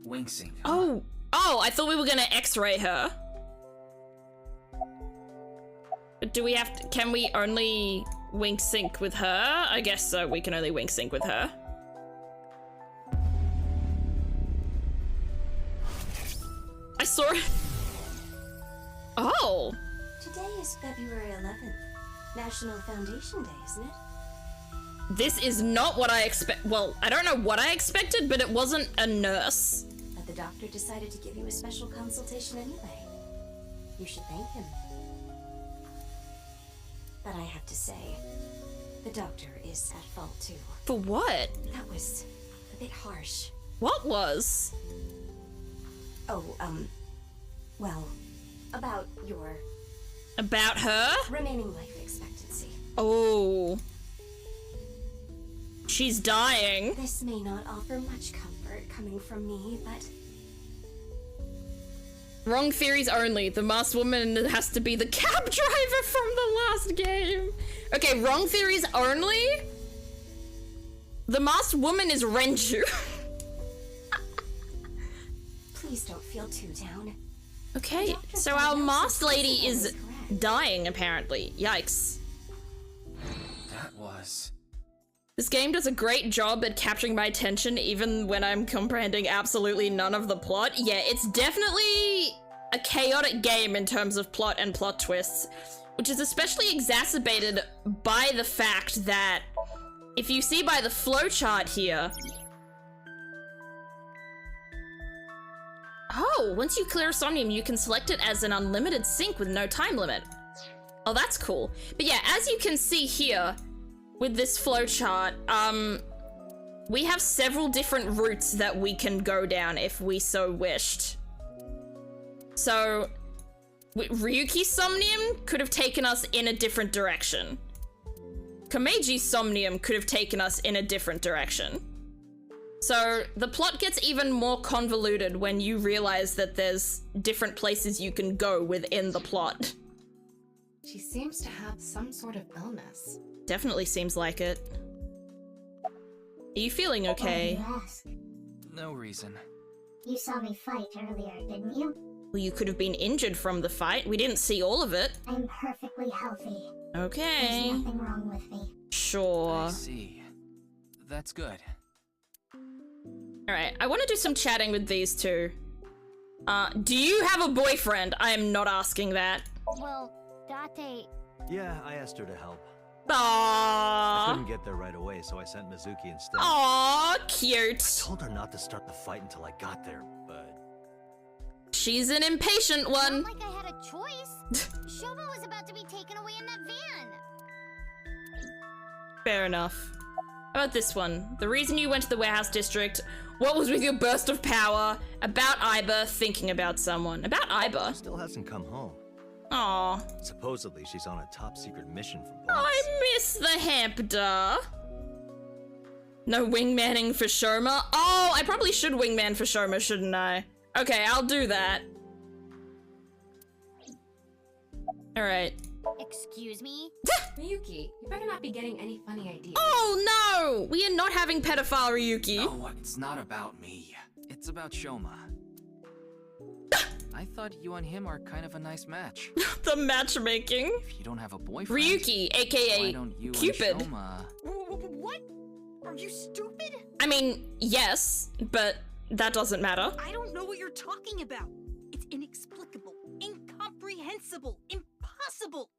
Wink sync. Oh, I thought we were gonna x-ray her. But do we have to, can we only wink sync with her? I guess so, we can only wink sync with her. I saw it. Oh. Today is February 11th. National Foundation Day, isn't it? This is not what I expect. Well, I don't know what I expected, but it wasn't a nurse. But the doctor decided to give you a special consultation anyway. You should thank him. But I have to say, The doctor is at fault too. For what? That was a bit harsh. What was? Oh, well, about your... About her? remaining life expectancy. Oh. She's dying. This may not offer much comfort coming from me, but... Wrong theories only. The masked woman has to be the cab driver from the last game. Okay, wrong theories only? The masked woman is Renju. Please don't feel too down. Okay, so our masked lady is dying, apparently. Yikes. That was... This game does a great job at capturing my attention even when I'm comprehending absolutely none of the plot. Yeah, it's definitely a chaotic game in terms of plot and plot twists, which is especially exacerbated by the fact that if you see by the flowchart here... Oh, once you clear a somnium, you can select it as an unlimited sync with no time limit. Oh, that's cool. But yeah, as you can see here, with this flowchart, we have several different routes that we can go down if we so wished. So, Ryuki's somnium could have taken us in a different direction. Komeji's somnium could have taken us in a different direction. So, the plot gets even more convoluted when you realize that there's different places you can go within the plot. She seems to have some sort of illness. Definitely seems like it. Are you feeling okay? Why do you ask? No reason. You saw me fight earlier, didn't you? Well, you could have been injured from the fight. We didn't see all of it. I'm perfectly healthy. Okay. There's nothing wrong with me. Sure. I see. That's good. Alright, I want to do some chatting with these two. Do you have a boyfriend? I am not asking that. Well, Date... Yeah, I asked her to help. Aww. I couldn't get there right away, so I sent Mizuki instead. Aww, cute. I told her not to start the fight until I got there, but... She's an impatient one. Not like I had a choice. Shoma was about to be taken away in that van. Fair enough. How about this one? The reason you went to the warehouse district. What was with your burst of power? About Iba thinking about someone. About Iba? She still hasn't come home. Aw. Supposedly, she's on a top-secret mission from boss. I miss the Hampda. No wingmanning for Shoma? Oh, I probably should wingman for Shoma, shouldn't I? Okay, I'll do that. Alright. Excuse me? Miyuki, you better not be getting any funny ideas. Oh no! We are not having pedophile Ryuki. No, it's not about me. It's about Shoma. I thought you and him are kind of a nice match. The matchmaking. If you don't have a boyfriend, Ryuki, aka why don't you Cupid. And Shoma... What? Are you stupid? I mean, yes, but that doesn't matter. I don't know what you're talking about. It's inexplicable, incomprehensible, impossible.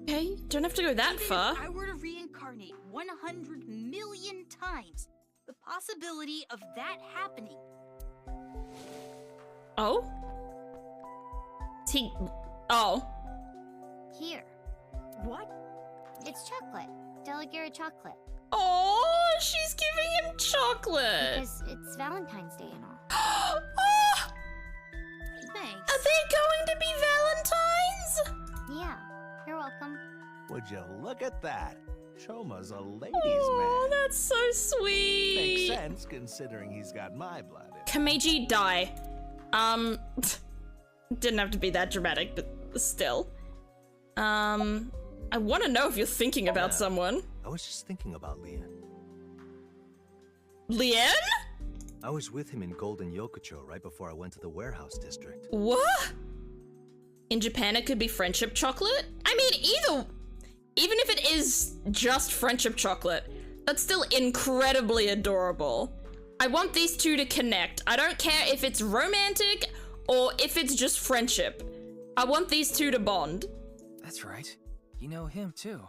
Okay, don't have to go that Even far. if I were to reincarnate 100 million times, the possibility of that happening. Oh? Oh. Here. What? It's chocolate. Delicate chocolate. Oh, she's giving him chocolate. Because it's Valentine's Day and all. Oh! Thanks. Are they going to be Valentines? Yeah. You're welcome. Would you look at that? Shoma's a ladies' Oh, man. that's so sweet. Makes sense considering he's got my blood in him. Komeji, die. Didn't have to be that dramatic, but still. I want to know if you're thinking about someone. I was just thinking about Lien. Lien? I was with him in Golden Yokocho right before I went to the warehouse district. What? In Japan, it could be friendship chocolate? I mean, even if it is just friendship chocolate, that's still incredibly adorable. I want these two to connect. I don't care if it's romantic or if it's just friendship. I want these two to bond. That's right. You know him too.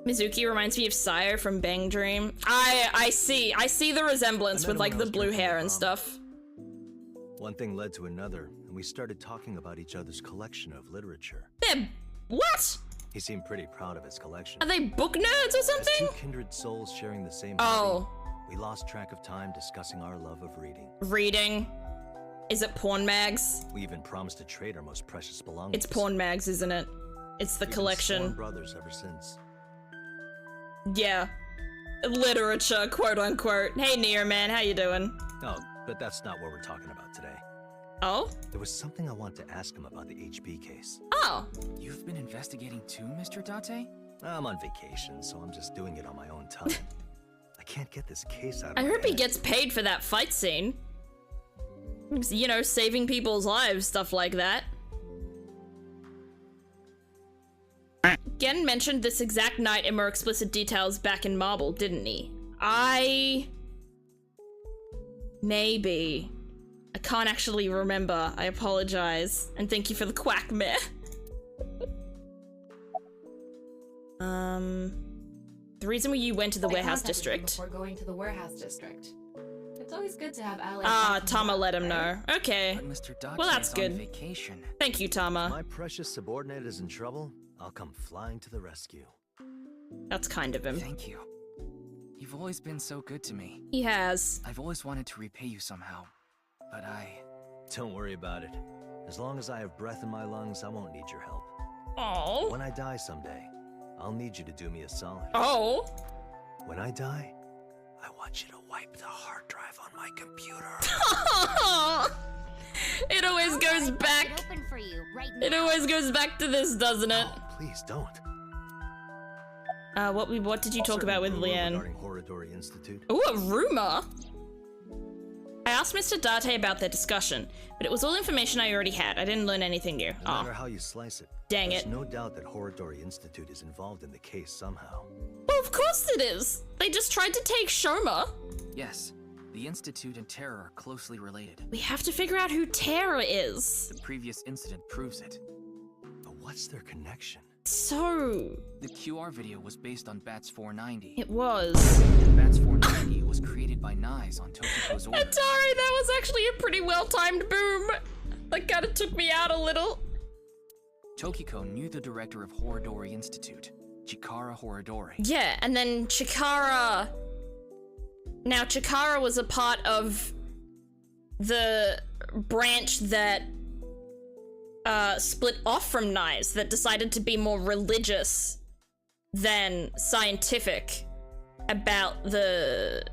Mizuki reminds me of Sayo from Bang Dream. I see the resemblance with like the blue hair and stuff. One thing led to another, and we started talking about each other's collection of literature. What? He seemed pretty proud of his collection. Are they book nerds or As something? two kindred souls sharing the same Oh. hobby, we lost track of time discussing our love of reading. Reading. Is it porn mags? We even promised to trade our most precious belongings. It's porn mags, isn't it? It's the We've been collection. sworn brothers ever since. Yeah. Literature, quote unquote. Hey, Nir, man, how you doing? Oh, but that's not what we're talking about today. Oh? There was something I wanted to ask him about the HB case. Oh. You've been investigating too, Mr. Date? I'm on vacation, so I'm just doing it on my own time. I can't get this case out of I my hope he head. gets paid for that fight scene. You know, saving people's lives, stuff like that. Gen mentioned this exact night in more explicit details back in Marble, didn't he? Maybe. I can't actually remember. I apologize. And thank you for the quackmare. The reason you went to the warehouse district. Before going to the warehouse district. It's always good to have allies. Tama let him know. Okay. But Mr. Date Well, that's is good. on vacation. Thank you, If Tama. my precious subordinate is in trouble, I'll come flying to the rescue. That's kind of him. Thank you. You've always been so good to me. He has. I've always wanted to repay you somehow, but Don't worry about it. As long as I have breath in my lungs, I won't need your help. Oh. When I die someday, I'll need you to do me a solid. Oh. When I die, I want you to wipe the hard drive on my computer. It always goes back. Open for you right It always goes back to this, doesn't it? Please don't. What did you talk about with Leanne? Regarding Horadori Institute. Ooh, a rumor? I asked Mr. Date about their discussion, but it was all information I already had. I didn't learn anything new. No matter how you slice it, Dang there's it. no doubt that Horadori Institute is involved in the case somehow. Well, of course it is. They just tried to take Shoma. yes, the Institute and Terror are closely related. We have to figure out who Terra is. The previous incident proves it. But what's their connection? So... The QR video was based on Bats 490. It was. And Bats 490 was created by Nyes on Tokiko's order. Atari, that was actually a pretty well-timed boom. That kind of took me out a little. Tokiko knew the director of Horadori Institute, Chikara Horadori. Yeah, and then Chikara... Now, Chikara was a part of the branch that split off from Nyes, that decided to be more religious than scientific about the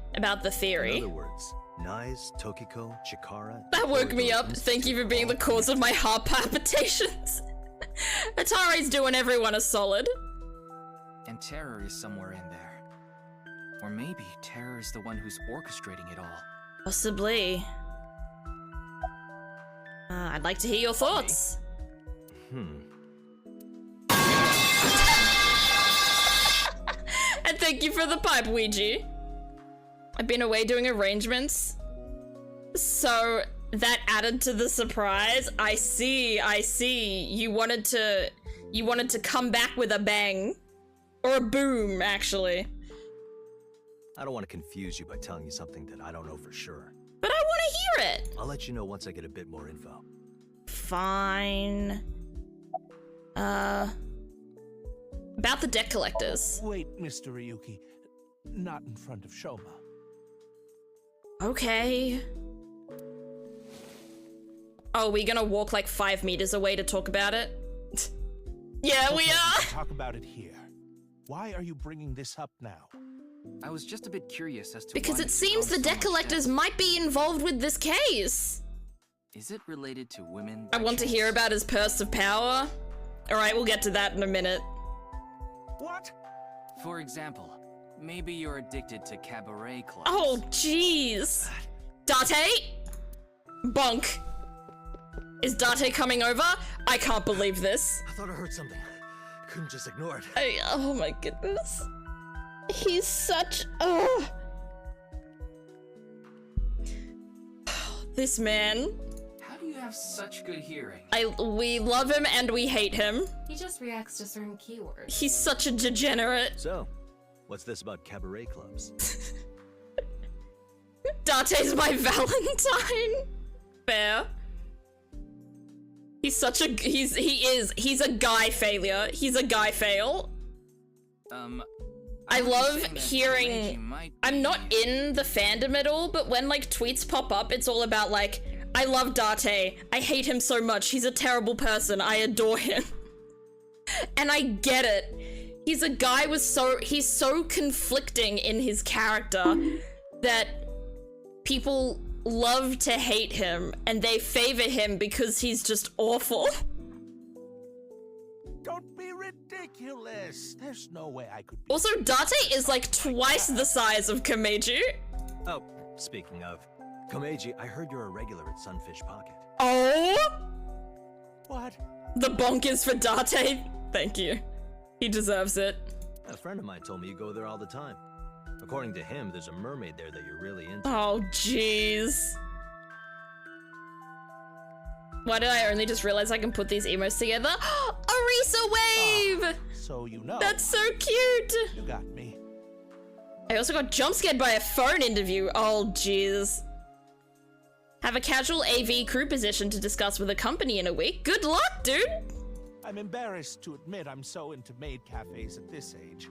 theory. In other words, Nyes, Tokiko, Chikara... That woke me Horadori up. Thank you for being the cause of my heart palpitations. Atari's doing everyone a solid. And Terror is somewhere in there. Or maybe Terror is the one who's orchestrating it all. Possibly. I'd like to hear your thoughts. And thank you for the pipe, Ouija. I've been away doing arrangements. So that added to the surprise. I see. You wanted to come back with a bang. Or a boom, actually. I don't want to confuse you by telling you something that I don't know for sure. But I want to hear it. I'll let you know once I get a bit more info. Fine. About the debt collectors. Wait, Mr. Ryuki. Not in front of Shoma. Okay. Oh, we gonna walk like 5 meters away to talk about it? Yeah, we are! Talk about it here. Why are you bringing this up now? I was just a bit curious as to Because why it seems the caused so debt much collectors debt. might be involved with this case. Is it related to women? I want to hear about his purse of power. Alright, we'll get to that in a minute. What? For example, maybe you're addicted to cabaret clubs. Oh, jeez. Date? Bunk. Is Date coming over? I can't believe this. I thought I heard something. I couldn't just ignore it. Oh my goodness. He's such... This man. How do you have such good hearing? We love him and we hate him. He just reacts to certain keywords. He's such a degenerate. So, what's this about cabaret clubs? Date's my Valentine. Fair. He's such a he's a guy failure. He's a guy fail. I love hearing. I'm not in the fandom at all, but when like tweets pop up, it's all about like, I love Date. I hate him so much. He's a terrible person. I adore him. And I get it. He's a guy with he's so conflicting in his character that people love to hate him and they favor him because he's just awful. Don't be ridiculous. There's no way I could be. Also, Date is like twice the size of Komeiji. Oh, speaking of, Komeiji, I heard you're a regular at Sunfish Pocket. Oh? What? The bonk is for Date. Thank you. He deserves it. A friend of mine told me you go there all the time. According to him, there's a mermaid there that you're really into. Oh, jeez. Why did I only just realize I can put these emotes together? Orisa Wave! So you know. That's so cute! You got me. I also got jump scared by a phone interview. Oh, jeez. Have a casual AV crew position to discuss with a company in a week. Good luck, dude! I'm embarrassed to admit I'm so into maid cafes at this age.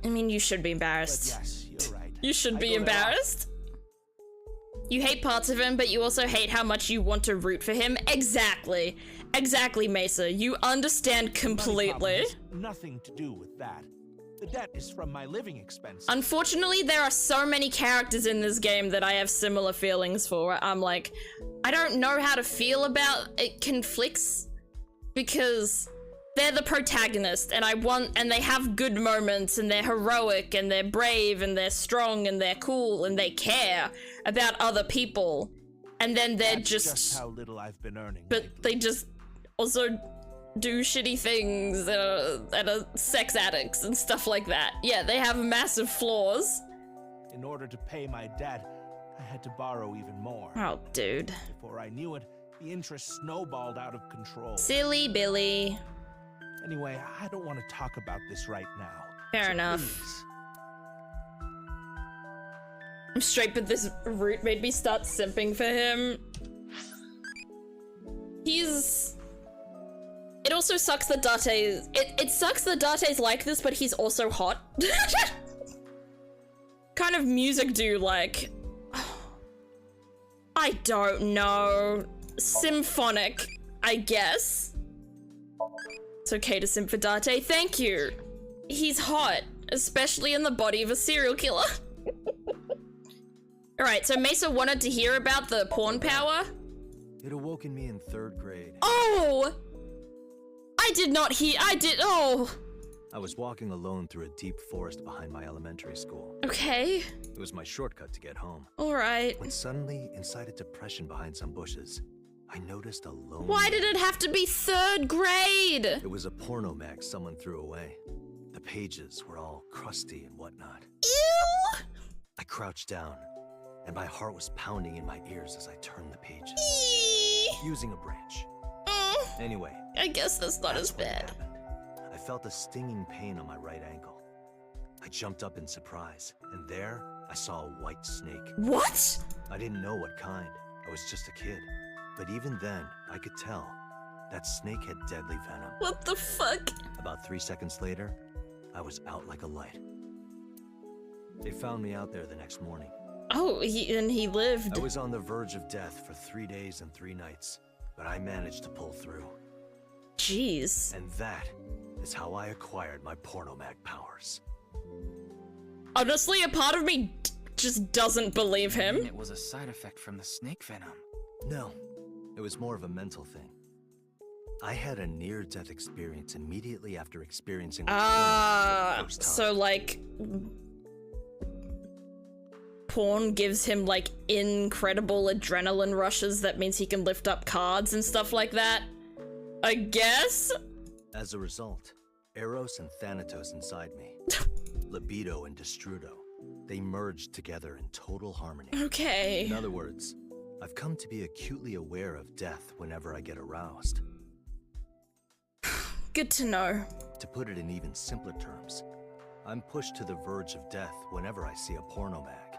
I mean, you should be embarrassed. But yes, you're right. You should be embarrassed. You hate parts of him, but you also hate how much you want to root for him. Exactly. Exactly, Mesa. You understand completely. Has nothing to do with that. The debt is from my living expenses. Unfortunately, there are so many characters in this game that I have similar feelings for. I'm like, I don't know how to feel about it. Conflicts because they're the protagonist and they have good moments and they're heroic and they're brave and they're strong and they're cool and they care about other people. And then they're just how little I've been earning. But they just also do shitty things and are sex addicts and stuff like that. Yeah, they have massive flaws. In order to pay my debt, I had to borrow even more. Oh, dude. Before I knew it, the interest snowballed out of control. Silly Billy. Anyway, I don't want to talk about this right now. Fair enough. Please. I'm straight, but this route made me start simping for him. It also sucks that Date's... It sucks that Date's like this, but he's also hot. Kind of music do you like? I don't know. Symphonic, I guess. It's okay to simp for Date, thank you. He's hot, especially in the body of a serial killer. Alright, so Mesa wanted to hear about the porn power. It awoke in me in 3rd grade. Oh! I did not hear- oh! I was walking alone through a deep forest behind my elementary school. Okay. It was my shortcut to get home. Alright. When suddenly, inside a depression behind some bushes, I noticed a lone... Why did it have to be 3rd grade? It was a porno mag someone threw away. The pages were all crusty and whatnot. Ew! I crouched down, and my heart was pounding in my ears as I turned the pages. Using a branch. Anyway. I guess that's not as bad. I felt a stinging pain on my right ankle. I jumped up in surprise, and there, I saw a white snake. What? I didn't know what kind. I was just a kid. But even then, I could tell that snake had deadly venom. What the fuck? About 3 seconds later, I was out like a light. They found me out there the next morning. Oh, he lived. I was on the verge of death for 3 days and 3 nights, but I managed to pull through. Jeez. And that is how I acquired my pornomag powers. Honestly, a part of me just doesn't believe him. It was a side effect from the snake venom. No, it was more of a mental thing. I had a near-death experience immediately after experiencing for the first time. So like porn gives him like incredible adrenaline rushes that means he can lift up cards and stuff like that, I guess? As a result, Eros and Thanatos inside me, libido and destrudo, they merged together in total harmony. Okay. In other words, I've come to be acutely aware of death whenever I get aroused. Good to know. To put it in even simpler terms, I'm pushed to the verge of death whenever I see a porno mag.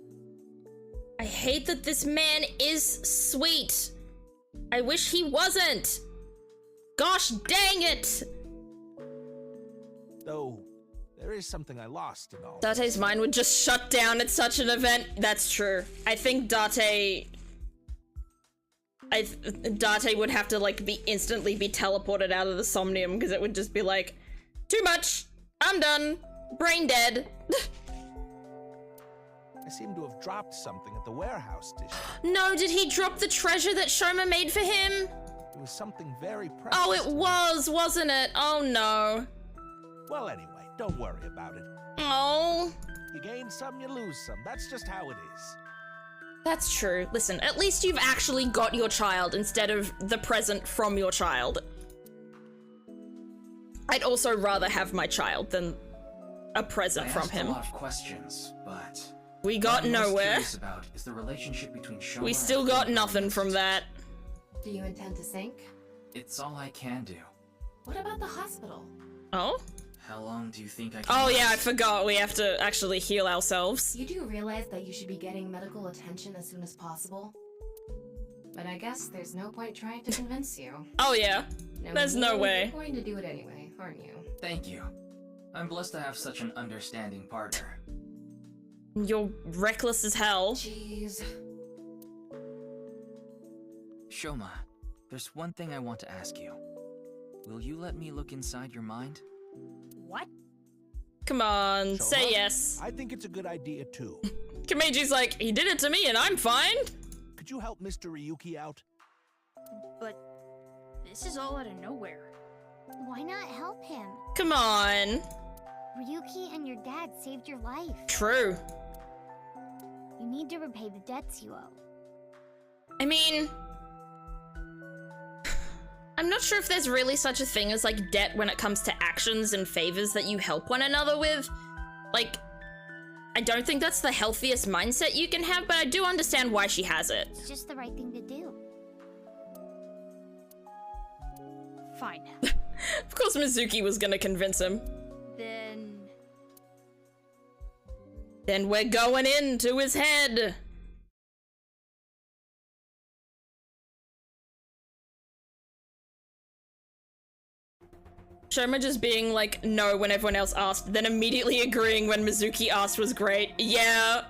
I hate that this man is sweet. I wish he wasn't. Gosh dang it. Though, there is something I lost in all. Date's mind would just shut down at such an event. That's true. I think Date would have to like instantly be teleported out of the somnium because it would just be like, too much. I'm done. Brain dead. I seem to have dropped something at the warehouse dish. No, did he drop the treasure that Shoma made for him? It was something very precious. Oh, it was, wasn't it? Oh no. Well, anyway, don't worry about it. Oh. You gain some, you lose some. That's just how it is. That's true. Listen, at least you've actually got your child instead of the present from your child. I'd also rather have my child than a present from him. I asked a lot of questions, but we got nowhere. What I'm most curious about is the relationship between Shoma we still got nothing from that. Do you intend to sink? It's all I can do. What about the hospital? Oh? How long do you think I can Oh yeah, I last? forgot we have to actually heal ourselves. You do realize that you should be getting medical attention as soon as possible? But I guess there's no point trying to convince you. Oh yeah, there's no way. You're going to do it anyway, aren't you? Thank you. I'm blessed to have such an understanding partner. You're reckless as hell. Jeez. Shoma, there's one thing I want to ask you. Will you let me look inside your mind? What? Come on, Shoma, say yes. I think it's a good idea too. Kamiji's like, he did it to me and I'm fine. Could you help Mr. Ryuki out? But this is all out of nowhere. Why not help him? Come on. Ryuki and your dad saved your life. True. You need to repay the debts you owe. I mean, I'm not sure if there's really such a thing as like debt when it comes to actions and favors that you help one another with. Like, I don't think that's the healthiest mindset you can have, but I do understand why she has it. It's just the right thing to do. Fine. Of course Mizuki was gonna convince him. Then we're going into his head. Shoma just being like, no, when everyone else asked, then immediately agreeing when Mizuki asked was great. Yeah,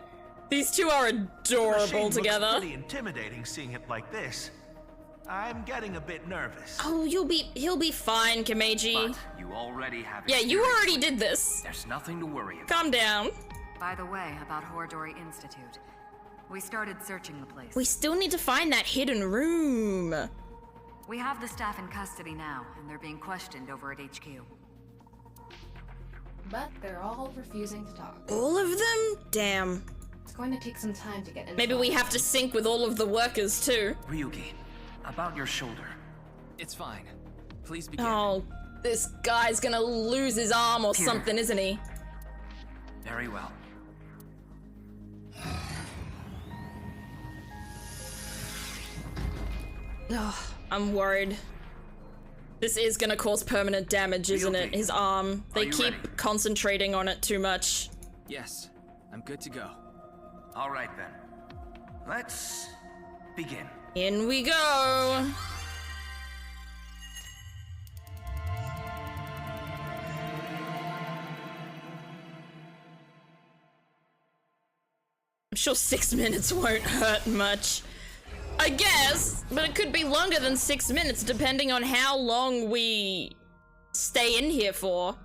these two are adorable together. Looks pretty intimidating seeing it like this. I'm getting a bit nervous. Oh, he'll be fine, Kameji. But you already have. Yeah, you already did this. There's nothing to worry about. Calm down. By the way, about Horodori Institute. We started searching the place. We still need to find that hidden room. We have the staff in custody now, and they're being questioned over at HQ. But they're all refusing to talk. All of them? Damn. It's going to take some time to get in. Maybe we have to sync with all of the workers too. Ryuki, about your shoulder. It's fine. Please begin. Oh, this guy's gonna lose his arm or something, isn't he? Very well. Ugh, I'm worried. This is gonna cause permanent damage, isn't it? His arm. They keep concentrating on it too much. Yes, I'm good to go. All right then. Let's begin. In we go. I'm sure 6 minutes won't hurt much. I guess, but it could be longer than 6 minutes depending on how long we stay in here for.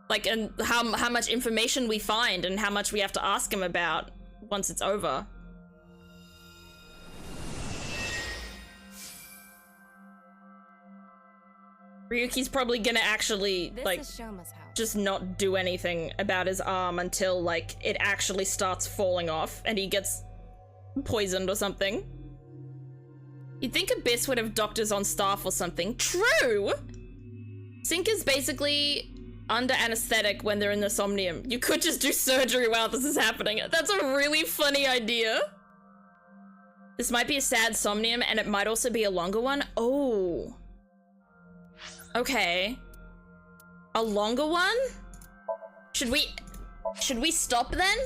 Like, and how much information we find and how much we have to ask him about once it's over. Ryuki's probably gonna actually, like, just not do anything about his arm until, like, it actually starts falling off and he gets poisoned or something. You'd think Abyss would have doctors on staff or something. True! Sync is basically under anesthetic when they're in the somnium. You could just do surgery while this is happening. That's a really funny idea. This might be a sad somnium and it might also be a longer one. Oh. Okay. A longer one? Should we stop then?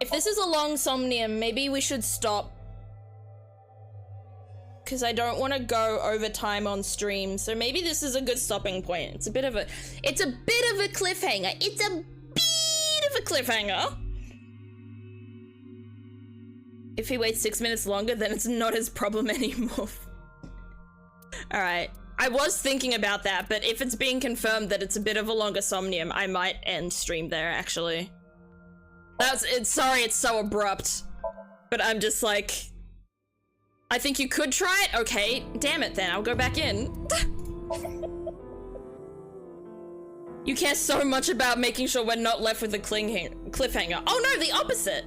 If this is a long somnium, maybe we should stop. Because I don't want to go over time on stream, so maybe this is a good stopping point. It's a bit of a cliffhanger. It's a bit of a cliffhanger. If he waits 6 minutes longer, then it's not his problem anymore. All right. I was thinking about that, but if it's being confirmed that it's a bit of a longer somnium, I might end stream there, actually. Sorry, it's so abrupt. But I'm just like... I think you could try it? Okay, damn it then, I'll go back in. You care so much about making sure we're not left with a cliffhanger. Oh no, the opposite!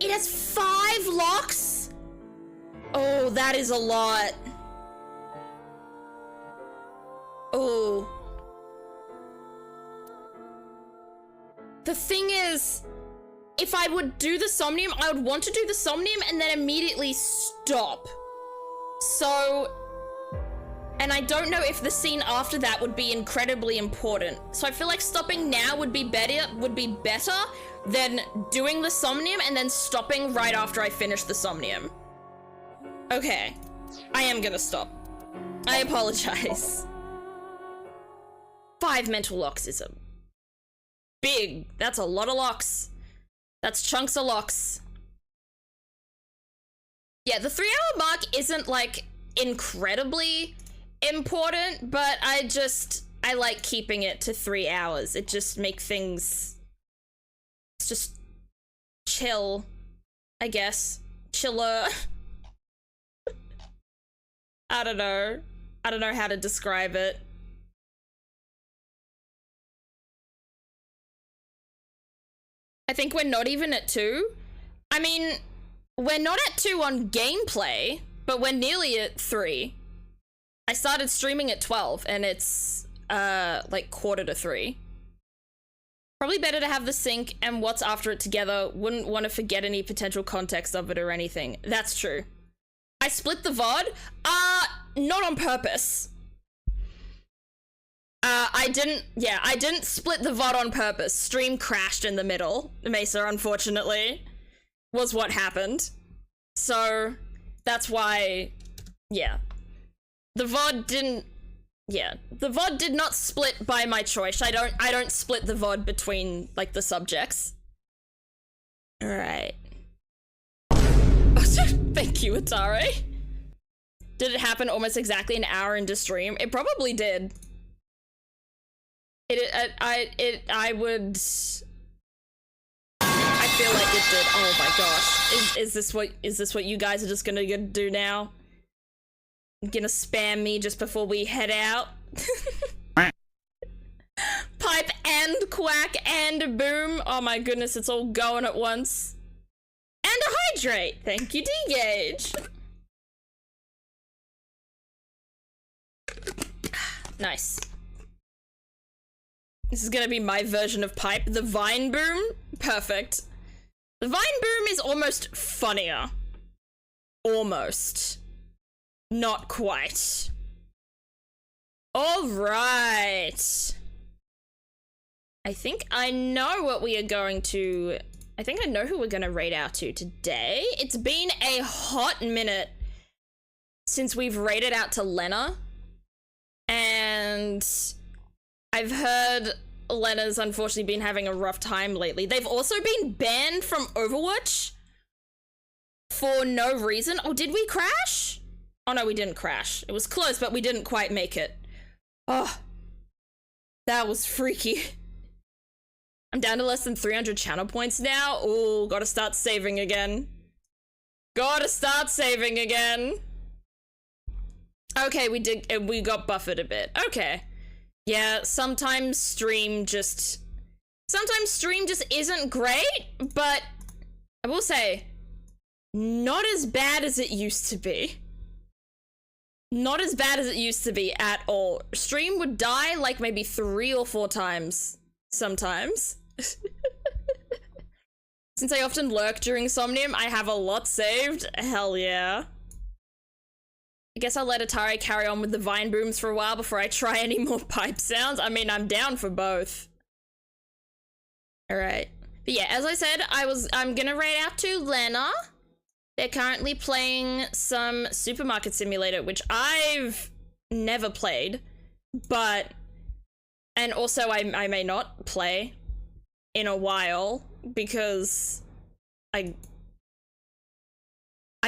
It has 5 locks? Oh, that is a lot. Oh. The thing is, if I would do the somnium, I would want to do the somnium and then immediately stop. So, and I don't know if the scene after that would be incredibly important. So I feel like stopping now would be better than doing the somnium and then stopping right after I finish the somnium. Okay, I am gonna stop. I apologize. 5 mental locks is that's a lot of locks. That's chunks of locks. Yeah, the 3-hour mark isn't like incredibly important, but I like keeping it to 3 hours. It just makes things, it's just chill, I guess. Chiller. I don't know how to describe it. I think we're not even at 2. I mean, we're not at 2 on gameplay, but we're nearly at 3. I started streaming at 12 and it's like 2:45. Probably better to have the sync and what's after it together. Wouldn't want to forget any potential context of it or anything. That's true. I split the VOD? Not on purpose. I didn't split the VOD on purpose. Stream crashed in the middle, Mesa, unfortunately, was what happened. So, that's why, yeah. The VOD did not split by my choice. I don't split the VOD between, like, the subjects. Alright. Thank you, Atare. Did it happen almost exactly an hour into stream? It probably did. I feel like it did. Oh my gosh. Is this what you guys are just gonna do now? Gonna spam me just before we head out? Pipe and quack and boom. Oh my goodness, it's all going at once. And a hydrate. Thank you, D-Gage. Nice. This is gonna be my version of pipe. The vine boom? Perfect. The vine boom is almost funnier. Almost. Not quite. Alright. I think I know what we are going to... I think I know who we're gonna raid out to today. It's been a hot minute since we've raided out to Lena. And I've heard Lena's unfortunately been having a rough time lately. They've also been banned from Overwatch for no reason. Oh, did we crash? Oh no, we didn't crash. It was close, but we didn't quite make it. Oh, that was freaky. I'm down to less than 300 channel points now. Oh, gotta start saving again. Gotta start saving again. Okay, we got buffered a bit. Okay. Yeah, sometimes stream just isn't great, but I will say, not as bad as it used to be. Not as bad as it used to be at all. Stream would die like maybe 3 or 4 times sometimes. Since I often lurk during Somnium, I have a lot saved. Hell yeah. I guess I'll let Atari carry on with the vine booms for a while before I try any more pipe sounds. I mean, I'm down for both. Alright. But yeah, as I said, I'm gonna raid out to Lena. They're currently playing some Supermarket Simulator, which I've never played, but, and also I may not play in a while because I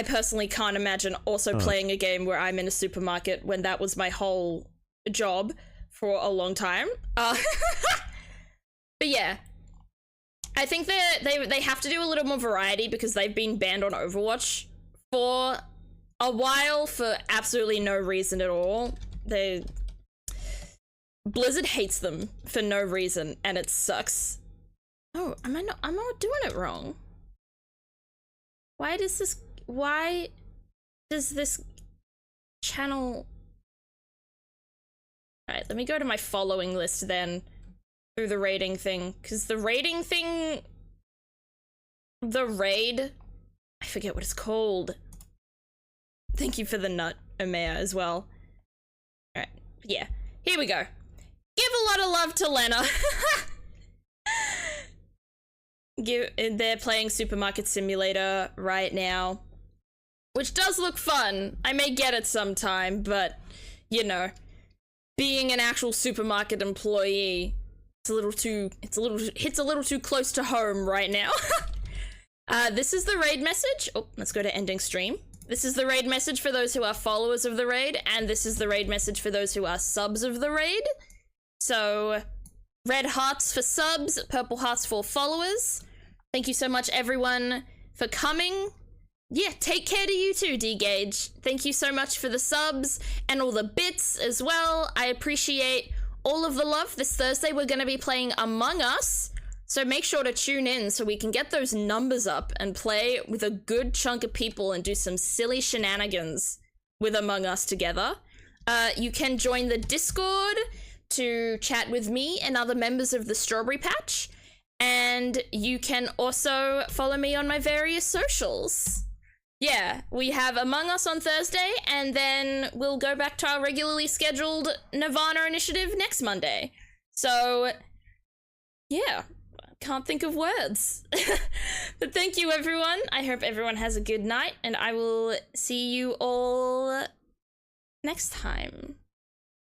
personally can't imagine also playing a game where I'm in a supermarket when that was my whole job for a long time. But yeah, I think they have to do a little more variety because they've been banned on Overwatch for a while for absolutely no reason at all. Blizzard hates them for no reason, and it sucks. Oh, I'm not doing it wrong. Why does this channel... Alright, let me go to my following list then through the rating thing, because the rating thing, the raid, I forget what it's called. Thank you for the nut, Amaya, as well. Alright, yeah, here we go. Give a lot of love to Lena. They're playing Supermarket Simulator right now, which does look fun. I may get it sometime, but, you know, being an actual supermarket employee, hits a little too close to home right now. This is the raid message. Oh, let's go to ending stream. This is the raid message for those who are followers of the raid, and this is the raid message for those who are subs of the raid. So, red hearts for subs, purple hearts for followers. Thank you so much, everyone, for coming. Yeah, take care to you too, D-Gage. Thank you so much for the subs and all the bits as well. I appreciate all of the love. This Thursday we're going to be playing Among Us, so make sure to tune in so we can get those numbers up and play with a good chunk of people and do some silly shenanigans with Among Us together. You can join the Discord to chat with me and other members of the Strawberry Patch, and you can also follow me on my various socials. Yeah, we have Among Us on Thursday, and then we'll go back to our regularly scheduled Nirvana initiative next Monday. So, yeah, can't think of words. But thank you, everyone. I hope everyone has a good night, and I will see you all next time.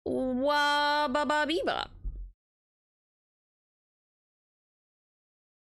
Wa ba ba bee bop.